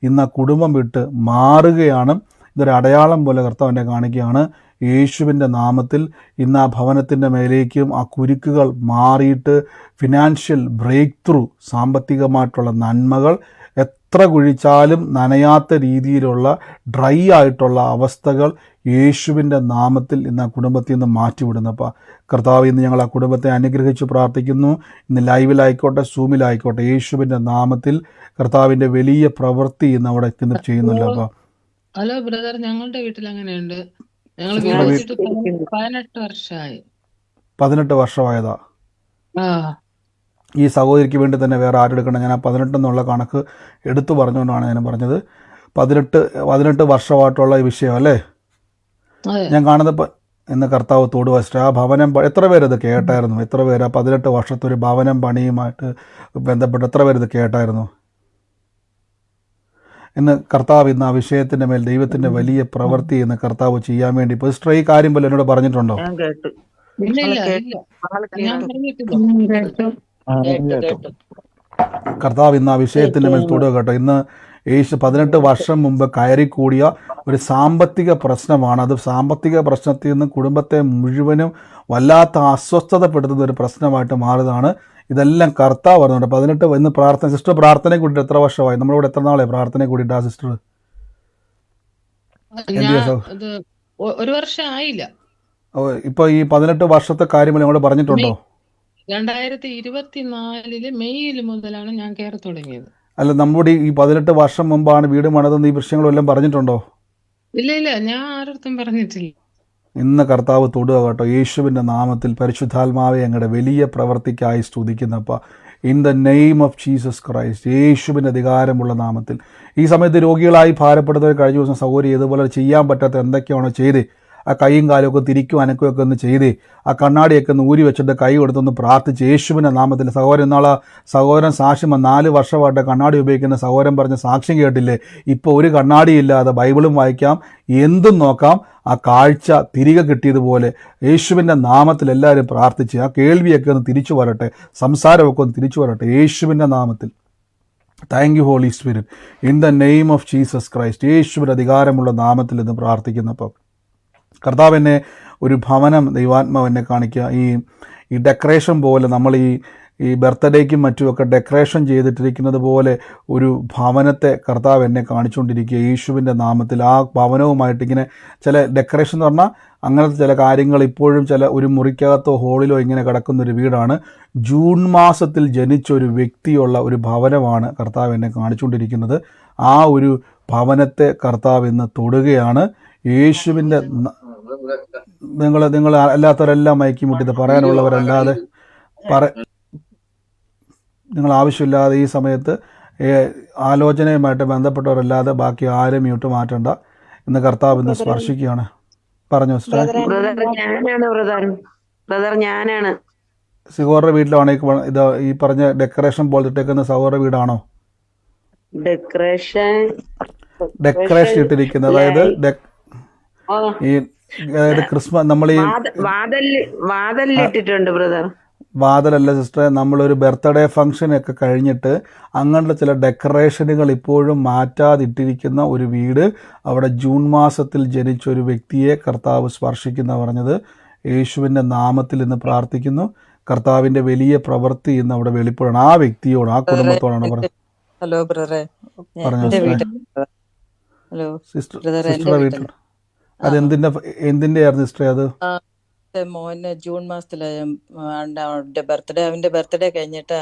ഇന്ന് ആ കുടുംബം വിട്ട് മാറുകയാണ്. ഇതൊരു അടയാളം പോലെ കർത്താവ് എന്നെ കാണിക്കുകയാണ്. യേശുവിൻ്റെ നാമത്തിൽ ഇന്ന് ആ ഭവനത്തിൻ്റെ മേലേക്കും ആ കുരുക്കുകൾ മാറിയിട്ട് ഫിനാൻഷ്യൽ ബ്രേക്ക് ത്രൂ, സാമ്പത്തികമായിട്ടുള്ള നന്മകൾ, എത്ര കുഴിച്ചാലും നനയാത്ത രീതിയിലുള്ള ഡ്രൈ ആയിട്ടുള്ള അവസ്ഥകൾ യേശുവിൻ്റെ നാമത്തിൽ ഇന്ന് ആ കുടുംബത്തിൽ നിന്ന് മാറ്റിവിടുന്നപ്പോൾ കർത്താവ് ഇന്ന് ഞങ്ങൾ ആ കുടുംബത്തെ അനുഗ്രഹിച്ച് പ്രാർത്ഥിക്കുന്നു. ഇന്ന് ലൈവിലായിക്കോട്ടെ സൂമിലായിക്കോട്ടെ യേശുവിൻ്റെ നാമത്തിൽ കർത്താവിൻ്റെ വലിയ പ്രവൃത്തി ഇന്ന് അവിടെ ചെയ്യുന്നല്ലോ. അപ്പോൾ ഹലോ ബ്രദർ, ഞങ്ങളുടെ വീട്ടിൽ അങ്ങനെയുണ്ട്. ഞങ്ങൾ വീട് വെച്ചിട്ട് 18 വർഷമായി. 18 വർഷമായതാ. ആ ഈ സഹോദരിക്ക് വേണ്ടി തന്നെ വേറെ ആരെടുക്കണം? ഞാൻ ആ 18 എന്നുള്ള കണക്ക് എടുത്തു പറഞ്ഞുകൊണ്ടാണ് ഞാൻ പറഞ്ഞത്. 18 വർഷമായിട്ടുള്ള ഈ വിഷയം അല്ലേ അതെ. ഞാൻ കാണുന്നത്. ഇന്ന് കർത്താവ് തോടുവച്ചിട്ട് ആ ഭവനം എത്ര പേരത് കേട്ടായിരുന്നു? എത്ര പേര് ആ 18 വർഷത്തെ ഒരു ഭവനം പണിയുമായിട്ട് ബന്ധപ്പെട്ട് എത്ര പേരത് കേട്ടായിരുന്നു? ഇന്ന് കർത്താവ് ഇന്ന് ആ വിഷയത്തിൻ്റെ മേൽ ദൈവത്തിൻ്റെ വലിയ പ്രവൃത്തി ഇന്ന് കർത്താവ് ചെയ്യാൻ വേണ്ടി ഇപ്പോൾ സിസ്റ്റർ ഈ കാര്യം പോലെ എന്നോട് പറഞ്ഞിട്ടുണ്ടോ? ഞാൻ കേട്ടു. ഇല്ല ഇല്ല ഇല്ല, ഞാൻ പറഞ്ഞിട്ടില്ല. കർത്താവ് ഇന്ന് ആ വിഷയത്തിൻ്റെ മേൽ തൊടുക കേട്ടോ. ഇന്ന് 18 വർഷം മുമ്പ് കയറിക്കൂടിയ ഒരു സാമ്പത്തിക പ്രശ്നമാണ്. അത് സാമ്പത്തിക പ്രശ്നത്തിൽ നിന്ന് കുടുംബത്തെ മുഴുവനും വല്ലാത്ത അസ്വസ്ഥതപ്പെടുത്തുന്ന ഒരു പ്രശ്നമായിട്ട് മാറിയതാണ്. ഇതെല്ലാം കർത്താവ് പറഞ്ഞുണ്ട്. 18 ഇന്ന് പ്രാർത്ഥന, സിസ്റ്റർ പ്രാർത്ഥനയെ കൂട്ടിയിട്ട് എത്ര വർഷമായി? നമ്മളിവിടെ എത്ര നാളെ പ്രാർത്ഥനയെ കൂട്ടിയിട്ട് ആ സിസ്റ്റർ? ഒരു വർഷം ആയില്ല. ഇപ്പൊ ഈ 18 വർഷത്തെ കാര്യം ഞങ്ങൾ പറഞ്ഞിട്ടുണ്ടോ? 2024 മെയ്യിൽ മുതലാണ് ഞാൻ കയറി തുടങ്ങിയത്. അല്ല, നമ്മുടെ ഈ 18 വർഷം മുമ്പാണ് വീട് മണതെന്ന് ഈ വിഷയങ്ങളും എല്ലാം പറഞ്ഞിട്ടുണ്ടോ? ഇല്ല ഇല്ല, ഞാൻ ആരടുത്തും പറഞ്ഞിട്ടില്ല. ഇന്ന് കർത്താവ് തൊടുക കേട്ടോ. യേശുവിൻ്റെ നാമത്തിൽ പരിശുദ്ധാത്മാവെ അങ്ങയുടെ വലിയ പ്രവർത്തിക്കായി സ്തുതിക്കുന്നപ്പോൾ in the name of Jesus Christ, യേശുവിൻ്റെ അധികാരമുള്ള നാമത്തിൽ ഈ സമയത്ത് രോഗികളായി ഭാരപ്പെടുന്നവർ കഴിഞ്ഞ ദിവസം സഹോദരി ഇതുപോലെ ചെയ്യാൻ പറ്റാത്ത എന്തൊക്കെയാണോ ചെയ്തേ, ആ കൈയും കാലുമൊക്കെ തിരിക്കും അനക്കുകയൊക്കെ ഒന്ന് ചെയ്തേ, ആ കണ്ണാടിയൊക്കെ ഒന്ന് ഊരി വെച്ചിട്ട് കൈ കൊടുത്തൊന്ന് പ്രാർത്ഥിച്ച് യേശുവിൻ്റെ നാമത്തിൽ. സഹോദരൻ നാളെ സഹോദരൻ സാക്ഷ്യം 4 വർഷമായിട്ട് കണ്ണാടി ഉപയോഗിക്കുന്ന സഹോദരൻ പറഞ്ഞ സാക്ഷ്യം കേട്ടില്ലേ? ഇപ്പോൾ ഒരു കണ്ണാടിയില്ലാതെ ബൈബിളും വായിക്കാം, എന്തും നോക്കാം, ആ കാഴ്ച തിരികെ കിട്ടിയതുപോലെ യേശുവിൻ്റെ നാമത്തിൽ എല്ലാവരും പ്രാർത്ഥിച്ച് ആ കേൾവിയൊക്കെ ഒന്ന് തിരിച്ചു വരട്ടെ, സംസാരമൊക്കെ ഒന്ന് തിരിച്ചു വരട്ടെ യേശുവിൻ്റെ നാമത്തിൽ. Thank you holy spirit, in the name of Jesus Christ, യേശുവിൻ്റെ അധികാരമുള്ള നാമത്തിൽ ഇന്ന് പ്രാർത്ഥിക്കുന്നപ്പോൾ കർത്താവ് എന്നെ ഒരു ഭവനം ദൈവാത്മാവ് എന്നെ കാണിക്കുക. ഈ ഡെക്കറേഷൻ പോലെ നമ്മൾ ഈ ബർത്ത്ഡേക്കും മറ്റുമൊക്കെ ഡെക്കറേഷൻ ചെയ്തിട്ടിരിക്കുന്നത് പോലെ ഒരു ഭവനത്തെ കർത്താവ് എന്നെ കാണിച്ചുകൊണ്ടിരിക്കുക യേശുവിൻ്റെ നാമത്തിൽ. ആ ഭവനവുമായിട്ട് ഇങ്ങനെ ചില ഡെക്കറേഷൻ എന്ന് പറഞ്ഞാൽ അങ്ങനത്തെ ചില കാര്യങ്ങൾ ഇപ്പോഴും ചില ഒരു മുറിക്കകത്തോ ഹോളിലോ ഇങ്ങനെ കിടക്കുന്നൊരു വീടാണ്. ജൂൺ മാസത്തിൽ ജനിച്ച ഒരു വ്യക്തിയുള്ള ഒരു ഭവനമാണ് കർത്താവ് എന്നെ കാണിച്ചുകൊണ്ടിരിക്കുന്നത്. ആ ഒരു ഭവനത്തെ കർത്താവ് ഇന്ന് തൊടുകയാണ് യേശുവിൻ്റെ. നിങ്ങൾ അല്ലാത്തവരെല്ലാം മയക്കി മുട്ടിയത് പറയാനുള്ളവരല്ലാതെ നിങ്ങൾ ആവശ്യമില്ലാതെ ഈ സമയത്ത് ആലോചനയുമായിട്ട് ബന്ധപ്പെട്ടവരല്ലാതെ ബാക്കി ആരും മ്യൂട്ട് മാറ്റണ്ട. ഇന്ന് കർത്താവ് ഇന്ന് സ്പർശിക്കുകയാണ്. പറഞ്ഞു ഞാനാണ് സഹോദര വീട്ടിലാണോ ഇത് ഈ പറഞ്ഞ ഡെക്കറേഷൻ പോലെ ഇട്ടേക്കുന്ന സഹോദര വീടാണോ? ഡെക്കറേഷൻ ഇട്ടിരിക്കുന്നത്, അതായത് ഈ അതായത് ക്രിസ്മസ് നമ്മൾ ഈ വാതല്ലിട്ടിട്ടുണ്ട് ബ്രദർ. വാതിലല്ല സിസ്റ്ററെ, നമ്മളൊരു ബർത്ത്ഡേ ഫംഗ്ഷനൊക്കെ കഴിഞ്ഞിട്ട് അങ്ങനെയുള്ള ചില ഡെക്കറേഷനുകൾ ഇപ്പോഴും മാറ്റാതിട്ടിരിക്കുന്ന ഒരു വീട്, അവിടെ ജൂൺ മാസത്തിൽ ജനിച്ച ഒരു വ്യക്തിയെ കർത്താവ് സ്പർശിക്കുന്ന പറഞ്ഞത്. യേശുവിൻ്റെ നാമത്തിൽ ഇന്ന് പ്രാർത്ഥിക്കുന്നു. കർത്താവിൻ്റെ വലിയ പ്രവൃത്തി ഇന്ന് അവിടെ വെളിപ്പെടണം. ആ വ്യക്തിയോട്, ആ കുടുംബത്തോടാണ് പറഞ്ഞത്. ഹലോ ബ്രദറെ, പറഞ്ഞോ എന്റെ സിസ്റ്ററെ. വീട്ടിൽ ഹലോ സിസ്റ്റർ ബ്രദറെ, എന്റെ സിസ്റ്ററുടെ വീട്ടിൽ വീട്ടിൽ അത് എന്തിൻ്റെ ആയിരുന്നു സിസ്റ്ററെ? അത് മോന് ജൂൺ മാസത്തില് അവന്റെ ബർത്ത്ഡേ കഴിഞ്ഞിട്ട്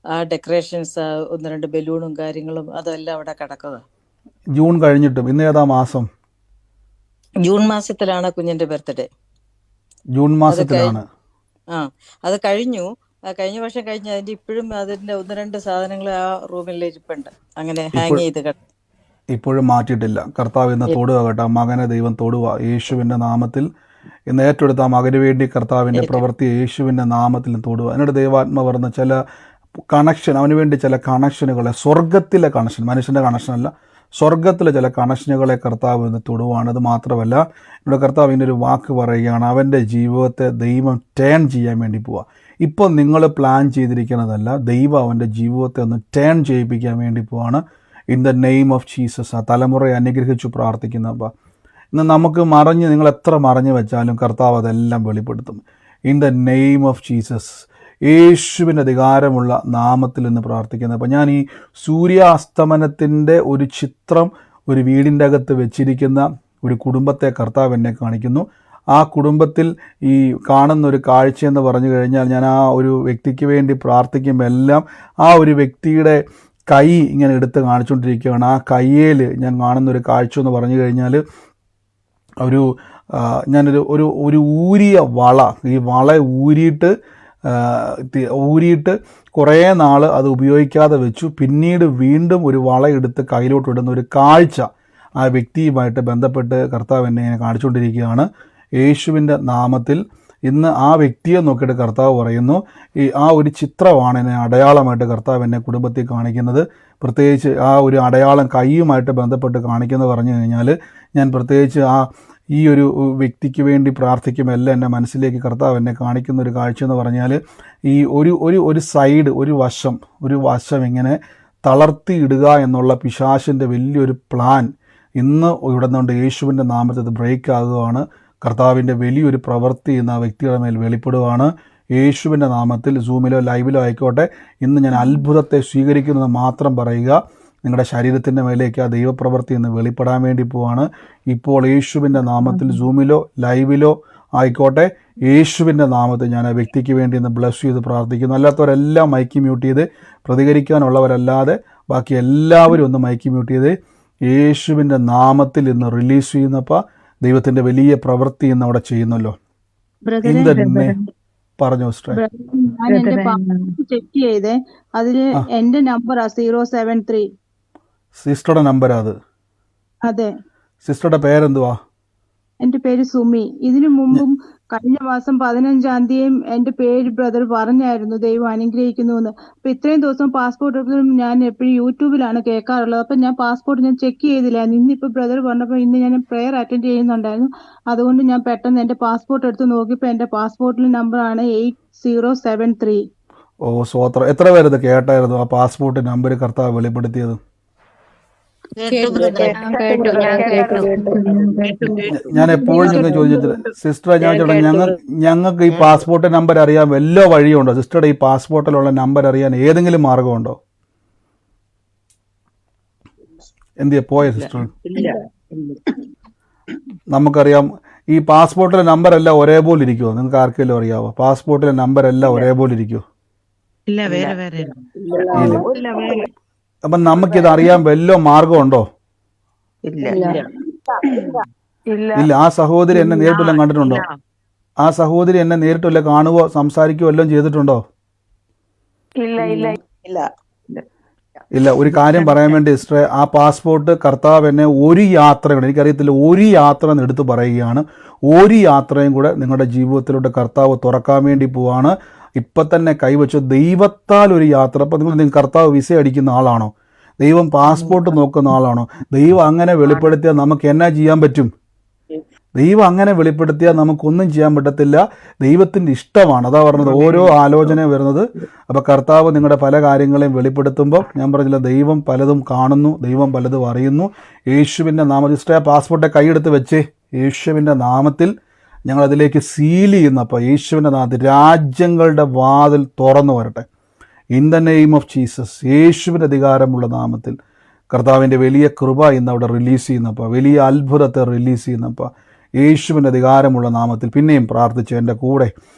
ആ ഡെക്കറേഷൻസ്, 1-2 ബലൂണും കാര്യങ്ങളും അതെല്ലാം അവിടെ കിടക്കുക. ജൂൺ കഴിഞ്ഞിട്ടും ഇന്ന് ഏതാ മാസം? ജൂൺ മാസത്തിലാണ് കുഞ്ഞിന്റെ ബർത്ത്ഡേ. ജൂൺ മാസത്തിലാണ്. അത് കഴിഞ്ഞു. കഴിഞ്ഞ വർഷം കഴിഞ്ഞ് അതിന്റെ ഇപ്പോഴും അതിന്റെ 1-2 സാധനങ്ങൾ ആ റൂമിൽ ഇരിപ്പുണ്ട്, അങ്ങനെ ഹാങ് ചെയ്ത് കിടക്കും. ഇപ്പോഴും മാറ്റിയിട്ടില്ല. കർത്താവ് ഇന്ന് തൊടുക കേട്ടോ. മകനെ ദൈവം തൊടുക യേശുവിൻ്റെ നാമത്തിൽ. ഇന്ന് ഏറ്റെടുത്ത ആ മകന് വേണ്ടി കർത്താവിൻ്റെ പ്രവൃത്തി യേശുവിൻ്റെ നാമത്തിൽ തൊടുക. എന്നോട് ദൈവാത്മ പറഞ്ഞ ചില കണക്ഷൻ, അവന് വേണ്ടി ചില കണക്ഷനുകളെ, സ്വർഗത്തിലെ കണക്ഷൻ, മനുഷ്യൻ്റെ കണക്ഷനല്ല, സ്വർഗത്തിലെ ചില കണക്ഷനുകളെ കർത്താവ് ഇന്ന് തൊടുവാണ്. അത് മാത്രമല്ല, ഇവിടെ കർത്താവ് ഇതിനൊരു വാക്ക് പറയുകയാണ്, അവൻ്റെ ജീവിതത്തെ ദൈവം ടേൺ ചെയ്യാൻ വേണ്ടി പോവുക. ഇപ്പോൾ നിങ്ങൾ പ്ലാൻ ചെയ്തിരിക്കുന്നതല്ല, ദൈവം അവൻ്റെ ജീവിതത്തെ ഒന്ന് ടേൺ ചെയ്യിപ്പിക്കാൻ വേണ്ടി പോവാണ്. In the name of Jesus. ആ തലമുറയെ അനുഗ്രഹിച്ചു പ്രാർത്ഥിക്കുന്ന അപ്പം ഇന്ന് നമുക്ക് നിങ്ങൾ എത്ര മറഞ്ഞു വെച്ചാലും കർത്താവ് അതെല്ലാം വെളിപ്പെടുത്തും. In the name of Jesus, യേശുവിൻ്റെ അധികാരമുള്ള നാമത്തിൽ നിന്ന് പ്രാർത്ഥിക്കുന്നത്. അപ്പോൾ ഞാൻ ഈ സൂര്യാസ്തമനത്തിൻ്റെ ഒരു ചിത്രം ഒരു വീടിൻ്റെ അകത്ത് വെച്ചിരിക്കുന്ന ഒരു കുടുംബത്തെ കർത്താവ് എന്നെ കാണിക്കുന്നു. ആ കുടുംബത്തിൽ ഈ കാണുന്നൊരു കാഴ്ചയെന്ന് പറഞ്ഞു കഴിഞ്ഞാൽ, ഞാൻ ആ ഒരു വ്യക്തിക്ക് വേണ്ടി പ്രാർത്ഥിക്കുമ്പോൾ എല്ലാം ആ ഒരു വ്യക്തിയുടെ കൈ ഇങ്ങനെ എടുത്ത് കാണിച്ചുകൊണ്ടിരിക്കുകയാണ്. ആ കയ്യിൽ ഞാൻ കാണുന്നൊരു കാഴ്ച എന്ന് പറഞ്ഞു കഴിഞ്ഞാൽ, ഞാനൊരു ഒരു ഊരിയ വള, ഈ വള ഊരിയിട്ട് കുറേ നാൾ അത് ഉപയോഗിക്കാതെ വെച്ചു. പിന്നീട് വീണ്ടും ഒരു വള എടുത്ത് കയ്യിലോട്ടിടുന്ന ഒരു കാഴ്ച ആ വ്യക്തിയുമായിട്ട് ബന്ധപ്പെട്ട് കർത്താവ് എന്നെ ഇങ്ങനെ കാണിച്ചുകൊണ്ടിരിക്കുകയാണ്. യേശുവിൻ്റെ നാമത്തിൽ ഇന്ന് ആ വ്യക്തിയെ നോക്കിയിട്ട് കർത്താവ് പറയുന്നു, ആ ഒരു ചിത്രമാണ് എന്നെ അടയാളമായിട്ട് കർത്താവ് എന്നെ കുടുംബത്തിൽ കാണിക്കുന്നത്. പ്രത്യേകിച്ച് ആ ഒരു അടയാളം കൈയുമായിട്ട് ബന്ധപ്പെട്ട് കാണിക്കുന്നത് പറഞ്ഞു കഴിഞ്ഞാൽ, ഞാൻ പ്രത്യേകിച്ച് ഈ ഒരു വ്യക്തിക്ക് വേണ്ടി പ്രാർത്ഥിക്കുമ്പോൾ എല്ലാം എൻ്റെ മനസ്സിലേക്ക് കർത്താവ് എന്നെ കാണിക്കുന്ന ഒരു കാഴ്ച എന്ന് പറഞ്ഞാൽ, ഈ ഒരു സൈഡ്, ഒരു വശം ഇങ്ങനെ തളർത്തിയിടുക എന്നുള്ള പിശാചിൻ്റെ വലിയൊരു പ്ലാൻ ഇന്ന് ഇവിടെ നിന്നുകൊണ്ട് യേശുവിൻ്റെ നാമത്തിൽ അത് ബ്രേക്ക് ആകുകയാണ്. കർത്താവിൻ്റെ വലിയൊരു പ്രവൃത്തി ഇന്ന് ആ വ്യക്തിയുടെ മേൽ വെളിപ്പെടുകയാണ്. യേശുവിൻ്റെ നാമത്തിൽ സൂമിലോ ലൈവിലോ ആയിക്കോട്ടെ, ഇന്ന് ഞാൻ അത്ഭുതത്തെ സ്വീകരിക്കുന്നത് മാത്രം പറയുക. നിങ്ങളുടെ ശരീരത്തിൻ്റെ മേലേക്ക് ആ ദൈവപ്രവൃത്തി ഇന്ന് വെളിപ്പെടാൻ വേണ്ടി പോവാണ്. ഇപ്പോൾ യേശുവിൻ്റെ നാമത്തിൽ സൂമിലോ ലൈവിലോ ആയിക്കോട്ടെ, യേശുവിൻ്റെ നാമത്തിൽ ഞാൻ ആ വ്യക്തിക്ക് വേണ്ടി ഇന്ന് ബ്ലസ് ചെയ്ത് പ്രാർത്ഥിക്കുന്നു. അല്ലാത്തവരെല്ലാം മൈക്ക് മ്യൂട്ട് ചെയ്ത്, പ്രതികരിക്കാനുള്ളവരല്ലാതെ ബാക്കി എല്ലാവരും ഒന്ന് മൈക്ക് മ്യൂട്ട് ചെയ്ത് യേശുവിൻ്റെ നാമത്തിൽ ഇന്ന് റിലീസ് ചെയ്യുന്നപ്പോൾ ദൈവത്തിൻ്റെ വലിയ പ്രവൃത്തി ഇന്ന് അവിടെ ചെയ്യുന്നല്ലോ. പറഞ്ഞോ സിസ്റ്റർ. ഞാൻ എന്റെ പാസ്പോർട്ട് ചെക്ക് ചെയ്തേ, അതില് എന്റെ നമ്പറാ 073. സിസ്റ്ററുടെ നമ്പരാ അത്? അതെ. സിസ്റ്ററുടെ പേരെന്തുവാ? എന്റെ പേര് സുമി. ഇതിനു മുമ്പും കഴിഞ്ഞ മാസം 15-ാം തീയതിയും എന്റെ പേര് ബ്രദർ പറഞ്ഞായിരുന്നു ദൈവം അനുഗ്രഹിക്കുന്നു എന്ന്. അപ്പൊ ഇത്രയും ദിവസം പാസ്പോർട്ട് എടുത്തതും ഞാൻ എപ്പോഴും യൂട്യൂബിലാണ് കേൾക്കാറുള്ളത്. അപ്പൊ ഞാൻ പാസ്പോർട്ട് ഞാൻ ചെക്ക് ചെയ്തില്ല. ഇന്നിപ്പോ ബ്രദർ പറഞ്ഞപ്പോ ഇന്ന് ഞാൻ പ്രെയർ അറ്റൻഡ് ചെയ്യുന്നുണ്ടായിരുന്നു. അതുകൊണ്ട് ഞാൻ പെട്ടെന്ന് എന്റെ പാസ്പോർട്ട് എടുത്ത് നോക്കിയപ്പോ എന്റെ പാസ്പോർട്ടിലെ നമ്പറാണ് 8073. ഓ സ്വോത്രം. എത്ര പേരത് കേട്ടായിരുന്നു ആ പാസ്പോർട്ട് നമ്പർ കർത്താവ് വെളിപ്പെടുത്തിയത്? ഞാൻ എപ്പോഴും നിങ്ങൾ ചോദിച്ചിട്ടില്ല സിസ്റ്ററെ, ഞാൻ ചോദിച്ചോട്ടെ, ഞങ്ങൾക്ക് ഈ പാസ്പോർട്ട് നമ്പർ അറിയാൻ വല്ല വഴിയുണ്ടോ? സിസ്റ്ററുടെ ഈ പാസ്പോർട്ടിലുള്ള നമ്പർ അറിയാൻ ഏതെങ്കിലും മാർഗമുണ്ടോ? എന്തിയാ പോയ സിസ്റ്റർ? നമുക്കറിയാം ഈ പാസ്പോർട്ടിലെ നമ്പർ എല്ലാം ഒരേപോലെ ഇരിക്കുമോ? നിങ്ങൾക്ക് ആർക്കെങ്കിലും അറിയാവോ? പാസ്പോർട്ടിലെ നമ്പർ എല്ലാം ഒരേപോലെ ഇരിക്കുമോ? അപ്പം നമുക്കിത് അറിയാൻ വല്ല മാർഗമുണ്ടോ? ഇല്ല. ആ സഹോദരി എന്നെ നേരിട്ടെല്ലാം കണ്ടിട്ടുണ്ടോ? ആ സഹോദരി എന്നെ നേരിട്ടല്ല കാണുവോ സംസാരിക്കുകയോ എല്ലാം ചെയ്തിട്ടുണ്ടോ? ഇല്ല. ഒരു കാര്യം പറയാൻ വേണ്ടി സിസ്റ്ററെ, ആ പാസ്പോർട്ട് കർത്താവ് എന്നെ ഒരു യാത്രയാണ്, എനിക്കറിയത്തില്ല, ഒരു യാത്ര എന്ന് എടുത്ത് പറയുകയാണ്. ഒരു യാത്രയും കൂടെ നിങ്ങളുടെ ജീവിതത്തിലോട്ട് കർത്താവ് തുറക്കാൻ വേണ്ടി പോവാണ്. ഇപ്പം തന്നെ കൈവച്ചു. ദൈവത്താൽ ഒരു യാത്ര. അപ്പം നിങ്ങൾ കർത്താവ് വിസ അടിക്കുന്ന ആളാണോ? ദൈവം പാസ്പോർട്ട് നോക്കുന്ന ആളാണോ? ദൈവം അങ്ങനെ വെളിപ്പെടുത്തിയാൽ നമുക്ക് എന്നാ ചെയ്യാൻ പറ്റും? ദൈവം അങ്ങനെ വെളിപ്പെടുത്തിയാൽ നമുക്കൊന്നും ചെയ്യാൻ പറ്റത്തില്ല. ദൈവത്തിൻ്റെ ഇഷ്ടമാണ്. അതാ പറഞ്ഞത്, ഓരോ ആലോചന വരുന്നത്. അപ്പോൾ കർത്താവ് നിങ്ങളുടെ പല കാര്യങ്ങളെയും വെളിപ്പെടുത്തുമ്പോൾ ഞാൻ പറഞ്ഞില്ല, ദൈവം പലതും കാണുന്നു, ദൈവം പലതും അറിയുന്നു. യേശുവിൻ്റെ നാമത്തിൽ സിസ്റ്റർ പാസ്പോർട്ടെ കൈയെടുത്ത് വെച്ചേ. യേശുവിൻ്റെ നാമത്തിൽ ഞങ്ങളതിലേക്ക് സീൽ ചെയ്യുന്നപ്പോൾ യേശുവിൻ്റെ നാമത്തിൽ രാജ്യങ്ങളുടെ വാതിൽ തുറന്നു വരട്ടെ. In the name of Jesus, യേശുവിൻ്റെ അധികാരമുള്ള നാമത്തിൽ കർത്താവിൻ്റെ വലിയ കൃപ ഇന്ന് അവിടെ റിലീസ് ചെയ്യുന്നപ്പോൾ, വലിയ അത്ഭുതത്തെ റിലീസ് ചെയ്യുന്നപ്പോൾ യേശുവിൻ്റെ അധികാരമുള്ള നാമത്തിൽ പിന്നെയും പ്രാർത്ഥിച്ചു എൻ്റെ കൂടെ.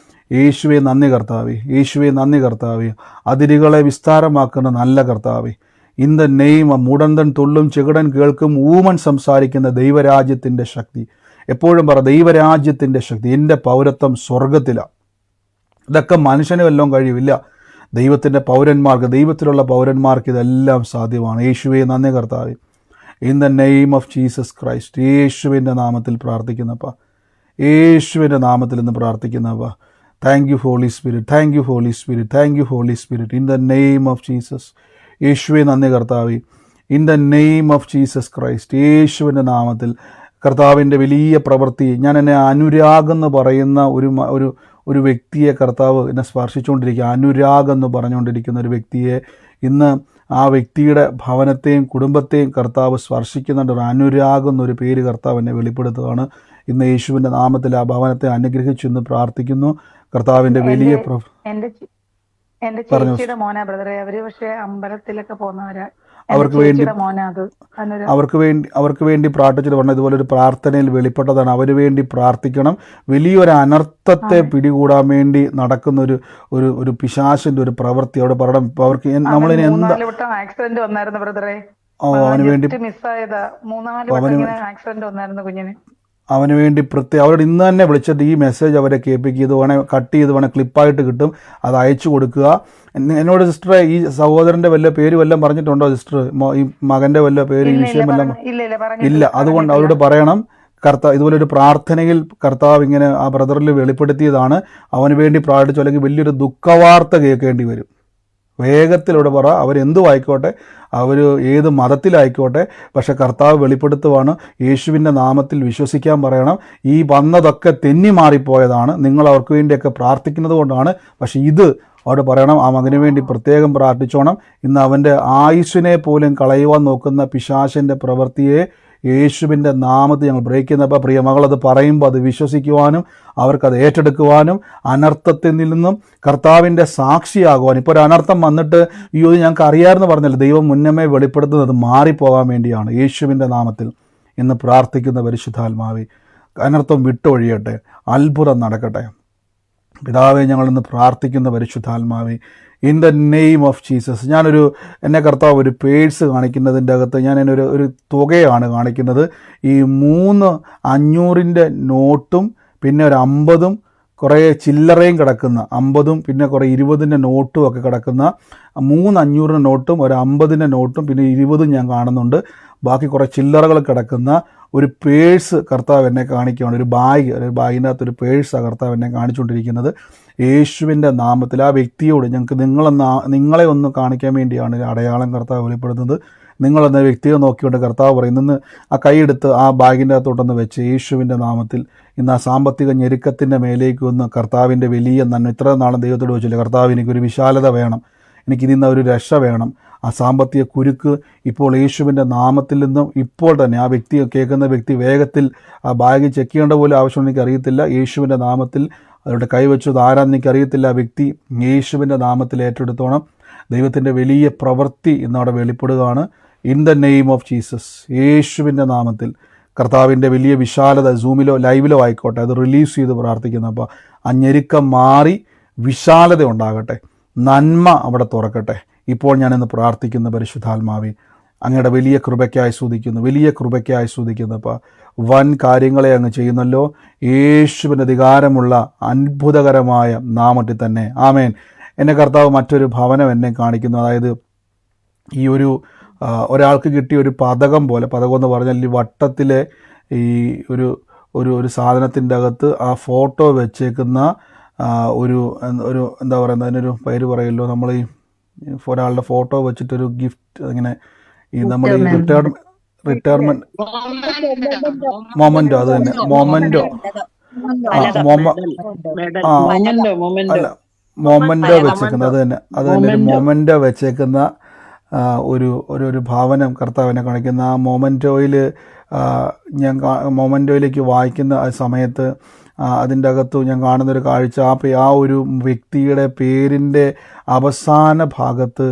യേശുവെ നന്ദി കർത്താവേ, യേശുവെ നന്ദി കർത്താവേ, അതിരുകളെ വിസ്താരമാക്കുന്ന നല്ല കർത്താവേ. ഇൻ ദ നെയിം മുടന്തൻ തുള്ളും ചെകിടൻ കേൾക്കും ഊമൻ സംസാരിക്കുന്ന ദൈവരാജ്യത്തിൻ്റെ ശക്തി. എപ്പോഴും പറ, ദൈവരാജ്യത്തിൻ്റെ ശക്തി. എൻ്റെ പൗരത്വം സ്വർഗത്തിലാണ്. ഇതൊക്കെ മനുഷ്യന് വല്ലതും കഴിവില്ല. ദൈവത്തിൻ്റെ പൗരന്മാർക്ക്, ദൈവത്തിലുള്ള പൗരന്മാർക്ക് ഇതെല്ലാം സാധ്യമാണ്. യേശുവെ നന്ദി കർത്താവേ. In the name of Jesus Christ, യേശുവിൻ്റെ നാമത്തിൽ പ്രാർത്ഥിക്കുന്നപ്പാ, യേശുവിൻ്റെ നാമത്തിൽ നിന്ന് പ്രാർത്ഥിക്കുന്നപ്പാ. Thank you holy Spirit, thank you holy Spirit, thank you holy spirit. In the name of Jesus, യേശുവെ നന്ദി കർത്താവേ. In the name of Jesus Christ, യേശുവിൻ്റെ നാമത്തിൽ കർത്താവിൻ്റെ വലിയ പ്രവൃത്തി. ഞാൻ എന്നെ അനുരാഗ് എന്ന് പറയുന്ന ഒരു വ്യക്തിയെ കർത്താവ് എന്നെ സ്പർശിച്ചുകൊണ്ടിരിക്കുക. അനുരാഗ് എന്ന് പറഞ്ഞുകൊണ്ടിരിക്കുന്ന ഒരു വ്യക്തിയെ ഇന്ന് ആ വ്യക്തിയുടെ ഭവനത്തെയും കുടുംബത്തെയും കർത്താവ് സ്പർശിക്കുന്നുണ്ട്. ഒരു അനുരാഗ് എന്നൊരു പേര് കർത്താവ് എന്നെ വെളിപ്പെടുത്തുകയാണ്. ഇന്ന് യേശുവിൻ്റെ നാമത്തിൽ ആ ഭവനത്തെ അനുഗ്രഹിച്ചു എന്ന് പ്രാർത്ഥിക്കുന്നു. കർത്താവിൻ്റെ വലിയ എന്റെ ചേച്ചിയുടെ മോനാ ബ്രദറെ. അവര് പക്ഷെ അമ്പലത്തിലൊക്കെ പോകുന്നവരാ. അവർക്ക് വേണ്ടി പ്രാർത്ഥിച്ചിട്ട് പറഞ്ഞ ഇതുപോലെ ഒരു പ്രാർത്ഥനയിൽ വെളിപ്പെട്ടതാണ്. അവന് വേണ്ടി പ്രാർത്ഥിക്കണം. വലിയൊരു അനർത്ഥത്തെ പിടികൂടാൻ വേണ്ടി നടക്കുന്ന ഒരു പിശാചിന്റെ ഒരു പ്രവൃത്തി അവിടെ പറയണം. അവർക്ക് നമ്മളിനി എന്താ ആക്സിഡന്റ് വന്നായിരുന്നു ബ്രദറെ. അവന് വേണ്ടി മിസ്സായതാ. 3-4 ആക്സിഡന്റ് വന്നായിരുന്നു കുഞ്ഞിന്. അവന് വേണ്ടി അവരോട് ഇന്ന് തന്നെ വിളിച്ചിട്ട് ഈ മെസ്സേജ് അവരെ കേൾപ്പിക്കുക. ഇത് വേണേൽ കട്ട് ചെയ്ത് വേണേൽ ക്ലിപ്പായിട്ട് കിട്ടും, അത് അയച്ചു കൊടുക്കുക. എന്നോട് സിസ്റ്ററെ ഈ സഹോദരൻ്റെ വല്ല പേര് വല്ലതും പറഞ്ഞിട്ടുണ്ടോ സിസ്റ്റർ? ഈ മകൻ്റെ വല്ല പേര്, ഈ വിഷയം വല്ലതും ഇല്ല. അതുകൊണ്ട് അവരോട് പറയണം, കർത്താവ് ഇതുപോലെ ഒരു പ്രാർത്ഥനയിൽ കർത്താവ് ഇങ്ങനെ ആ ബ്രദറിൽ വെളിപ്പെടുത്തിയതാണ്. അവന് വേണ്ടി പ്രാർത്ഥിച്ചു, അല്ലെങ്കിൽ വലിയൊരു ദുഃഖവാർത്ത കേൾക്കേണ്ടി വരും. വേഗത്തിലൂടെ പറ, അവരെന്തു ആയിക്കോട്ടെ, അവർ ഏത് മതത്തിലായിക്കോട്ടെ, പക്ഷെ കർത്താവ് വെളിപ്പെടുത്തുവാണ്. യേശുവിൻ്റെ നാമത്തിൽ വിശ്വസിക്കാൻ പറയണം. ഈ വന്നതൊക്കെ തെന്നി മാറിപ്പോയതാണ്, നിങ്ങൾ അവർക്ക് വേണ്ടിയൊക്കെ പ്രാർത്ഥിക്കുന്നത് കൊണ്ടാണ്. പക്ഷെ ഇത് അവിടെ പറയണം, ആ മകന് വേണ്ടി പ്രത്യേകം പ്രാർത്ഥിച്ചോണം. ഇന്ന് അവൻ്റെ ആയുസ്സിനെ പോലും കളയുവാൻ നോക്കുന്ന പിശാചിൻ്റെ പ്രവൃത്തിയെ യേശുവിൻ്റെ നാമത്തിൽ ഞങ്ങൾ ബ്രേക്ക് ചെയ്യുന്നപ്പോൾ പ്രിയ മകളത് പറയുമ്പോൾ അത് വിശ്വസിക്കുവാനും അവർക്കത് ഏറ്റെടുക്കുവാനും അനർത്ഥത്തിൽ നിന്നും കർത്താവിൻ്റെ സാക്ഷിയാകുവാനും. ഇപ്പോൾ ഒരു അനർത്ഥം വന്നിട്ട് ഇത് ഞങ്ങൾക്ക് അറിയാമെന്ന് പറഞ്ഞല്ലോ, ദൈവം മുന്നമേ വെളിപ്പെടുത്തുന്നത് മാറിപ്പോകാൻ വേണ്ടിയാണ്. യേശുവിൻ്റെ നാമത്തിൽ ഇന്ന് പ്രാർത്ഥിക്കുന്ന പരിശുദ്ധാത്മാവേ, അനർത്ഥം വിട്ടൊഴിയട്ടെ, അത്ഭുതം നടക്കട്ടെ. പിതാവേ, ഞങ്ങളിന്ന് പ്രാർത്ഥിക്കുന്ന പരിശുദ്ധാത്മാവേ, in the name of Jesus. എന്നെ കർത്താവ് ഒരു പേഴ്സ് കാണിക്കുന്നതിൻ്റെ അകത്ത് ഞാൻ ഒരു തുകയാണ് കാണിക്കുന്നത്. ഈ 3 500 നോട്ടും പിന്നെ ഒരു 50 കുറേ ചില്ലറയും കിടക്കുന്ന 50, പിന്നെ കുറേ 20 നോട്ടും ഒക്കെ കിടക്കുന്ന 3 500 നോട്ടും ഒരു 50 നോട്ടും പിന്നെ 20 ഞാൻ കാണുന്നുണ്ട്. ബാക്കി കുറേ ചില്ലറകൾ കിടക്കുന്ന ഒരു പേഴ്സ് കർത്താവ് എന്നെ കാണിക്കുകയാണ്. ഒരു ബാഗിനകത്ത് ഒരു പേഴ്സാണ് കർത്താവ് എന്നെ കാണിച്ചുകൊണ്ടിരിക്കുന്നത്. യേശുവിൻ്റെ നാമത്തിൽ ആ വ്യക്തിയോട് ഞങ്ങൾക്ക് നിങ്ങളെ ഒന്ന് കാണിക്കാൻ വേണ്ടിയാണ് അടയാളം കർത്താവ് വെളിപ്പെടുത്തുന്നത്. നിങ്ങളെന്ന വ്യക്തിയെ നോക്കിക്കൊണ്ട് കർത്താവ് പറയും, ഇന്ന് ആ കൈയെടുത്ത് ആ ബാഗിൻ്റെ അകത്തോട്ടൊന്ന് വെച്ച് യേശുവിൻ്റെ നാമത്തിൽ ഇന്ന് ആ സാമ്പത്തിക ഞെരുക്കത്തിൻ്റെ മേലേക്ക് ഒന്ന് കർത്താവിൻ്റെ വലിയ നന്മ. ഇത്ര നാളും ദൈവത്തോട് ചോദിച്ചില്ല, കർത്താവ് എനിക്കൊരു വിശാലത വേണം, എനിക്കിതിന്ന് ഒരു രക്ഷ വേണം. ആ സാമ്പത്തിക കുരുക്ക് ഇപ്പോൾ യേശുവിൻ്റെ നാമത്തിൽ നിന്നും ഇപ്പോൾ തന്നെ ആ വ്യക്തി കേൾക്കുന്ന വ്യക്തി വേഗത്തിൽ ആ ബാഗ് ചെക്ക് ചെയ്യേണ്ട പോലും ആവശ്യമുണ്ടെന്ന് എനിക്കറിയത്തില്ല. യേശുവിൻ്റെ നാമത്തിൽ അവരുടെ കൈവച്ചത് ആരാന്ന് എനിക്കറിയത്തില്ല. ആ വ്യക്തി യേശുവിൻ്റെ നാമത്തിൽ ഏറ്റെടുത്തോണം. ദൈവത്തിൻ്റെ വലിയ പ്രവൃത്തി ഇന്നവിടെ വെളിപ്പെടുകയാണ്. In the name of Jesus, യേശുവിൻ്റെ നാമത്തിൽ കർത്താവിൻ്റെ വലിയ വിശാലത സൂമിലോ ലൈവിലോ ആയിക്കോട്ടെ അത് റിലീസ് ചെയ്ത് പ്രാർത്ഥിക്കുന്നു. അപ്പോൾ ആ ഞെരുക്കം മാറി വിശാലത ഉണ്ടാകട്ടെ, നന്മ അവിടെ തുറക്കട്ടെ. ഇപ്പോൾ ഞാനിന്ന് പ്രാർത്ഥിക്കുന്ന പരിശുദ്ധാത്മാവേ, അങ്ങയുടെ വലിയ കൃപയ്ക്കായി സ്തുതിക്കുന്നു, വലിയ കൃപയ്ക്കായി സ്തുതിക്കുന്നു. അപ്പോൾ വൻ കാര്യങ്ങളെ അങ്ങ് ചെയ്യുന്നല്ലോ, യേശുവിൻ്റെ അധികാരമുള്ള അത്ഭുതകരമായ നാമത്തിൽ തന്നെ. ആമേൻ. എന്നെ കർത്താവ് മറ്റൊരു ഭവനം എന്നെ കാണിക്കുന്നു. അതായത് ഈ ഒരാൾക്ക് കിട്ടിയ ഒരു പതകം പോലെ, പതകം എന്ന് പറഞ്ഞാൽ ഈ വട്ടത്തിലെ ഈ ഒരു സാധനത്തിൻ്റെ അകത്ത് ആ ഫോട്ടോ വെച്ചേക്കുന്ന ഒരു എന്താ പറയുന്നത്, അതിനൊരു പേര് പറയുമല്ലോ, നമ്മൾ ഈ ഒരാളുടെ ഫോട്ടോ വെച്ചിട്ടൊരു ഗിഫ്റ്റ്, അങ്ങനെ ഈ നമ്മൾ ഈ റിട്ടയർമെന്റ് മൊമന്റോ മൊമന്റോ, അത് തന്നെ മൊമന്റോ. ആ മൊമന്റോ അല്ല മൊമന്റോ വെച്ചേക്കുന്നത്, അത് തന്നെ ഒരു മൊമന്റോ വെച്ചേക്കുന്ന ഒരു ഒരു ഒരു ഭവനം കർത്താവിനെ കാണിക്കുന്ന. ആ മൊമന്റോയിൽ ഞാൻ മൊമന്റോയിലേക്ക് വായിക്കുന്ന ആ സമയത്ത് അതിൻ്റെ അകത്ത് ഞാൻ കാണുന്നൊരു കാഴ്ച, ആ ഒരു വ്യക്തിയുടെ പേരിൻ്റെ അവസാന ഭാഗത്ത്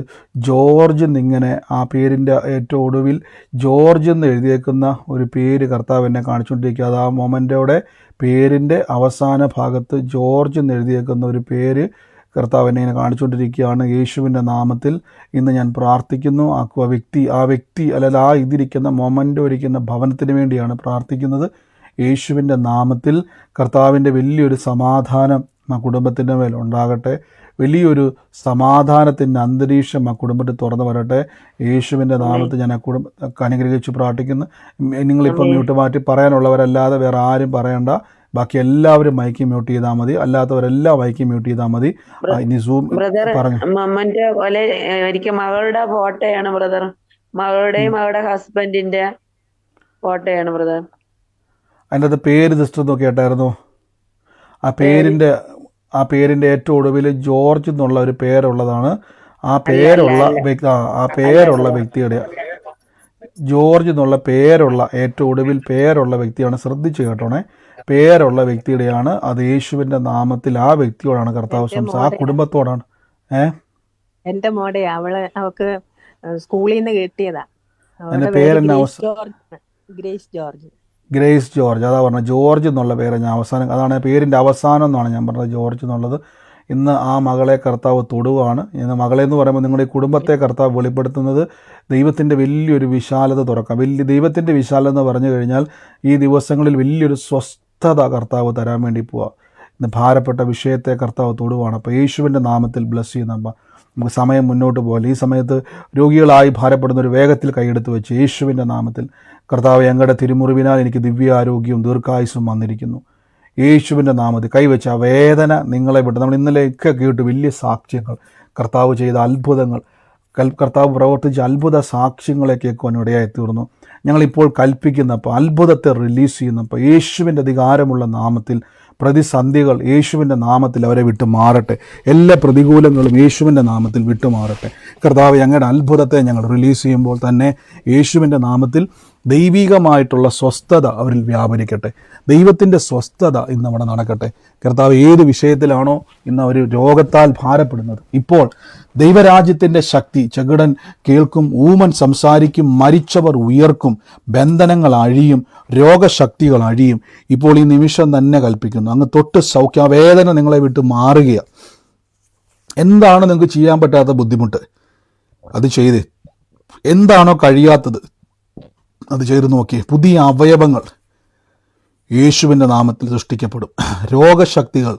ജോർജ് എന്നിങ്ങനെ ആ പേരിൻ്റെ ഏറ്റവും ഒടുവിൽ ജോർജ് എന്ന് എഴുതിയേക്കുന്ന ഒരു പേര് കർത്താവ് എന്നെ കാണിച്ചുകൊണ്ടിരിക്കുക. അത് ആ മൊമന്റോയുടെ പേരിൻ്റെ അവസാന ഭാഗത്ത് ജോർജ് എന്ന് എഴുതിയേക്കുന്ന ഒരു പേര് കർത്താവ് എന്നെ ഇങ്ങനെ കാണിച്ചുകൊണ്ടിരിക്കുകയാണ്. യേശുവിൻ്റെ നാമത്തിൽ ഇന്ന് ഞാൻ പ്രാർത്ഥിക്കുന്നു. ആ വ്യക്തി അല്ലെങ്കിൽ ആ ഇതിരിക്കുന്ന മൊമന്റോ ഇരിക്കുന്ന ഭവനത്തിന് വേണ്ടിയാണ് പ്രാർത്ഥിക്കുന്നത്. യേശുവിൻ്റെ നാമത്തിൽ കർത്താവിൻ്റെ വലിയൊരു സമാധാനം ആ കുടുംബത്തിൻ്റെ മേൽ ഉണ്ടാകട്ടെ. വലിയൊരു സമാധാനത്തിൻ്റെ അന്തരീക്ഷം ആ കുടുംബത്തിൽ തുറന്നു വരട്ടെ. യേശുവിൻ്റെ നാമത്തിൽ ഞാൻ ആ അനുഗ്രഹിച്ച് പ്രാർത്ഥിക്കുന്നു. നിങ്ങളിപ്പോൾ മ്യൂട്ട് മാറ്റി പറയാനുള്ളവരല്ലാതെ വേറെ ആരും പറയണ്ട. ബാക്കി എല്ലാവരും മൈക്ക് മ്യൂട്ട് ചെയ്താൽ മതി, അല്ലാത്തവരെല്ലാം മൈക്ക് മ്യൂട്ട് ചെയ്താൽ മതി. ഇനി സൂം പറഞ്ഞു. മമ്മന്റെ പോലെ എനിക്ക് മകളുടെ ഫോട്ടോയാണ് ബ്രദർ, മകളുടെയും മകളുടെ ഹസ്ബൻഡിന്റെ ഫോട്ടോയാണ് ബ്രദർ. അതിൻ്റെ അത് പേര് ജസ്റ്റ് ഒന്ന് കേട്ടായിരുന്നു. ആ പേരിൻ്റെ ഏറ്റവും ഒടുവിൽ ജോർജ് എന്നുള്ള ഒരു പേരുള്ളതാണ്. ആ പേരുള്ള വ്യക്തിയുടെ ജോർജ് എന്നുള്ള പേരുള്ള ഏറ്റവും ഒടുവിൽ പേരുള്ള വ്യക്തിയാണ്. ശ്രദ്ധിച്ചു കേട്ടോണേ, പേരുള്ള വ്യക്തിയുടെയാണ്. അത് യേശുവിൻ്റെ നാമത്തിൽ ആ വ്യക്തിയോടാണ് കർത്താവ് ആ കുടുംബത്തോടാണ്. എന്റെ മോടെ അവക്ക് സ്കൂളിൽ നിന്ന് കിട്ടിയതാ. അതിന്റെ പേരെന്നെ ഗ്രേസ് ജോർജ്. അതാ പറഞ്ഞത്, ജോർജ് എന്നുള്ള പേര് ഞാൻ അവസാനം, അതാണ് പേരിൻ്റെ അവസാനം എന്നാണ് ഞാൻ പറഞ്ഞത്, ജോർജ് എന്നുള്ളത്. ഇന്ന് ആ മകളെ കർത്താവ് തൊടുവാണ്. ഇന്ന് മകളെന്ന് പറയുമ്പോൾ നിങ്ങളുടെ ഈ കുടുംബത്തെ കർത്താവ് വെളിപ്പെടുത്തുന്നത് ദൈവത്തിൻ്റെ വലിയൊരു വിശാലത തുറക്കാം. ദൈവത്തിൻ്റെ വിശാലത എന്ന് പറഞ്ഞു കഴിഞ്ഞാൽ ഈ ദിവസങ്ങളിൽ വലിയൊരു സ്വസ്ഥത കർത്താവ് തരാൻ വേണ്ടി പോവുക. ഇന്ന് ഭാരപ്പെട്ട വിഷയത്തെ കർത്താവ് തൊടുവാണ്. അപ്പോൾ യേശുവിൻ്റെ നാമത്തിൽ ബ്ലസ് ചെയ്യുന്ന നമുക്ക് സമയം മുന്നോട്ട് പോകല്ലേ. ഈ സമയത്ത് രോഗികളായി ഭാരപ്പെടുന്ന ഒരു വേഗത്തിൽ കൈയെടുത്ത് വെച്ച് യേശുവിൻ്റെ നാമത്തിൽ കർത്താവ്, ഞങ്ങളുടെ തിരുമുറിവിനാൽ എനിക്ക് ദിവ്യാരോഗ്യവും ദീർഘായുസ്സും വന്നിരിക്കുന്നു. യേശുവിൻ്റെ നാമത്തിൽ കൈവച്ച് ആ വേദന നിങ്ങളെ വിട്ട്. നമ്മൾ ഇന്നലെയൊക്കെ കേട്ടു വലിയ സാക്ഷ്യങ്ങൾ, കർത്താവ് ചെയ്ത അത്ഭുതങ്ങൾ, കർത്താവ് പ്രവർത്തിച്ച അത്ഭുത സാക്ഷ്യങ്ങളെ കേൾക്കുവാൻ ഇടയായി തീർന്നു. ഞങ്ങളിപ്പോൾ കൽപ്പിക്കുന്നപ്പോൾ അത്ഭുതത്തെ റിലീസ് ചെയ്യുന്നപ്പോൾ യേശുവിൻ്റെ അധികാരമുള്ള നാമത്തിൽ പ്രതിസന്ധികൾ യേശുവിൻ്റെ നാമത്തിൽ അവരെ വിട്ടു മാറട്ടെ. എല്ലാ പ്രതികൂലങ്ങളും യേശുവിൻ്റെ നാമത്തിൽ വിട്ടുമാറട്ടെ. കർത്താവ്, ഞങ്ങളുടെ അത്ഭുതത്തെ ഞങ്ങൾ റിലീസ് ചെയ്യുമ്പോൾ തന്നെ യേശുവിൻ്റെ നാമത്തിൽ ദൈവികമായിട്ടുള്ള സ്വസ്ഥത അവരിൽ വ്യാപരിക്കട്ടെ. ദൈവത്തിൻ്റെ സ്വസ്ഥത ഇന്ന് അവിടെ നടക്കട്ടെ. കർത്താവ്, ഏത് വിഷയത്തിലാണോ ഇന്ന് അവർ രോഗത്താൽ ഭാരപ്പെടുന്നത്, ഇപ്പോൾ ദൈവരാജ്യത്തിൻ്റെ ശക്തി, ചെകിടൻ കേൾക്കും, ഊമൻ സംസാരിക്കും, മരിച്ചവർ ഉയർക്കും, ബന്ധനങ്ങൾ അഴിയും, രോഗശക്തികൾ അഴിയും. ഇപ്പോൾ ഈ നിമിഷം തന്നെ കൽപ്പിക്കുന്നു, അങ്ങ് തൊട്ട് സൗഖ്യ വേദന നിങ്ങളെ വിട്ട് മാറുകയാണ്. എന്താണ് നിങ്ങൾക്ക് ചെയ്യാൻ പറ്റാത്ത ബുദ്ധിമുട്ട്, അത് ചെയ്ത്. എന്താണോ കഴിയാത്തത്, അത് ചെയ്ത് നോക്കി. പുതിയ അവയവങ്ങൾ യേശുവിൻ്റെ നാമത്തിൽ സൃഷ്ടിക്കപ്പെടും. രോഗശക്തികൾ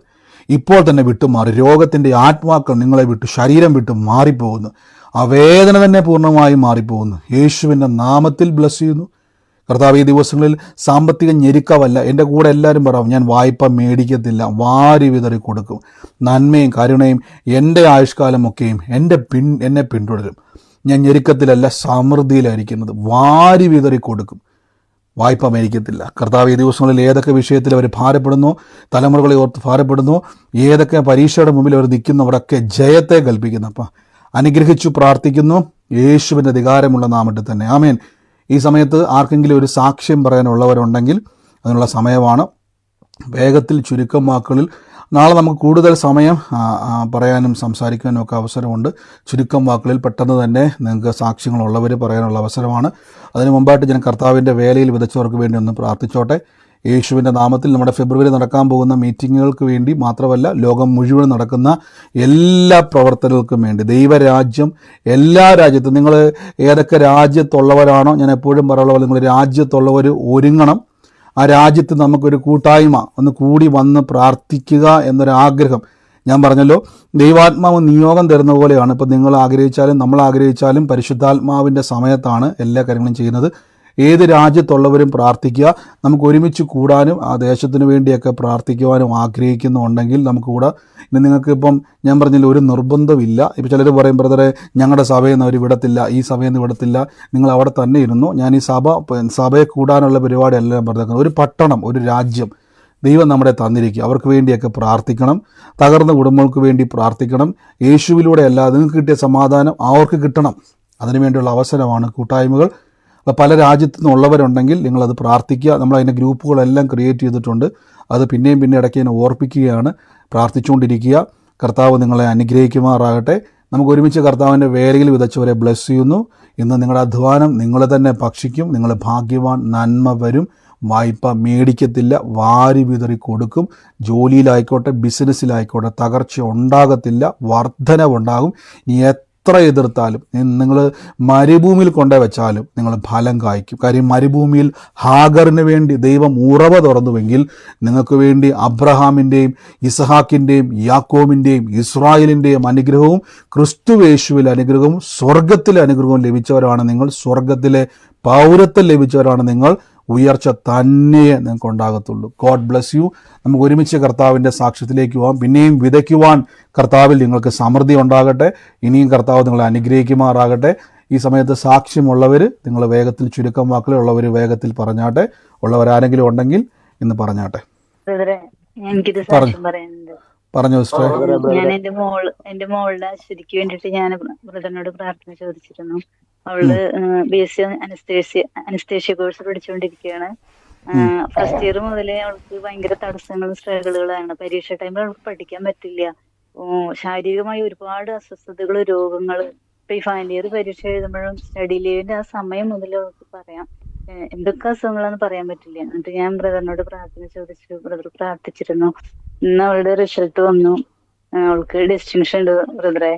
ഇപ്പോൾ തന്നെ വിട്ടുമാറി. രോഗത്തിൻ്റെ ആത്മാക്കൾ നിങ്ങളെ വിട്ടു, ശരീരം വിട്ട് മാറിപ്പോകുന്നു. ആ വേദന തന്നെ പൂർണ്ണമായും മാറിപ്പോകുന്നു. യേശുവിൻ്റെ നാമത്തിൽ ബ്ലസ് ചെയ്യുന്നു. കർത്താവ്, ഈ ദിവസങ്ങളിൽ സാമ്പത്തിക ഞെരുക്കവല്ല. എൻ്റെ കൂടെ എല്ലാവരും പറയാം, ഞാൻ വായ്പ മേടിക്കത്തില്ല, വാരി വിതറി കൊടുക്കും. നന്മയും കരുണയും എൻ്റെ ആയുഷ്കാലമൊക്കെയും എന്നെ പിന്തുടരും. ഞാൻ ഞെരുക്കത്തിലല്ല, സമൃദ്ധിയിലായിരിക്കുന്നത്. വാരി വിതറി കൊടുക്കും, വായ്പ മേടിക്കത്തില്ല. കർത്താവ്, ഈ ദിവസങ്ങളിൽ ഏതൊക്കെ വിഷയത്തിൽ അവർ ഭാരപ്പെടുന്നു, തലമുറകളെ ഓർത്ത് ഭാരപ്പെടുന്നു, ഏതൊക്കെ പരീക്ഷയുടെ മുമ്പിൽ അവർ നിൽക്കുന്നു, അവിടെയൊക്കെ ജയത്തെ കൽപ്പിക്കുന്നു. അപ്പം അനുഗ്രഹിച്ചു പ്രാർത്ഥിക്കുന്നു യേശുവിൻ്റെ അധികാരമുള്ള നാമത്തിൽ തന്നെ. ആമേൻ. ഈ സമയത്ത് ആർക്കെങ്കിലും ഒരു സാക്ഷ്യം പറയാനുള്ളവരുണ്ടെങ്കിൽ അതിനുള്ള സമയമാണ്. വേഗത്തിൽ ചുരുക്കം വാക്കുകളിൽ. നാളെ നമുക്ക് കൂടുതൽ സമയം പറയാനും സംസാരിക്കാനും ഒക്കെ അവസരമുണ്ട്. ചുരുക്കം വാക്കുകളിൽ പെട്ടെന്ന് തന്നെ നിങ്ങൾക്ക് സാക്ഷ്യങ്ങളുള്ളവർ പറയാനുള്ള അവസരമാണ്. അതിനു മുമ്പായിട്ട് ഞാൻ കർത്താവിൻ്റെ വേലയിൽ വിതച്ചവർക്ക് വേണ്ടി ഒന്ന് പ്രാർത്ഥിച്ചോട്ടെ. യേശുവിൻ്റെ നാമത്തിൽ നമ്മുടെ ഫെബ്രുവരി നടക്കാൻ പോകുന്ന മീറ്റിങ്ങുകൾക്ക് വേണ്ടി മാത്രമല്ല, ലോകം മുഴുവൻ നടക്കുന്ന എല്ലാ പ്രവർത്തനങ്ങൾക്കും വേണ്ടി ദൈവരാജ്യം, എല്ലാ രാജ്യത്തും, നിങ്ങൾ ഏതൊക്കെ രാജ്യത്തുള്ളവരാണോ, ഞാൻ എപ്പോഴും പറയാനുള്ള പോലെ നിങ്ങൾ രാജ്യത്തുള്ളവർ ഒരുങ്ങണം. ആ രാജ്യത്ത് നമുക്കൊരു കൂട്ടായ്മ ഒന്ന് കൂടി വന്ന് പ്രാർത്ഥിക്കുക എന്നൊരാഗ്രഹം. ഞാൻ പറഞ്ഞല്ലോ, ദൈവാത്മാവ് നിയോഗം തരുന്ന പോലെയാണ്. ഇപ്പം നിങ്ങൾ ആഗ്രഹിച്ചാലും നമ്മൾ ആഗ്രഹിച്ചാലും പരിശുദ്ധാത്മാവിൻ്റെ സമയത്താണ് എല്ലാ കാര്യങ്ങളും ചെയ്യുന്നത്. ഏത് രാജ്യത്തുള്ളവരും പ്രാർത്ഥിക്കുക. നമുക്ക് ഒരുമിച്ച് കൂടാനും ആ ദേശത്തിന് വേണ്ടിയൊക്കെ പ്രാർത്ഥിക്കുവാനും ആഗ്രഹിക്കുന്നുണ്ടെങ്കിൽ നമുക്ക് കൂടെ. ഇനി നിങ്ങൾക്ക് ഇപ്പം ഞാൻ പറഞ്ഞില്ല, ഒരു നിർബന്ധമില്ല. ഇപ്പോൾ ചിലർ പറയും, ബ്രദറെ ഞങ്ങളുടെ സഭയിൽ നിന്ന് അവർ വിടത്തില്ല, ഈ സഭയിൽ നിന്ന് വിടത്തില്ല, നിങ്ങൾ അവിടെ തന്നെ ഇരുന്നു. ഞാൻ ഈ സഭയെ കൂടാനുള്ള പരിപാടിയല്ല ഞാൻ പറഞ്ഞേക്കുന്നത്. ഒരു പട്ടണം, ഒരു രാജ്യം ദൈവം നമ്മളെ തന്നിരിക്കുക. അവർക്ക് വേണ്ടിയൊക്കെ പ്രാർത്ഥിക്കണം. തകർന്ന കുടുംബങ്ങൾക്ക് വേണ്ടി പ്രാർത്ഥിക്കണം. യേശുവിലൂടെ അല്ലാതെ നിങ്ങൾക്ക് കിട്ടിയ സമാധാനം അവർക്ക് കിട്ടണം. അതിനുവേണ്ടിയുള്ള അവസരമാണ് കൂട്ടായ്മകൾ. പല രാജ്യത്തു നിന്നുള്ളവരുണ്ടെങ്കിൽ നിങ്ങളത് പ്രാർത്ഥിക്കുക. നമ്മളതിൻ്റെ ഗ്രൂപ്പുകളെല്ലാം ക്രിയേറ്റ് ചെയ്തിട്ടുണ്ട്. അത് പിന്നെയും പിന്നെ ഇടയ്ക്ക് ഞാൻ ഓർപ്പിക്കുകയാണ്. പ്രാർത്ഥിച്ചുകൊണ്ടിരിക്കുക. കർത്താവ് നിങ്ങളെ അനുഗ്രഹിക്കുമാറാകട്ടെ. നമുക്ക് ഒരുമിച്ച് കർത്താവിൻ്റെ വേലയിൽ വിതച്ചവരെ ബ്ലെസ് ചെയ്യുന്നു. ഇന്ന് നിങ്ങളുടെ അധ്വാനം നിങ്ങൾ തന്നെ ഭക്ഷിക്കും. നിങ്ങൾ ഭാഗ്യവാൻ. നന്മ വരും. വായ്പ മേടിക്കത്തില്ല, വാരി വിതറി കൊടുക്കും. ജോലിയിലായിക്കോട്ടെ, ബിസിനസ്സിലായിക്കോട്ടെ തകർച്ച ഉണ്ടാകത്തില്ല, വർധനവുണ്ടാകും. ഇനി എത്ര എതിർത്താലും, നിങ്ങൾ മരുഭൂമിയിൽ കൊണ്ടു വെച്ചാലും നിങ്ങൾ ഫലം കായ്ക്കും. കാര്യം മരുഭൂമിയിൽ ഹാഗറിന് വേണ്ടി ദൈവം ഉറവ തുറന്നുവെങ്കിൽ നിങ്ങൾക്ക് വേണ്ടി അബ്രഹാമിൻ്റെയും ഇസഹാക്കിൻ്റെയും യാക്കോബിൻ്റെയും ഇസ്രായേലിൻ്റെയും അനുഗ്രഹവും ക്രിസ്തുവേശുവിൽ അനുഗ്രഹവും സ്വർഗത്തിലെ അനുഗ്രഹവും ലഭിച്ചവരാണ് നിങ്ങൾ. സ്വർഗത്തിലെ പൗരത്വം ലഭിച്ചവരാണ് നിങ്ങൾ. ഉയർച്ച തന്നെയേ നിങ്ങൾക്ക് ഉണ്ടാകത്തുള്ളൂ. God bless you. നമുക്ക് ഒരുമിച്ച് കർത്താവിൻ്റെ സാക്ഷ്യത്തിലേക്ക് പോകാം. പിന്നെയും വിതയ്ക്കുവാൻ കർത്താവിൽ നിങ്ങൾക്ക് സമൃദ്ധി ഉണ്ടാകട്ടെ. ഇനിയും കർത്താവ് നിങ്ങളെ അനുഗ്രഹിക്കുമാറാകട്ടെ. ഈ സമയത്ത് സാക്ഷ്യമുള്ളവർ നിങ്ങൾ വേഗത്തിൽ, ചുരുക്കം വാക്കുകളുള്ളവർ വേഗത്തിൽ പറഞ്ഞാട്ടെ. ഉള്ളവരാരെങ്കിലും ഉണ്ടെങ്കിൽ ഇന്ന് പറഞ്ഞാട്ടെ. എനിക്കിത് സാക്ഷ്യം പറയാനുണ്ട്. പറഞ്ഞു സിസ്റ്ററെ. ഞാൻ എന്റെ മോളുടെ അശ്വതിക്ക് വേണ്ടിയിട്ട് ഞാൻ ബ്രദറിനോട് പ്രാർത്ഥന ചോദിച്ചിരുന്നു. അവള് BSc അനസ്തേഷ്യ കോഴ്സ് പഠിച്ചുകൊണ്ടിരിക്കുകയാണ്. ഫസ്റ്റ് ഇയർ മുതലേ അവൾക്ക് ഭയങ്കര തടസ്സങ്ങളും സ്ട്രഗിളുകളാണ്. പരീക്ഷ ടൈമിൽ അവൾക്ക് പഠിക്കാൻ പറ്റില്ല. ശാരീരികമായി ഒരുപാട് അസ്വസ്ഥതകൾ, രോഗങ്ങൾ. ഇപ്പൊ ഈ ഫൈനൽ ഇയർ പരീക്ഷ എഴുതുമ്പോഴും സ്റ്റഡി ലീവിന്റെ ആ സമയം മുതൽ അവൾക്ക് പറയാം എന്തൊക്കെ അസുഖങ്ങളാന്ന് പറയാൻ പറ്റില്ല. എന്നിട്ട് ഞാൻ ബ്രദറിനോട് പ്രാർത്ഥന ചോദിച്ചു. ബ്രദർ പ്രാർത്ഥിച്ചിരുന്നു. ഇന്ന് അവളുടെ റിസൾട്ട് വന്നു. അവൾക്ക് ഡിസ്റ്റിങ്ഷൻ ഉണ്ട് ബ്രദറെ.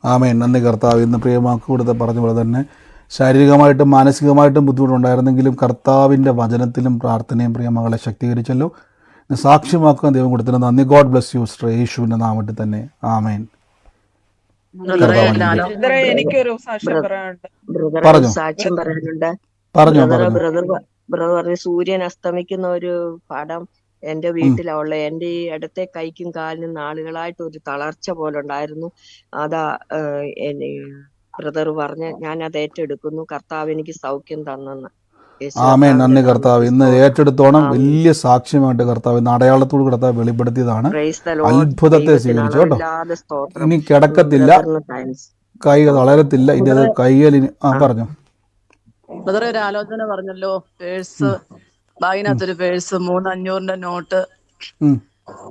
ആമേൻ. നന്ദി കർത്താവ്. ഇന്ന് പ്രിയമാക്ക് കൊടുത്ത പറഞ്ഞ പോലെ തന്നെ ശാരീരികമായിട്ടും മാനസികമായിട്ടും ബുദ്ധിമുട്ടുണ്ടായിരുന്നെങ്കിലും കർത്താവിൻ്റെ വചനത്തിലും പ്രാർത്ഥനയും പ്രിയമകളെ ശക്തീകരിച്ചല്ലോ. ഇന്ന് സാക്ഷ്യമാക്കാൻ ദൈവം കൊടുത്തതിന് നന്ദി. God bless you sister. യേശുവിൻ്റെ നാമത്തിൽ തന്നെ ആമേൻ. എനിക്കൊരു സാക്ഷ്യം പറയാനുണ്ട്. പറഞ്ഞു സാക്ഷ്യം പറയാനുണ്ട്. പറഞ്ഞു ബ്രദർ പറഞ്ഞു സൂര്യൻ അസ്തമിക്കുന്ന ഒരു പടം എന്റെ വീട്ടിലുള്ള എന്റെ ഈ ഇടത്തെ കൈക്കും കാലിനും നാളുകളായിട്ട് ഒരു തളർച്ച പോലെ ഉണ്ടായിരുന്നു. അതാ ബ്രദർ പറഞ്ഞ് ഞാൻ അത് ഏറ്റെടുക്കുന്നു. കർത്താവ് എനിക്ക് സൗഖ്യം തന്നെന്ന്. ആമേൻ. നന്ദി കർത്താവ്. ഇന്ന് ഏറ്റെടുത്തോണം. വലിയ സാക്ഷ്യമായിട്ട് കർത്താവ് ഇന്ന് അടയാളത്തോട് കർത്താവ് വെളിപ്പെടുത്തിയതാണ്. അത്ഭുതത്തെ സ്വീകരിച്ചു കേട്ടോ. ഇനി കിടക്കത്തില്ല, കൈ തളരത്തില്ല. ഇനി അത് കൈകളിന് പറഞ്ഞു. ബ്രദറെ ഒരു ആലോചന പറഞ്ഞല്ലോ. പേഴ്സ്, ബാഗിനകത്തൊരു പേഴ്സ്, 300-500 നോട്ട്,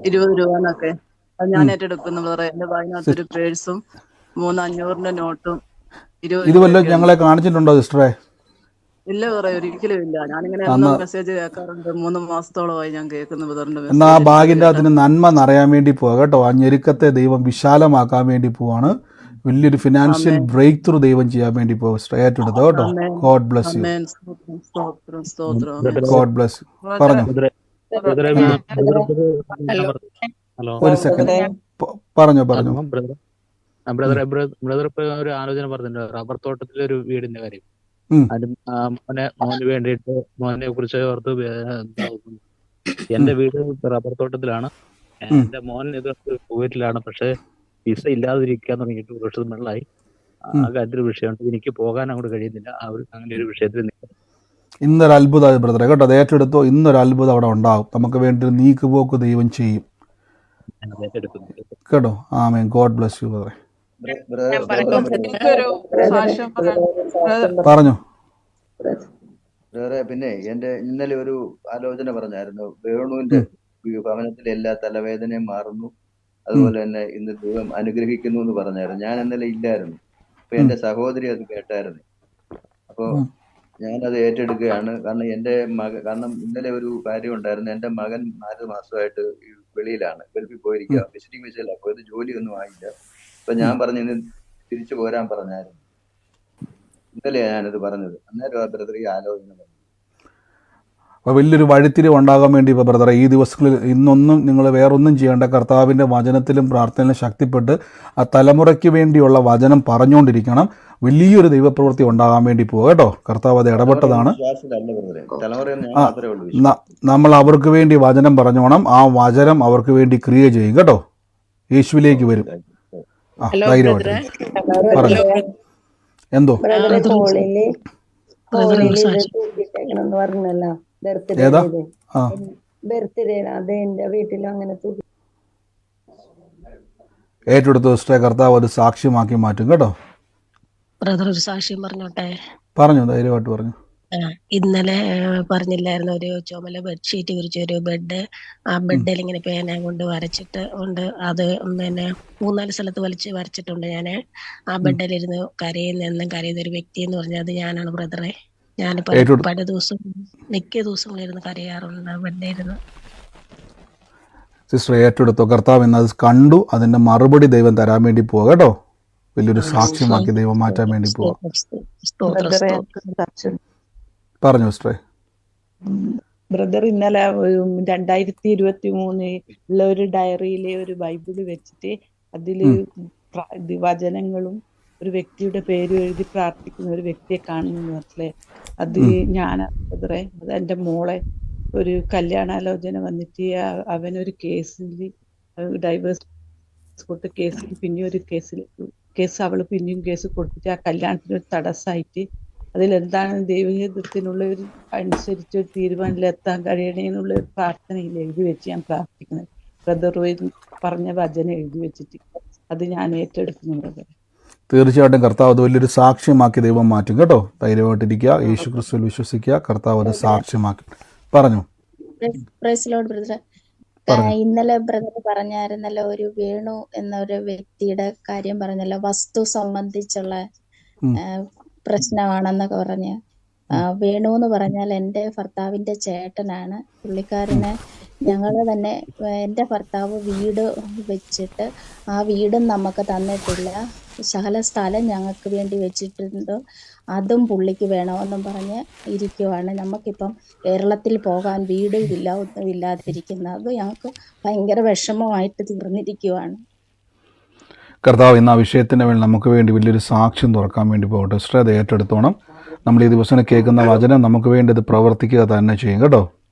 20 രൂപന്നൊക്കെ. അത് ഞാൻ ഏറ്റെടുക്കുന്നു ബ്രദറെ. എന്റെ ബാഗിനകത്തൊരു പേഴ്സും 300-500 നോട്ടും 20 ഇത് വല്ലതും ഞങ്ങളെ കാണിച്ചിട്ടുണ്ടോ സിസ്റ്ററെ? ഇല്ല ബ്രദറെ, ഒരിക്കലും ഇല്ല. ഞാനിങ്ങനെ മെസ്സേജ് കേൾക്കാറുണ്ട്. 3 മാസത്തോളമായി ഞാൻ കേൾക്കുന്നു ബ്രദറിന്റെ മെസ്സേജ്. എന്നാ ആ ബാഗിന്റെ അതിന് നന്മ നിറയാൻ വേണ്ടി പോവാ കേട്ടോ. ആ ഞെരുക്കത്തെ ദൈവം വിശാലമാക്കാൻ വേണ്ടി പോവാണ്. വലിയൊരു ഫിനാൻഷ്യൽ ബ്രേക്ക് ത്രൂ ദൈവം ചെയ്യാൻ വേണ്ടി പോകും. ഏറ്റെടുത്തോ കേട്ടോ. God bless you. God bless you. പറഞ്ഞു. ഒരു സെക്കൻഡ്. പറഞ്ഞു. ബ്രദർ ഇപ്പൊ ഒരു ആലോചന പറഞ്ഞിട്ടുണ്ട്. റബ്ബർ തോട്ടത്തിലെ ഒരു വീടിന്റെ കാര്യം. മോന് വേണ്ടിയിട്ട് മോനെ കുറിച്ച് ഓർത്ത് എന്റെ വീട് റബ്ബർ തോട്ടത്തിലാണ്. എന്റെ മോൻ ഇത് കുവൈറ്റിലാണ്. പക്ഷെ വിസ ഇല്ലാതിരിക്കാൻ തുടങ്ങിയിട്ട് 1 വർഷത്തിന് മുകളിലായി. ആ കാര്യത്തിൽ വിഷയമുണ്ട്. എനിക്ക് പോകാൻ അങ്ങോട്ട് കഴിയുന്നില്ല. അങ്ങനെ ഒരു വിഷയത്തിൽ ഇന്നൊരു അത്ഭുതമായി ബ്രദറെ കേട്ടോ. അത് ഏറ്റെടുത്തോ. ഇന്നൊരു അത്ഭുതം അവിടെ ഉണ്ടാവും. നമുക്ക് വേണ്ടി ഒരു നീക്കുപോക്ക് ദൈവം ചെയ്യും കേട്ടോ. ആമേൻ. ഗോഡ് ബ്ലെസ് യു ബ്രദറെ. പറഞ്ഞു. പിന്നെ എന്റെ ഇന്നലെ ഒരു ആലോചന പറഞ്ഞായിരുന്നു. വേണുവിന്റെ ഭവനത്തിലെ എല്ലാ തലവേദനയും മാറുന്നു. അതുപോലെ തന്നെ ഇന്ന് ദൈവം അനുഗ്രഹിക്കുന്നു എന്ന് പറഞ്ഞായിരുന്നു. ഞാൻ ഇന്നലെ ഇല്ലായിരുന്നു. അപ്പൊ എന്റെ സഹോദരി അത് കേട്ടായിരുന്നു. അപ്പൊ ഞാനത് ഏറ്റെടുക്കുകയാണ്. കാരണം ഇന്നലെ ഒരു കാര്യം ഉണ്ടായിരുന്നു. എന്റെ മകൻ 4 മാസമായിട്ട് വെളിയിലാണ്, ഗൾഫിൽ പോയിരിക്കുക. വിസിറ്റിംഗ് വിസയിലാണ് പോയത്. ജോലിയൊന്നും ആയില്ല. അപ്പൊ ഞാൻ പറഞ്ഞു ഇന്ന് തിരിച്ചു പോരാൻ പറഞ്ഞായിരുന്നു. ഇന്നലെയാണ് ഞാനത് പറഞ്ഞത്. അന്നേരം ബ്രദർ ഈ ആലോചന പറഞ്ഞു. അപ്പോൾ വലിയൊരു വഴിത്തിരിവ് ഉണ്ടാകാൻ വേണ്ടി ഇപ്പോൾ ബ്രദറെ ഈ ദിവസങ്ങളിൽ ഇന്നൊന്നും നിങ്ങൾ വേറൊന്നും ചെയ്യേണ്ട, കർത്താവിൻ്റെ വചനത്തിലും പ്രാർത്ഥനയിലും ശക്തിപ്പെട്ട് ആ തലമുറയ്ക്ക് വേണ്ടിയുള്ള വചനം പറഞ്ഞുകൊണ്ടിരിക്കണം. വലിയൊരു ദൈവപ്രവൃത്തി ഉണ്ടാകാൻ വേണ്ടി പോകുക കേട്ടോ. കർത്താവ് അത് ഇടപെട്ടതാണ്. നമ്മൾ അവർക്ക് വേണ്ടി വചനം പറഞ്ഞോണം, ആ വചനം അവർക്ക് വേണ്ടി ക്രിയ ചെയ്യും കേട്ടോ. യേശുവിലേക്ക് വരും. ആ ധൈര്യമായിട്ട് പറഞ്ഞു. എന്തോ ഏതാ? ആ ഏറ്റെടുത്ത സിസ്റ്ററെ കർത്താവ് അത് സാക്ഷ്യമാക്കി മാറ്റും കേട്ടോ. ബ്രദർ ഒരു സാക്ഷ്യം പറഞ്ഞോട്ടെ? പറഞ്ഞു, ധൈര്യമായിട്ട് പറഞ്ഞു. ഇന്നലെ പറഞ്ഞില്ലായിരുന്നു, ഒരു ചുമല ബെഡ്ഷീറ്റ് വിരിച്ച ഒരു ബെഡ്, ആ ബെഡിൽ ഇങ്ങനെ പേന കൊണ്ട് വരച്ചിട്ട് ഉണ്ട്. അത് പിന്നെ 3-4 സ്ഥലത്ത് വരച്ചിട്ടുണ്ട്. ഞാൻ ആ ബെഡിലിരുന്ന് എന്നും കരയുന്ന ഒരു വ്യക്തി എന്ന് പറഞ്ഞാൽ അത് ഞാനാണ് ബ്രദറെ. ഞാൻ പല ദിവസം മിക്ക ദിവസങ്ങളിരുന്ന് കരയാറുണ്ട് ആ ബെഡിലിരുന്ന്. സിസ്റ്റർ ഏറ്റെടുത്തോ. കർത്താവ് ഇന്ന് അത് കണ്ടു, അതിന്റെ മറുപടി ദൈവം തരാൻ വേണ്ടി പോവുക കേട്ടോ. വലിയൊരു സാക്ഷ്യമാക്കി ദൈവം മാറ്റാൻ വേണ്ടി പോവാ. പറഞ്ഞു സിസ്റ്ററെ. ബ്രദർ ഇന്നലെ 2023 ഒരു ഡയറിയിലെ ഒരു ബൈബിള് വെച്ചിട്ട് അതില് വചനങ്ങളും ഒരു വ്യക്തിയുടെ പേരും എഴുതി പ്രാർത്ഥിക്കുന്ന ഒരു വ്യക്തിയെ കാണുന്നു മനസ്സിലെ. അത് ഞാനാ ബ്രദറെ. അത് എന്റെ മോളെ ഒരു കല്യാണാലോചന വന്നിട്ട് അവനൊരു കേസിൽ ഡൈവേഴ്സ് കൊടുത്ത കേസിൽ പിന്നെ ഒരു കേസ് അവള് പിന്നെയും കേസ് കൊടുത്തിട്ട് ആ കല്യാണത്തിന് ഒരു തടസ്സമായിട്ട് അതിലെന്താണ് ദൈവഹിതത്തിനുള്ള ഒരു അനുസരിച്ച് ഒരു തീരുമാനത്തിലെത്താൻ കഴിയണേന്നുള്ള ഒരു പ്രാർത്ഥനയിൽ എഴുതി വെച്ച് ഞാൻ പ്രാർത്ഥിക്കുന്നത്. ബ്രദർ പറഞ്ഞ വചനം എഴുതി വെച്ചിട്ട് അത് ഞാൻ ഏറ്റെടുക്കുന്നു ബ്രദർ. തീർച്ചയായിട്ടും കർത്താവ് അത് വലിയൊരു സാക്ഷ്യമാക്കി ദൈവം മാറ്റും കേട്ടോ. ധൈര്യമായിട്ടിരിക്കുക, യേശു ക്രിസ്തുവിൽ വിശ്വസിക്കുക, കർത്താവ് അത് സാക്ഷ്യമാക്കി. പറഞ്ഞു. ഇന്നലെ ബ്രദർ പറഞ്ഞായിരുന്നല്ലോ, ഒരു വേണു എന്നൊരു വ്യക്തിയുടെ കാര്യം പറഞ്ഞല്ലോ, വസ്തു സംബന്ധിച്ചുള്ള പ്രശ്നമാണെന്നൊക്കെ പറഞ്ഞ്. വേണു എന്ന് പറഞ്ഞാൽ എൻ്റെ ഭർത്താവിൻ്റെ ചേട്ടനാണ്. പുള്ളിക്കാരന് ഞങ്ങള് തന്നെ, എൻ്റെ ഭർത്താവ് വീട് വെച്ചിട്ട് ആ വീടും നമുക്ക് തന്നിട്ടില്ല, ശകല സ്ഥലം ഞങ്ങൾക്ക് വേണ്ടി വെച്ചിട്ടുണ്ട്, അതും പുള്ളിക്ക് വേണമെന്നും പറഞ്ഞ് ഇരിക്കുവാണ്. നമുക്കിപ്പം കേരളത്തിൽ പോകാൻ വീടും ഇല്ല, ഒന്നും ഇല്ലാതിരിക്കുന്നത്. അത് ഞങ്ങൾക്ക് ഭയങ്കര വിഷമമായിട്ട് തീർന്നിരിക്കുവാണ്. കർത്താവ് ഇന്ന് ആ വിഷയത്തിൻ്റെ മേൽ നമുക്ക് വേണ്ടി വലിയൊരു സാക്ഷ്യം തുറക്കാൻ വേണ്ടി പോകട്ടെ. സിസ്റ്റർ അത് ഏറ്റെടുത്തോണം. നമ്മൾ ഈ ദിവസം കേൾക്കുന്ന വചനം നമുക്ക് വേണ്ടി ഇത് പ്രവർത്തിക്കുക തന്നെ ചെയ്യും കേട്ടോ.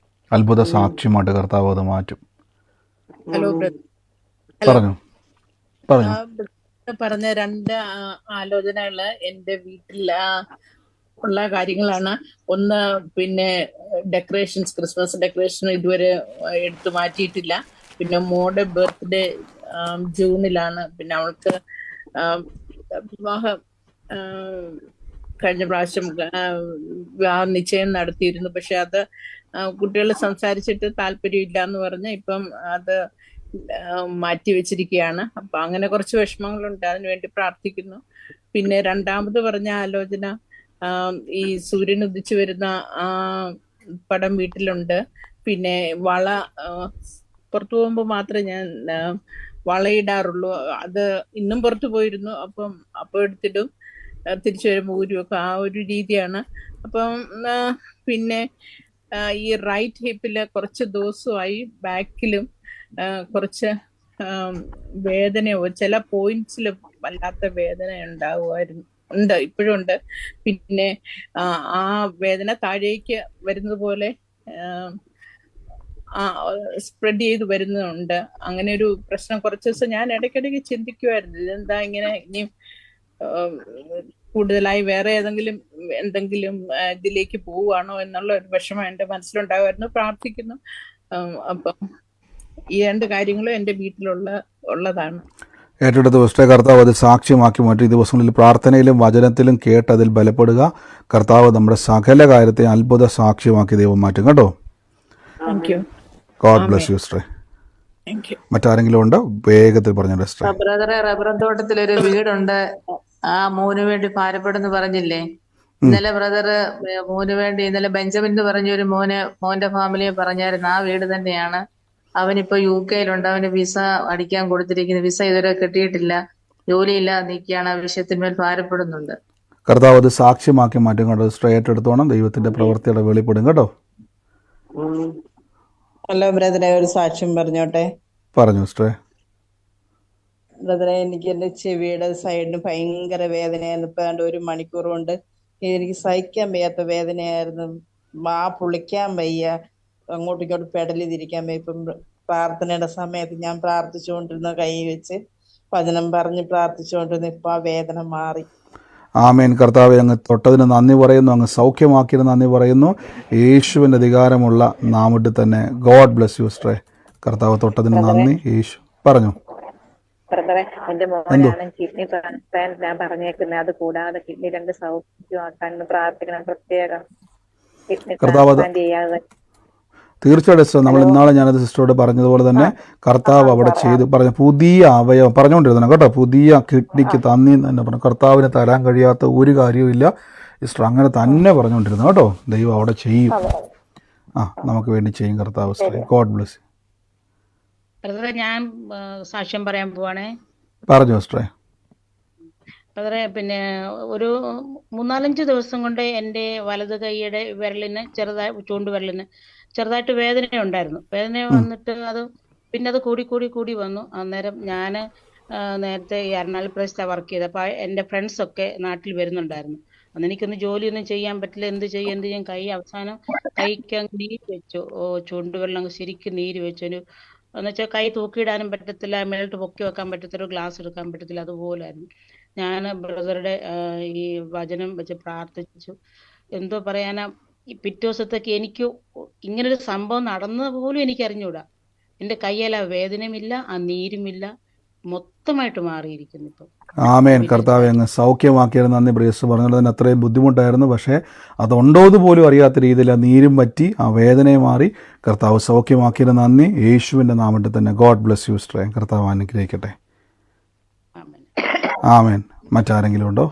അത്ഭുത സാക്ഷ്യമായിട്ട് കർത്താവ് അത് മാറ്റും. ഹലോ പറഞ്ഞു. പറഞ്ഞ 2 ആലോചനകള് എൻ്റെ വീട്ടിൽ ഉള്ള കാര്യങ്ങളാണ്. ഒന്ന് പിന്നെ ഡെക്കറേഷൻസ്, ക്രിസ്മസ് ഡെക്കറേഷൻ ഇതുവരെ എടുത്തു മാറ്റിയിട്ടില്ല. പിന്നെ മോളുടെ ബർത്ത്ഡേ ജൂണിലാണ്. പിന്നെ അവൾക്ക് വിവാഹം കഴിഞ്ഞ പ്രാവശ്യം വിവാഹ നിശ്ചയം നടത്തിയിരുന്നു. പക്ഷെ അത് കുട്ടികൾ സംസാരിച്ചിട്ട് താല്പര്യമില്ല എന്ന് പറഞ്ഞ് ഇപ്പം അത് മാറ്റി വെച്ചിരിക്കുകയാണ്. അപ്പൊ അങ്ങനെ കുറച്ച് വിഷമങ്ങളുണ്ട്, അതിനുവേണ്ടി പ്രാർത്ഥിക്കുന്നു. പിന്നെ രണ്ടാമത് പറഞ്ഞ ആലോചന, ഈ സൂര്യൻ ഉദിച്ചു വരുന്ന പടം വീട്ടിലുണ്ട്. പിന്നെ വള പുറത്തു പോകുമ്പോൾ മാത്രമേ ഞാൻ വളയിടാറുള്ളൂ. അത് ഇന്നും പുറത്തു പോയിരുന്നു, അപ്പം എടുത്തിടും, തിരിച്ചു വരുമ്പോൾ ഊരുമൊക്കെ ആ ഒരു രീതിയാണ്. അപ്പം പിന്നെ ഈ റൈറ്റ് ഹിപ്പില് കുറച്ച് ദിവസമായി ബാക്കിലും കുറച്ച് വേദനയോ ചില പോയിന്റ്സിൽ വല്ലാത്ത വേദന ഉണ്ട്, ഇപ്പോഴും ഉണ്ട്. പിന്നെ ആ വേദന താഴേക്ക് വരുന്നത് പോലെ സ്പ്രെഡ് ചെയ്ത് വരുന്നുണ്ട്. അങ്ങനെ ഒരു പ്രശ്നം കുറച്ച് ദിവസം ഞാൻ ഇടയ്ക്കിടയ്ക്ക് ചിന്തിക്കുമായിരുന്നു, ഇതെന്താ ഇങ്ങനെ, ഇനിയും കൂടുതലായി വേറെ എന്തെങ്കിലും ഇതിലേക്ക് പോവുകയാണോ എന്നുള്ള ഒരു വിഷമം എൻ്റെ മനസ്സിലുണ്ടാകുമായിരുന്നു. പ്രാർത്ഥിക്കുന്നു. അപ്പം ഈ 2 കാര്യങ്ങളും എൻ്റെ വീട്ടിലുള്ളതാണ്. ഏറ്റെടുത്ത വിശ്വ കർത്താവ് അത് സാക്ഷ്യമാക്കി മാറ്റി. ദിവസങ്ങളിൽ പ്രാർത്ഥനയിലും വചനത്തിലും കേട്ട് അതിൽ ബലപ്പെടുക. കർത്താവ് നമ്മുടെ സകല കാര്യത്തെ അത്ഭുത സാക്ഷ്യമാക്കി ദൈവം മാറ്റും കേട്ടോ. God bless you sister. മറ്റാരെങ്കിലും ഉണ്ടോ? വേഗത്തിൽ പറഞ്ഞു സിസ്റ്റർ. ബ്രദറെ, റബ്ബർ തോട്ടത്തിലൊരു വീടുണ്ട്, ആ മോന് വേണ്ടി ഭാരപ്പെടുന്നു പറഞ്ഞില്ലേ? ഇന്നലെ ബ്രദർ മോന് വേണ്ടി ഇന്നലെ ബെഞ്ചമിൻ എന്ന് പറഞ്ഞൊരു മോന്റെ ഫാമിലിയെ പറഞ്ഞായിരുന്നു. ആ വീട് തന്നെയാണ്. അവനിപ്പോ UK-യിലുണ്ട്. അവന് വിസ അടിക്കാൻ കൊടുത്തിരിക്കുന്നു. വിസ ഇതുവരെ കിട്ടിയിട്ടില്ല, ജോലിയില്ലാതെ നിൽക്കുകയാണ്. ആ വിഷയത്തിന്മേൽ ഭാരപ്പെടുന്നുണ്ട്. കർത്താവ് അത് സാക്ഷ്യമാക്കി മാറ്റും കേട്ടോ. സ്ട്രേറ്റ് എടുത്തോണം. ദൈവത്തിന്റെ പ്രവൃത്തിയുടെ വെളിപ്പെടും കേട്ടോ. ഹലോ ബ്രദറെ, ഒരു സാക്ഷ്യം പറഞ്ഞോട്ടെ. പറഞ്ഞു സിസ്റ്ററെ. ബ്രദറെ, എനിക്ക് എന്റെ ചെവിയുടെ സൈഡിന് ഭയങ്കര വേദനയായിരുന്നു. ഇപ്പൊ ഏതാണ്ട് 1 മണിക്കൂർ കൊണ്ട് എനിക്ക് സഹിക്കാൻ വയ്യാത്ത വേദനയായിരുന്നു. പൊളിക്കാൻ വയ്യ, അങ്ങോട്ടും ഇങ്ങോട്ടും പെടലി തിരിക്കാൻ വയ്യ. ഇപ്പം പ്രാർത്ഥനയുടെ സമയത്ത് ഞാൻ പ്രാർത്ഥിച്ചുകൊണ്ടിരുന്ന കൈ വെച്ച് വചനം പറഞ്ഞ് പ്രാർത്ഥിച്ചുകൊണ്ടിരുന്ന ഇപ്പൊ ആ വേദന മാറി. ആമേൻ. കർത്താവെ, അങ്ങ് തൊട്ടതിന് നന്ദി പറയുന്നു, അങ്ങ് സൗഖ്യമാക്കിയതിന് നന്ദി പറയുന്നു. യേശുവിൻ്റെ അധികാരമുള്ള നാമത്തിൽ തന്നെ. ഗോഡ് ബ്ലെസ് യു സിസ്റ്ററെ. കർത്താവ് തൊട്ടതിന് നന്ദി. യേശു പറഞ്ഞു. ബ്രദറെ, എന്റെ മോനാണ് കിഡ്നി ട്രാൻസ്പ്ലാന്റ് ഞാൻ പറഞ്ഞേക്കുന്നത്. അത് കൂടാതെ കിഡ്നി 2 സൗഖ്യമാക്കാൻ പ്രാർത്ഥിക്കണം പ്രത്യേകം. കിഡ്നി ട്രാൻസ്പ്ലാന്റ് ചെയ്യാതെ തീർച്ചയായിട്ടും സിസ്റ്റർ, നമ്മൾ ഇന്നാളെ ഞാനത് സിസ്റ്ററോട് പറഞ്ഞതുപോലെ തന്നെ കർത്താവ് അവിടെ ചെയ്ത് പറഞ്ഞു. പുതിയ അവയവം പറഞ്ഞുകൊണ്ടിരുന്നു കേട്ടോ, പുതിയ കിഡ്നിക്ക് തന്നി തന്നെ പറഞ്ഞു. കർത്താവിന് തരാൻ കഴിയാത്ത ഒരു കാര്യവും ഇല്ല സിസ്റ്റർ, അങ്ങനെ തന്നെ പറഞ്ഞുകൊണ്ടിരുന്നു കേട്ടോ. ദൈവം അവിടെ ചെയ്യും, നമുക്ക് വേണ്ടി ചെയ്യും കർത്താവ്. God bless. ബ്രദറെ, ഞാൻ സാക്ഷ്യം പറയാൻ പോവാണേ. പറഞ്ഞു സിസ്റ്ററെ. ബ്രദറെ, പിന്നെ ഒരു 3-4 ദിവസം കൊണ്ട് എൻ്റെ വലത് കൈയുടെ വിരലിന് ചൂണ്ടുവിരലിന് ചെറുതായിട്ട് വേദന ഉണ്ടായിരുന്നു. വേദന വന്നിട്ട് പിന്നെ അത് കൂടി വന്നു. അന്നേരം ഞാൻ നേരത്തെ ഈ എറണാകുളം പ്രദേശത്താണ് വർക്ക് ചെയ്തത്. അപ്പോൾ എൻ്റെ ഫ്രണ്ട്സൊക്കെ നാട്ടിൽ വരുന്നുണ്ടായിരുന്നു. അന്ന് എനിക്കൊന്നും ജോലിയൊന്നും ചെയ്യാൻ പറ്റില്ല. എന്ത് ചെയ്യും? കൈ അവസാനം കൈക്ക് നീര് വെച്ചു. ചൂണ്ടുവിരലങ്ങ് ശരിക്കും നീര് വെച്ചു. എന്നുവെച്ചാൽ കൈ തൂക്കിയിടാനും പറ്റത്തില്ല, മേലോട്ട് പൊക്കി വെക്കാൻ പറ്റത്തില്ല, ഗ്ലാസ് എടുക്കാൻ പറ്റത്തില്ല, അതുപോലായിരുന്നു. ഞാൻ ബ്രദറുടെ ഈ വചനം വെച്ച് പ്രാർത്ഥിച്ചു. എന്തോ പറയാനാ, ഈ പിറ്റേ ദിവസത്തേക്ക് എനിക്ക് ഇങ്ങനൊരു സംഭവം നടന്നത് പോലും എനിക്ക് അറിഞ്ഞൂടാ. എൻ്റെ കയ്യില വേദനയുമില്ല, ആ നീരുമില്ല, മൊത്തമായിട്ട് മാറിയിരിക്കുന്നു ഇപ്പം. ആമേൻ. കർത്താവെ, അങ്ങ് സൗഖ്യമാക്കിയത് നന്ദി. ബ്രേസ് പറഞ്ഞത് തന്നെ അത്രയും ബുദ്ധിമുട്ടായിരുന്നു, പക്ഷേ അതുണ്ടോന്ന് പോലും അറിയാത്ത രീതിയിൽ ആ നീരും പറ്റി, ആ വേദനയും മാറി. കർത്താവ് സൗഖ്യമാക്കിയത് നന്ദി. യേശുവിൻ്റെ നാമത്തിൽ തന്നെ. ഗോഡ് ബ്ലെസ് യു സിസ്റ്ററെ. കർത്താവ് അനുഗ്രഹിക്കട്ടെ. ആമേൻ. മറ്റാരെങ്കിലും ഉണ്ടോ?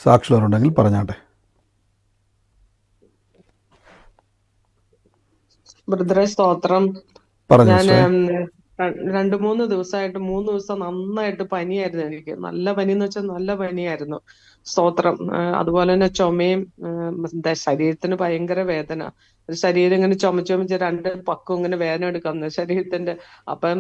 സാക്ഷികളുണ്ടെങ്കിൽ പറഞ്ഞാട്ടെ. ബ്രദറെ, സ്തോത്രം. പറഞ്ഞു. ഞാൻ 2-3 ദിവസമായിട്ട് 3 ദിവസം നന്നായിട്ട് പനിയായിരുന്നു. എനിക്ക് നല്ല പനി എന്ന് വെച്ചാൽ നല്ല പനിയായിരുന്നു. സ്തോത്രം. അതുപോലെ തന്നെ ചുമയും, ശരീരത്തിന് ഭയങ്കര വേദന. ശരീരം ഇങ്ങനെ ചുമച്ച് 2 പക്കം ഇങ്ങനെ വേദന എടുക്കുന്നു ശരീരത്തിന്റെ. അപ്പം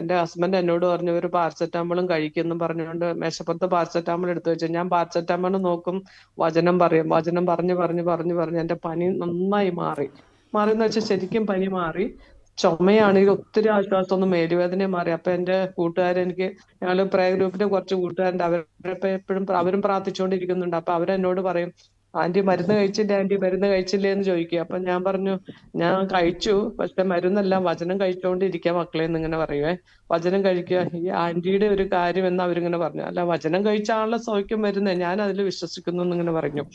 എന്റെ ഹസ്ബൻഡ് എന്നോട് പറഞ്ഞു, ഒരു പാരസെറ്റാമോളും കഴിക്കുന്നു പറഞ്ഞുകൊണ്ട് മേശപ്പുറത്ത് പാരസെറ്റാമോൾ എടുത്തു വെച്ചു. ഞാൻ പാരസെറ്റാമോൾ നോക്കും, വചനം പറയും. വചനം പറഞ്ഞ് എന്റെ പനി നന്നായി മാറിയെന്ന് വെച്ചാൽ ശരിക്കും പനി മാറി. ചുമയാണെങ്കിൽ ഒത്തിരി ആശ്വാസമൊന്നും, മേലുവേദനയും മാറി. അപ്പൊ എന്റെ കൂട്ടുകാരെനിക്ക്, ഞങ്ങള് പ്രയർ ഗ്രൂപ്പിന്റെ കുറച്ച് കൂട്ടുകാരുണ്ട്, അവരിപ്പോ എപ്പോഴും അവരും പ്രാർത്ഥിച്ചുകൊണ്ടിരിക്കുന്നുണ്ട്. അപ്പൊ അവരെന്നോട് പറയും, ആന്റി മരുന്ന് കഴിച്ചില്ലേ എന്ന് ചോദിക്കുക. അപ്പൊ ഞാൻ പറഞ്ഞു, ഞാൻ കഴിച്ചു, പക്ഷെ മരുന്നെല്ലാം വചനം കഴിച്ചുകൊണ്ടിരിക്കുക മക്കളെ എന്നിങ്ങനെ പറയുവേ. വചനം കഴിക്കുക, ഈ ആന്റിയുടെ ഒരു കാര്യം എന്ന് അവരിങ്ങനെ പറഞ്ഞു. അല്ല, വചനം കഴിച്ചാണല്ലോ സൗഖ്യം വരുന്നത്, ഞാൻ അതിൽ വിശ്വസിക്കുന്നു എന്നിങ്ങനെ പറഞ്ഞു.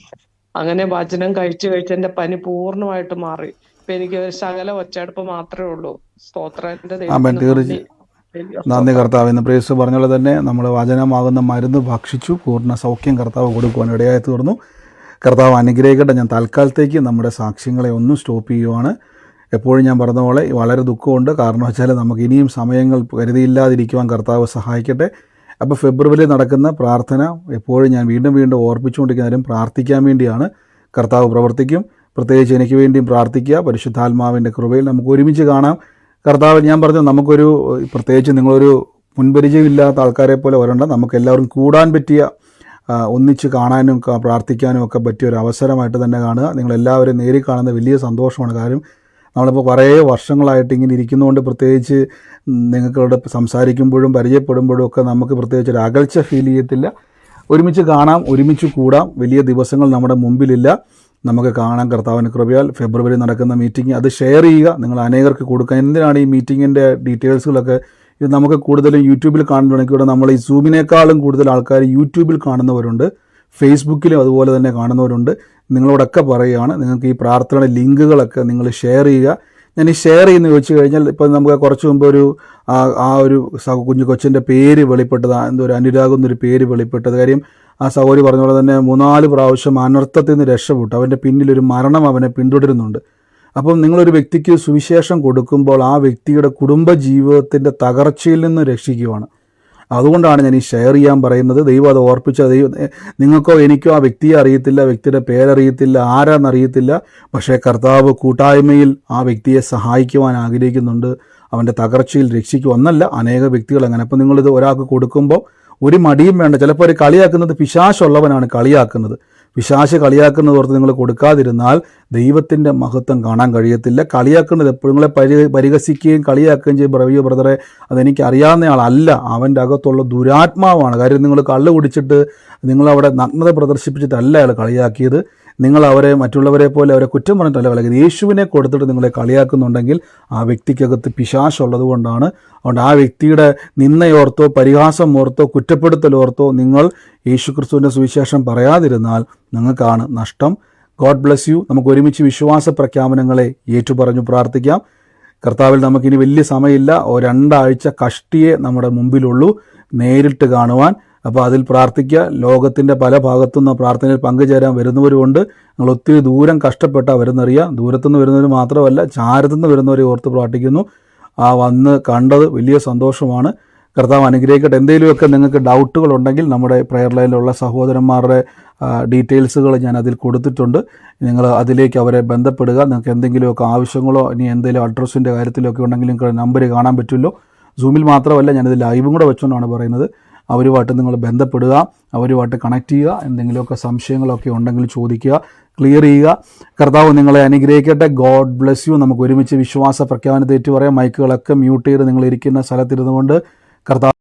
അങ്ങനെ വചനം കഴിച്ച് എന്റെ പനി പൂർണ്ണമായിട്ട് മാറി. ഇപ്പൊ എനിക്ക് ശകല ഒച്ചയടപ്പ് മാത്രമേ ഉള്ളൂ. സ്തോത്രന്റെ നന്ദി കർത്താവ്. എന്ന് പ്രേസ് പറഞ്ഞ തന്നെ നമ്മൾ വചനമാകുന്ന മരുന്ന് ഭക്ഷിച്ചു, പൂർണ്ണ സൗഖ്യം കർത്താവ് കൊടുക്കുവാൻ ഇടയായി തീർന്നു. കർത്താവ് അനുഗ്രഹിക്കട്ടെ. ഞാൻ തൽക്കാലത്തേക്ക് നമ്മുടെ സാക്ഷ്യങ്ങളെ ഒന്നും സ്റ്റോപ്പ് ചെയ്യുവാണ്. എപ്പോഴും ഞാൻ പറഞ്ഞ പോലെ വളരെ ദുഃഖമുണ്ട്. കാരണം വെച്ചാൽ നമുക്ക് ഇനിയും സമയങ്ങൾ കരുതിയില്ലാതിരിക്കുവാൻ കർത്താവ് സഹായിക്കട്ടെ. അപ്പോൾ ഫെബ്രുവരി നടക്കുന്ന പ്രാർത്ഥന എപ്പോഴും ഞാൻ വീണ്ടും ഓർപ്പിച്ചുകൊണ്ടിരിക്കുന്നവരും പ്രാർത്ഥിക്കാൻ വേണ്ടിയാണ്. കർത്താവ് പ്രവർത്തിക്കും. പ്രത്യേകിച്ച് എനിക്ക് വേണ്ടിയും പ്രാർത്ഥിക്കുക. പരിശുദ്ധാത്മാവിൻ്റെ കൃപയിൽ നമുക്ക് ഒരുമിച്ച് കാണാം. കർത്താവ്, ഞാൻ പറഞ്ഞു, നമുക്കൊരു പ്രത്യേകിച്ച് നിങ്ങളൊരു മുൻപരിചയമില്ലാത്ത ആൾക്കാരെ പോലെ വരണ്ട. നമുക്ക് എല്ലാവരും കൂടാൻ പറ്റിയ, ഒന്നിച്ച് കാണാനും പ്രാർത്ഥിക്കാനും ഒക്കെ പറ്റിയ ഒരു അവസരമായിട്ട് തന്നെ കാണുക. നിങ്ങളെല്ലാവരും നേരിൽ കാണുന്ന വലിയ സന്തോഷമാണ്. കാര്യം നമ്മളിപ്പോൾ കുറേ വർഷങ്ങളായിട്ട് ഇങ്ങനെ ഇരിക്കുന്നതുകൊണ്ട്, പ്രത്യേകിച്ച് നിങ്ങൾക്കവിടെ സംസാരിക്കുമ്പോഴും പരിചയപ്പെടുമ്പോഴും ഒക്കെ നമുക്ക് പ്രത്യേകിച്ച് ഒരു അകൽച്ച ഫീൽ ചെയ്യത്തില്ല. ഒരുമിച്ച് കാണാം, ഒരുമിച്ച് കൂടാം. വലിയ ദിവസങ്ങൾ നമ്മുടെ മുമ്പിലില്ല. നമുക്ക് കാണാൻ കർത്താവിൻ്റെ കൃപയാൽ ഫെബ്രുവരി നടക്കുന്ന മീറ്റിംഗ് അത് ഷെയർ ചെയ്യുക, നിങ്ങൾ അനേകർക്ക് കൊടുക്കുക. എന്തിനാണ് ഈ മീറ്റിങ്ങിൻ്റെ ഡീറ്റെയിൽസുകളൊക്കെ ഇത് നമുക്ക് കൂടുതലും യൂട്യൂബിൽ കാണുന്നുണ്ടെങ്കിൽ ഇവിടെ നമ്മൾ ഈ സൂമിനേക്കാളും കൂടുതൽ ആൾക്കാർ യൂട്യൂബിൽ കാണുന്നവരുണ്ട്, ഫേസ്ബുക്കിലും അതുപോലെ തന്നെ കാണുന്നവരുണ്ട്. നിങ്ങളോടൊക്കെ പറയുകയാണ്, നിങ്ങൾക്ക് ഈ പ്രാർത്ഥനയുടെ ലിങ്കുകളൊക്കെ നിങ്ങൾ ഷെയർ ചെയ്യുക. ഞാൻ ഈ ഷെയർ ചെയ്യുന്ന ചോദിച്ചു കഴിഞ്ഞാൽ, ഇപ്പോൾ നമുക്ക് കുറച്ച് മുമ്പ് ഒരു കുഞ്ഞു കൊച്ചിൻ്റെ പേര് വെളിപ്പെട്ടത്, ഒരു അനുരാഗ് എന്നൊരു പേര് വെളിപ്പെട്ടത്. കാര്യം ആ സഹോദരി പറഞ്ഞ പോലെ തന്നെ 3-4 പ്രാവശ്യം അനർത്ഥത്തിൽ നിന്ന് രക്ഷപ്പെട്ടു. അവൻ്റെ പിന്നിലൊരു മരണം അവനെ പിന്തുടരുന്നുണ്ട്. അപ്പം നിങ്ങളൊരു വ്യക്തിക്ക് സുവിശേഷം കൊടുക്കുമ്പോൾ ആ വ്യക്തിയുടെ കുടുംബ ജീവിതത്തിൻ്റെ തകർച്ചയിൽ നിന്ന് രക്ഷിക്കുവാണ്. അതുകൊണ്ടാണ് ഞാൻ ഈ ഷെയർ ചെയ്യാൻ പറയുന്നത്. ദൈവം അത് ഓർപ്പിച്ച നിങ്ങൾക്കോ എനിക്കോ ആ വ്യക്തിയെ അറിയത്തില്ല, വ്യക്തിയുടെ പേരറിയത്തില്ല, ആരാന്നറിയത്തില്ല. പക്ഷേ കർത്താവ് കൂട്ടായ്മയിൽ ആ വ്യക്തിയെ സഹായിക്കുവാൻ ആഗ്രഹിക്കുന്നുണ്ട്, അവൻ്റെ തകർച്ചയിൽ രക്ഷിക്കുക. ഒന്നല്ല, അനേക വ്യക്തികൾ അങ്ങനെ. അപ്പം നിങ്ങളിത് ഒരാൾക്ക് കൊടുക്കുമ്പോൾ ഒരു മടിയും വേണ്ട. ചിലപ്പോൾ ഒരു കളിയാക്കുന്നത് പിശാശുള്ളവനാണ് കളിയാക്കുന്നത്. പിശാശ് കളിയാക്കുന്നത് ഓർത്ത് നിങ്ങൾ കൊടുക്കാതിരുന്നാൽ ദൈവത്തിൻ്റെ മഹത്വം കാണാൻ കഴിയത്തില്ല. കളിയാക്കുന്നത് എപ്പോഴും നിങ്ങളെ പരിഹസിക്കുകയും കളിയാക്കുകയും ചെയ്യും. ബ്രവിയോ ബ്രദറെ, അതെനിക്ക് അറിയാവുന്ന ആളല്ല, അവൻ്റെ അകത്തുള്ള ദുരാത്മാവാണ്. കാര്യം നിങ്ങൾ കള്ള് കുടിച്ചിട്ട് നിങ്ങളവിടെ നഗ്നത പ്രദർശിപ്പിച്ചിട്ടല്ല അയാൾ കളിയാക്കിയത്. നിങ്ങൾ അവരെ മറ്റുള്ളവരെ പോലെ അവരെ കുറ്റം പറഞ്ഞിട്ടല്ല കളിയാക്കിയത്. യേശുവിനെ കൊടുത്തിട്ട് നിങ്ങളെ കളിയാക്കുന്നുണ്ടെങ്കിൽ ആ വ്യക്തിക്കകത്ത് പിശാശുള്ളത് കൊണ്ടാണ്. അതുകൊണ്ട് ആ വ്യക്തിയുടെ നിന്നയോർത്തോ പരിഹാസം ഓർത്തോ കുറ്റപ്പെടുത്തലോർത്തോ നിങ്ങൾ യേശുക്രിസ്തുവിൻ്റെ സുവിശേഷം പറയാതിരുന്നാൽ നിങ്ങൾക്കാണ് നഷ്ടം. God bless you. നമുക്ക് ഒരുമിച്ച് വിശ്വാസ പ്രഖ്യാപനങ്ങളെ ഏറ്റുപറഞ്ഞു പ്രാർത്ഥിക്കാം. കർത്താവിൽ നമുക്കിനി വലിയ സമയമില്ല. 2 ആഴ്ച കഷ്ടിയെ നമ്മുടെ മുമ്പിലുള്ളൂ നേരിട്ട് കാണുവാൻ. അപ്പോൾ അതിൽ പ്രാർത്ഥിക്കുക. ലോകത്തിൻ്റെ പല ഭാഗത്തുനിന്ന് പ്രാർത്ഥനയിൽ പങ്കുചേരാൻ വരുന്നവരുമുണ്ട്. നിങ്ങൾ ഒത്തിരി ദൂരം കഷ്ടപ്പെട്ടാൽ വരുന്നറിയാം. ദൂരത്തുനിന്ന് വരുന്നവർ മാത്രമല്ല, ചാരത്തുനിന്ന് വരുന്നവരെ ഓർത്ത് പ്രാർത്ഥിക്കുന്നു. ആ വന്ന് കണ്ടത് വലിയ സന്തോഷമാണ്. കർത്താവ് അനുഗ്രഹിക്കട്ടെ. എന്തെങ്കിലുമൊക്കെ നിങ്ങൾക്ക് ഡൗട്ടുകളുണ്ടെങ്കിൽ നമ്മുടെ പ്രെയർ ലൈനിലുള്ള സഹോദരന്മാരുടെ ഡീറ്റെയിൽസുകൾ ഞാൻ അതിൽ കൊടുത്തിട്ടുണ്ട്. നിങ്ങൾ അതിലേക്ക് അവരെ ബന്ധപ്പെടുക. നിങ്ങൾക്ക് എന്തെങ്കിലുമൊക്കെ ആവശ്യങ്ങളോ ഇനി എന്തെങ്കിലും അഡ്രസ്സിൻ്റെ കാര്യത്തിലൊക്കെ ഉണ്ടെങ്കിൽ നിങ്ങൾക്ക് നമ്പർ കാണാൻ പറ്റുമല്ലോ. സൂമിൽ മാത്രമല്ല, ഞാനിത് ലൈവും കൂടെ വെച്ചുകൊണ്ടാണ് പറയുന്നത്. അവരുമായിട്ട് നിങ്ങൾ ബന്ധപ്പെടുക, അവരുമായിട്ട് കണക്ട് ചെയ്യുക. എന്തെങ്കിലുമൊക്കെ സംശയങ്ങളൊക്കെ ഉണ്ടെങ്കിൽ ചോദിക്കുക, ക്ലിയർ ചെയ്യുക. കർത്താവ് നിങ്ങളെ അനുഗ്രഹിക്കട്ടെ. God bless you. നമുക്ക് ഒരുമിച്ച് വിശ്വാസ പ്രഖ്യാപനത്തെ ഏറ്റ് പറയാം. മൈക്കുകളൊക്കെ മ്യൂട്ട് ചെയ്ത് നിങ്ങൾ ഇരിക്കുന്ന സ്ഥലത്തിരുന്നു കൊണ്ട് കർത്താവ്